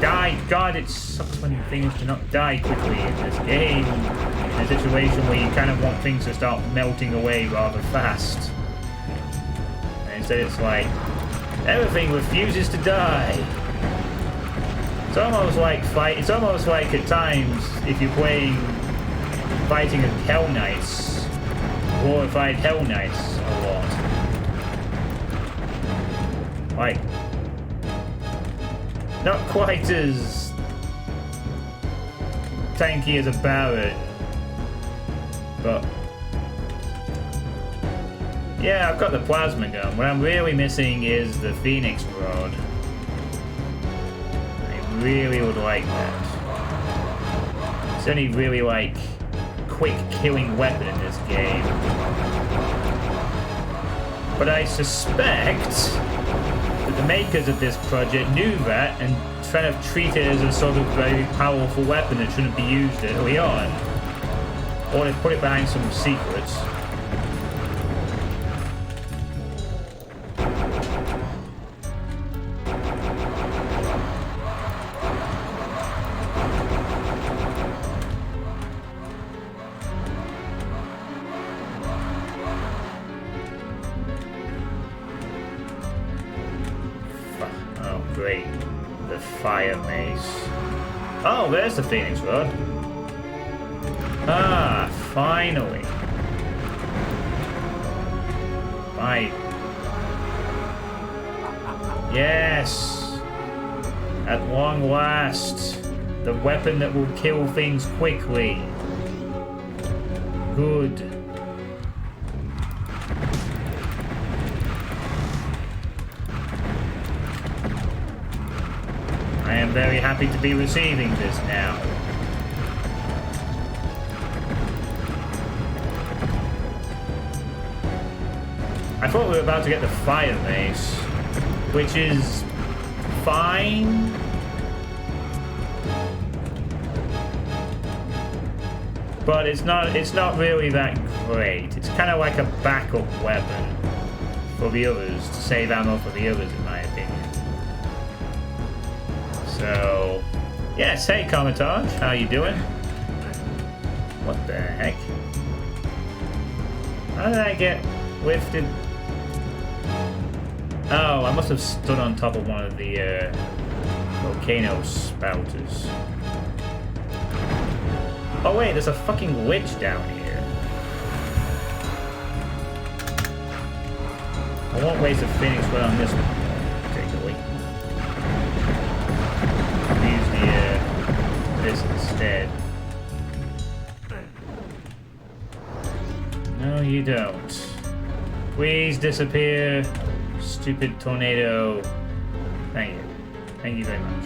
Die! God, it sucks when things do not die quickly in this game. In a situation where you kind of want things to start melting away rather fast. And instead it's like, everything refuses to die. It's almost like it's almost like at times, if you're fighting a Hell Knights, glorified Hell Knights a lot. Like, not quite as tanky as a Barret, but yeah, I've got the plasma gun. What I'm really missing is the Phoenix Rod. I really would like that. It's only really like quick killing weapon in this game, but I suspect the makers of this project knew that and kind of treat it as a sort of very powerful weapon that shouldn't be used early on. Or they put it behind some secrets. Great. The fire mace. Oh, there's the Phoenix Rod. Ah, finally. Right. Yes. At long last. The weapon that will kill things quickly. Good. I am very happy to be receiving this now. I thought we were about to get the fire mace, which is fine. But it's not really that great. It's kind of like a backup weapon for the others, to save ammo for the others, in my opinion. So, yes, hey Comitage, how you doing? What the heck? How did I get lifted? Oh, I must have stood on top of one of the volcano spouters. Oh wait, there's a fucking witch down here. I won't waste a Phoenix Well on this one, particularly. I'll use this instead. No, you don't. Please disappear, stupid tornado. Thank you. Thank you very much.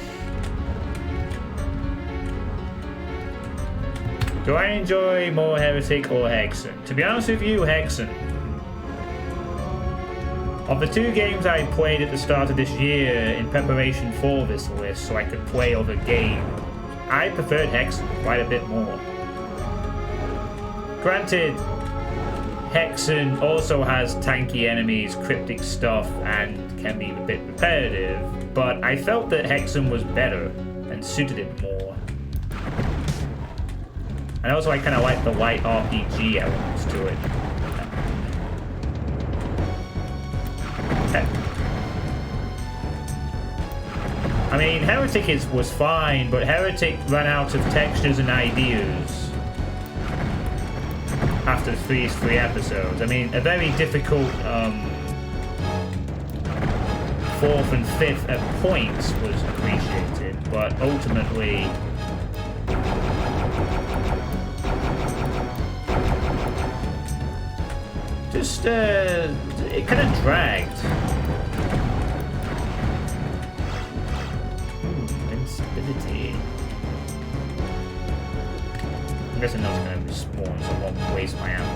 Do I enjoy more Heretic or Hexen? To be honest with you, Hexen. Of the two games I played at the start of this year in preparation for this list so I could play other games, I preferred Hexen quite a bit more. Granted, Hexen also has tanky enemies, cryptic stuff, and can be a bit repetitive, but I felt that Hexen was better and suited it more. And also I kind of like the light RPG elements to it. I mean, Heretic was fine, but Heretic ran out of textures and ideas after three episodes. I mean, a very difficult 4th and 5th at points was appreciated, but ultimately just it kind of dragged. Invincibility. I'm guessing those are going to respawn, so I won't waste my ammo.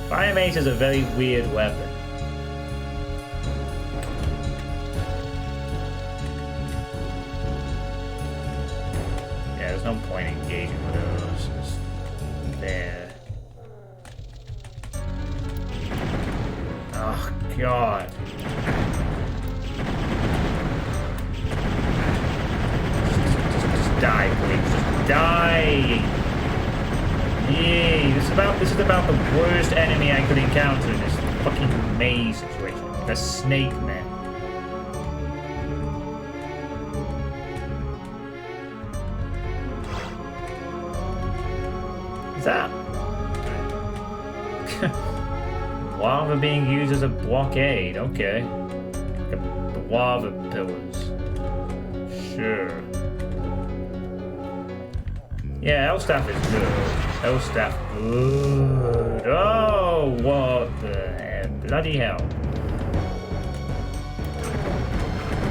Fire Mace is a very weird weapon. Yeah, there's no point engaging with those. It's there. Oh, God. Just die, please. Just die! Yay! This is about the worst enemy I could encounter in this fucking maze situation. The snake man. Is that lava being used as a blockade? Okay. The lava pillars. Sure. Yeah, Elstaff is good. Elstaff good. Oh, what the bloody hell.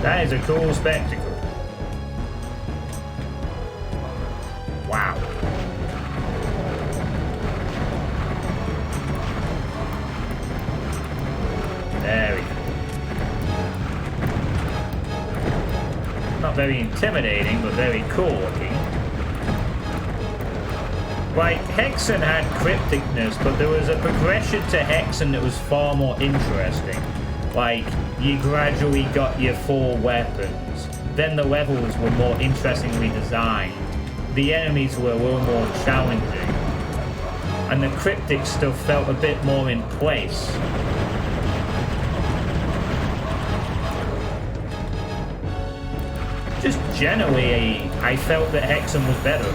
That is a cool spectacle. Wow. Very cool. Not very intimidating, but very cool looking. Like, Hexen had crypticness, but there was a progression to Hexen that was far more interesting. Like, you gradually got your 4 weapons. Then the levels were more interestingly designed. The enemies were a little more challenging. And the cryptic stuff felt a bit more in place. Just generally, I felt that Hexen was better.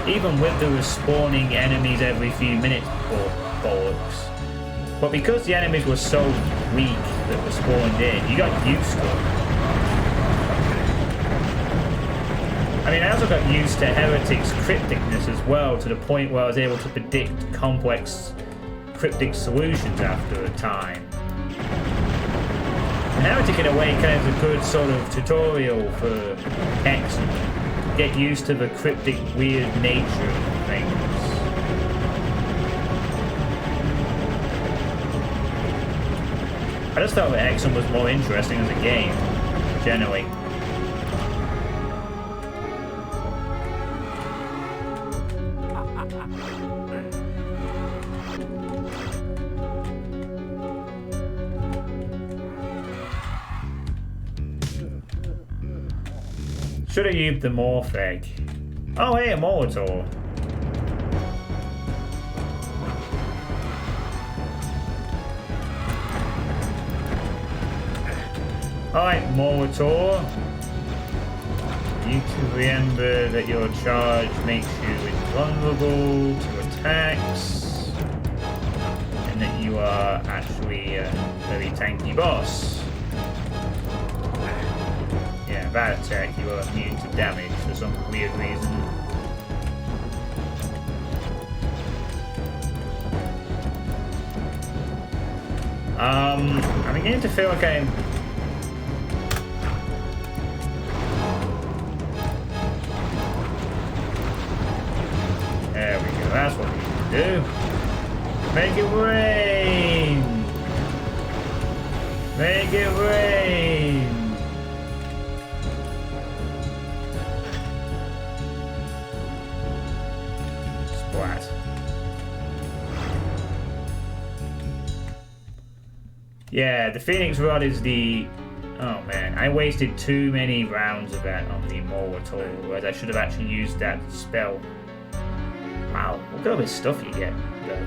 Even with the respawning enemies every few minutes bollocks. But because the enemies were so weak that were spawned in, you got used to them. I mean, I also got used to Heretic's crypticness as well, to the point where I was able to predict complex cryptic solutions after a time. And Heretic, in a way, kind of is a good sort of tutorial for Hexen. Get used to the cryptic, weird nature of things. I just felt that Hexen was more interesting as a game, generally. Should have used the morph egg. Oh, hey, a Molitor. Alright, Molitor. You to remember that your charge makes you invulnerable to attacks, and that you are actually a very tanky boss. Yeah, that attack you are immune to damage for some weird reason. I'm beginning to feel like I'm... There we go, that's what we need to do. Make it rain! Make it rain! Splat. Yeah, the Phoenix Rod is the... Oh man, I wasted too many rounds of that on the Immortal, whereas I should have actually used that spell. Wow, look at all this stuff you get, though.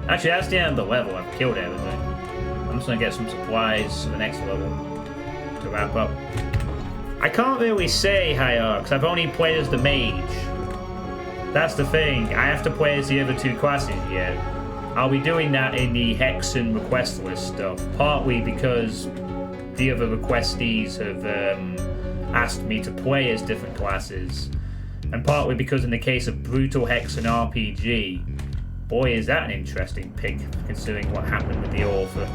Actually, that's the end of the level. I've killed everything. I'm just gonna get some supplies for the next level to wrap up. I can't really say higher, because I've only played as the mage. That's the thing. I have to play as the other two classes yet. I'll be doing that in the Hex and request list stuff, partly because the other requestees have asked me to play as different classes, and partly because in the case of Brutal Hex and RPG, boy is that an interesting pick considering what happened with the author.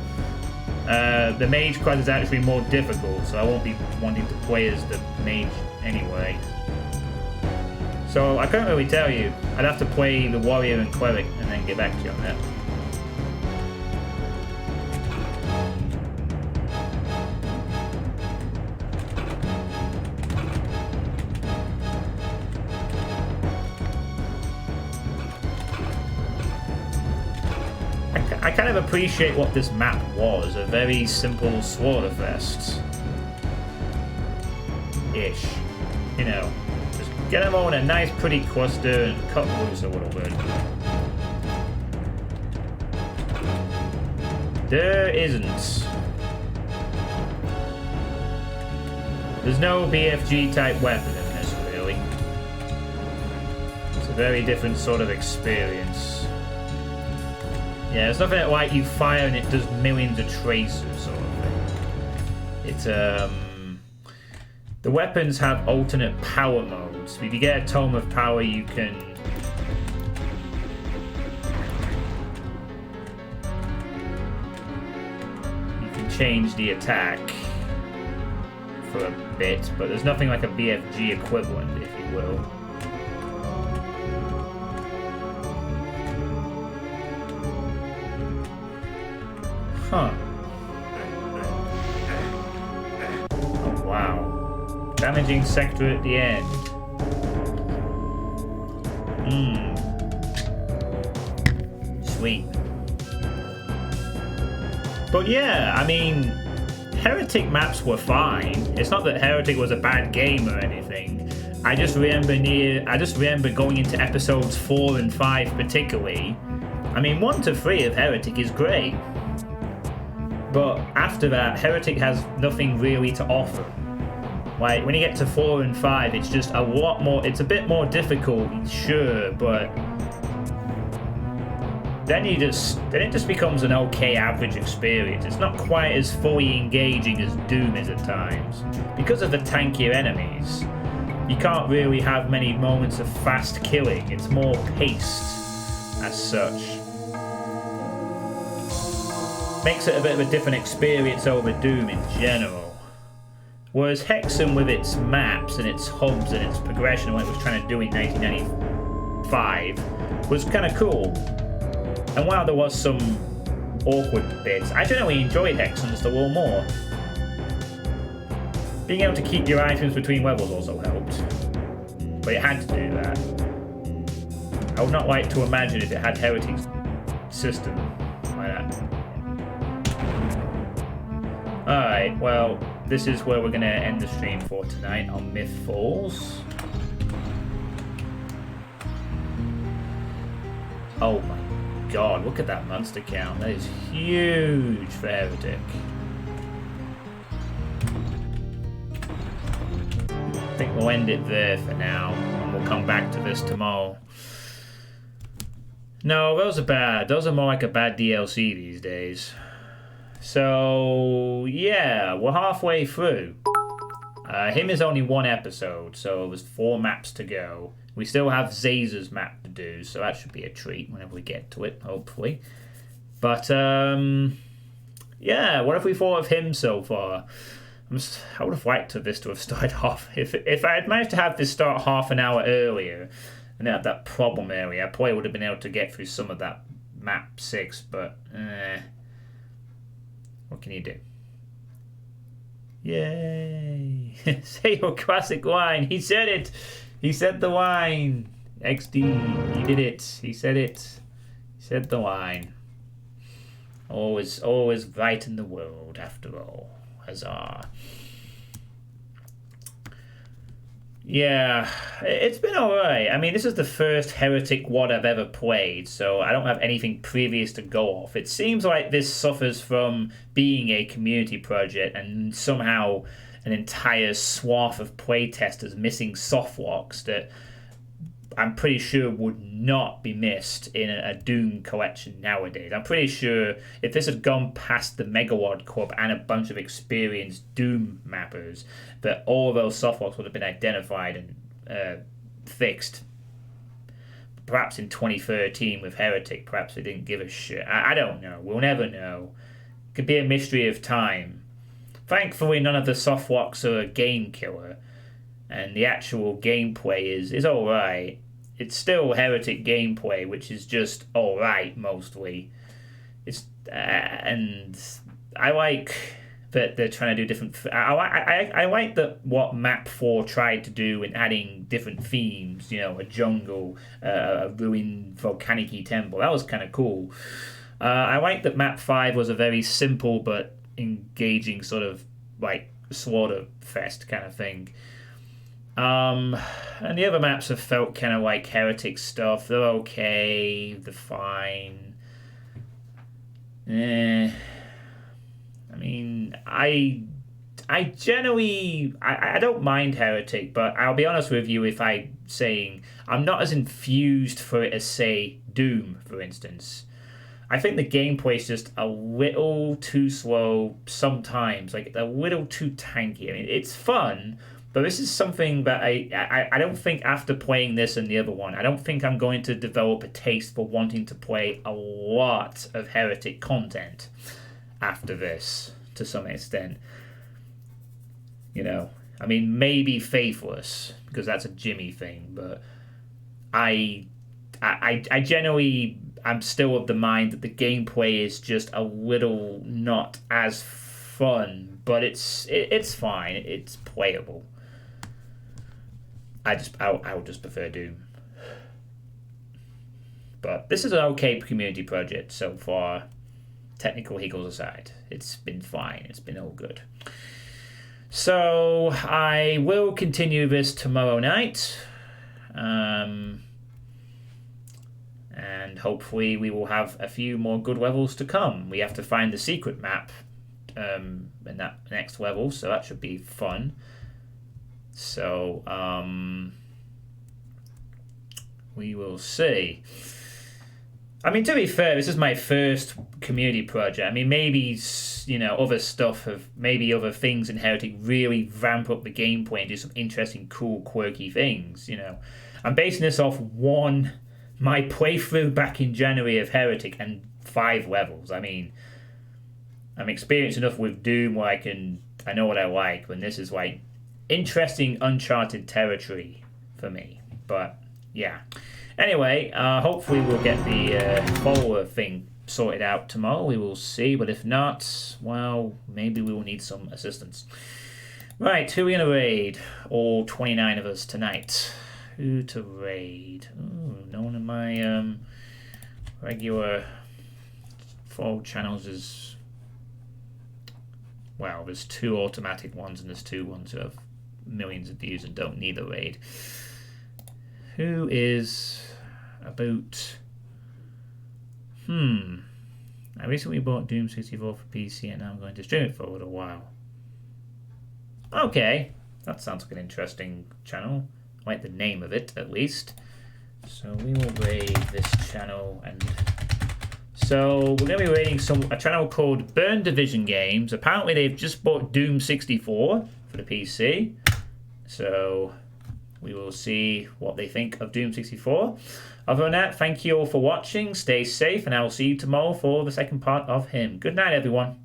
The mage class is actually more difficult, so I won't be wanting to play as the mage anyway. So I can't really tell you. I'd have to play the warrior and cleric and then get back to you on that. I kind of appreciate what this map was, a very simple Slaughterfest. Ish. You know, just get them all in a nice pretty cluster and cut loose a little bit. There isn't. There's no BFG type weapon in this, really. It's a very different sort of experience. Yeah, it's nothing like you fire and it does millions of traces sort of thing. It's, the weapons have alternate power modes. If you get a Tome of Power, you can... change the attack for a bit, but there's nothing like a BFG equivalent, if you will. Huh. Oh, wow. Damaging sector at the end. Sweet. But yeah, I mean, Heretic maps were fine. It's not that Heretic was a bad game or anything. I just remember going into episodes 4 and 5 particularly. I mean, 1 to 3 of Heretic is great. But after that, Heretic has nothing really to offer. Like, when you get to 4 and 5, it's just a lot more... It's a bit more difficult, sure, but... Then it just becomes an okay average experience. It's not quite as fully engaging as Doom is at times. Because of the tankier enemies, you can't really have many moments of fast killing. It's more paced, as such. Makes it a bit of a different experience over Doom in general. Whereas Hexen, with its maps and its hubs and its progression and what it was trying to do in 1995, was kind of cool. And while there was some awkward bits, I generally enjoyed Hexen's a little more. Being able to keep your items between levels also helped. But it had to do that. I would not like to imagine if it had Heretic's system like that. Alright, well, this is where we're going to end the stream for tonight on Myth Falls. Oh my god, look at that monster count. That is huge for Heretic. think we'll end it there for now, and we'll come back to this tomorrow. No, those are bad. Those are more like a bad DLC these days. So, yeah, we're halfway through. Him is only one episode, so there's 4 maps to go. We still have Zaza's map to do, so that should be a treat whenever we get to it, hopefully. But, yeah, what have we thought of him so far? I would have liked this to have started off. If I had managed to have this start half an hour earlier, and at that problem area, I probably would have been able to get through some of that map 6, but, what can you do? Yay! Say your classic line. He said it. He said the line. XD. He did it. He said it. He said the line. Always right in the world, after all. Huzzah. Yeah, it's been alright. I mean, this is the first Heretic WOD I've ever played, so I don't have anything previous to go off. It seems like this suffers from being a community project and somehow an entire swath of playtesters missing softwalks that I'm pretty sure would not be missed in a Doom collection nowadays. I'm pretty sure if this had gone past the Megawad Club and a bunch of experienced Doom mappers, that all of those softwalks would have been identified and fixed. Perhaps in 2013 with Heretic, perhaps they didn't give a shit. I don't know. We'll never know. It could be a mystery of time. Thankfully, none of the softwalks are a game killer, and the actual gameplay is alright. It's still Heretic gameplay, which is just alright mostly. It's and I like that they're trying to do different. I like that what Map 4 tried to do in adding different themes. You know, a jungle, a ruined volcanic-y temple. That was kind of cool. I like that Map 5 was a very simple but engaging sort of like slaughter fest kind of thing. And the other maps have felt kind of like Heretic stuff. They're okay. They're fine. I mean, I generally I don't mind Heretic, but I'll be honest with you if I'm saying I'm not as infused for it as, say, Doom, for instance. I think the gameplay is just a little too slow sometimes, like a little too tanky. I mean, it's fun, but this is something that I don't think after playing this and the other one, I don't think I'm going to develop a taste for wanting to play a lot of Heretic content after this, to some extent. You know, I mean, maybe Faithless, because that's a Jimmy thing, but I generally, I'm still of the mind that the gameplay is just a little not as fun, but it's fine. It's playable. I would just prefer Doom. But this is an okay community project so far. Technical higgles aside, it's been fine. It's been all good. So I will continue this tomorrow night. And hopefully we will have a few more good levels to come. We have to find the secret map in that next level, so that should be fun. So we will see. I mean, to be fair, this is my first community project. I mean, maybe, you know, other stuff maybe other things in Heretic really ramp up the gameplay and do some interesting, cool, quirky things, you know. I'm basing this off my playthrough back in January of Heretic and 5 levels. I mean, I'm experienced enough with Doom where I know what I like, when this is like interesting uncharted territory for me. But yeah. Anyway, hopefully we'll get the follower thing sorted out tomorrow. We will see, but if not, well, maybe we will need some assistance. Right, who are we going to raid? All 29 of us tonight. Who to raid? Ooh, no one of my regular forward channels is... Well, there's 2 automatic ones and there's 2 ones who have millions of views and don't need a raid. Who is about... I recently bought Doom 64 for PC and now I'm going to stream it for a little while. Okay. That sounds like an interesting channel. I like the name of it, at least. So we will raid this channel, and so we're going to be raiding a channel called Burn Division Games. Apparently they've just bought Doom 64 for the PC. So we will see what they think of Doom 64. Other than that, thank you all for watching. Stay safe, and I will see you tomorrow for the second part of him. Good night, everyone.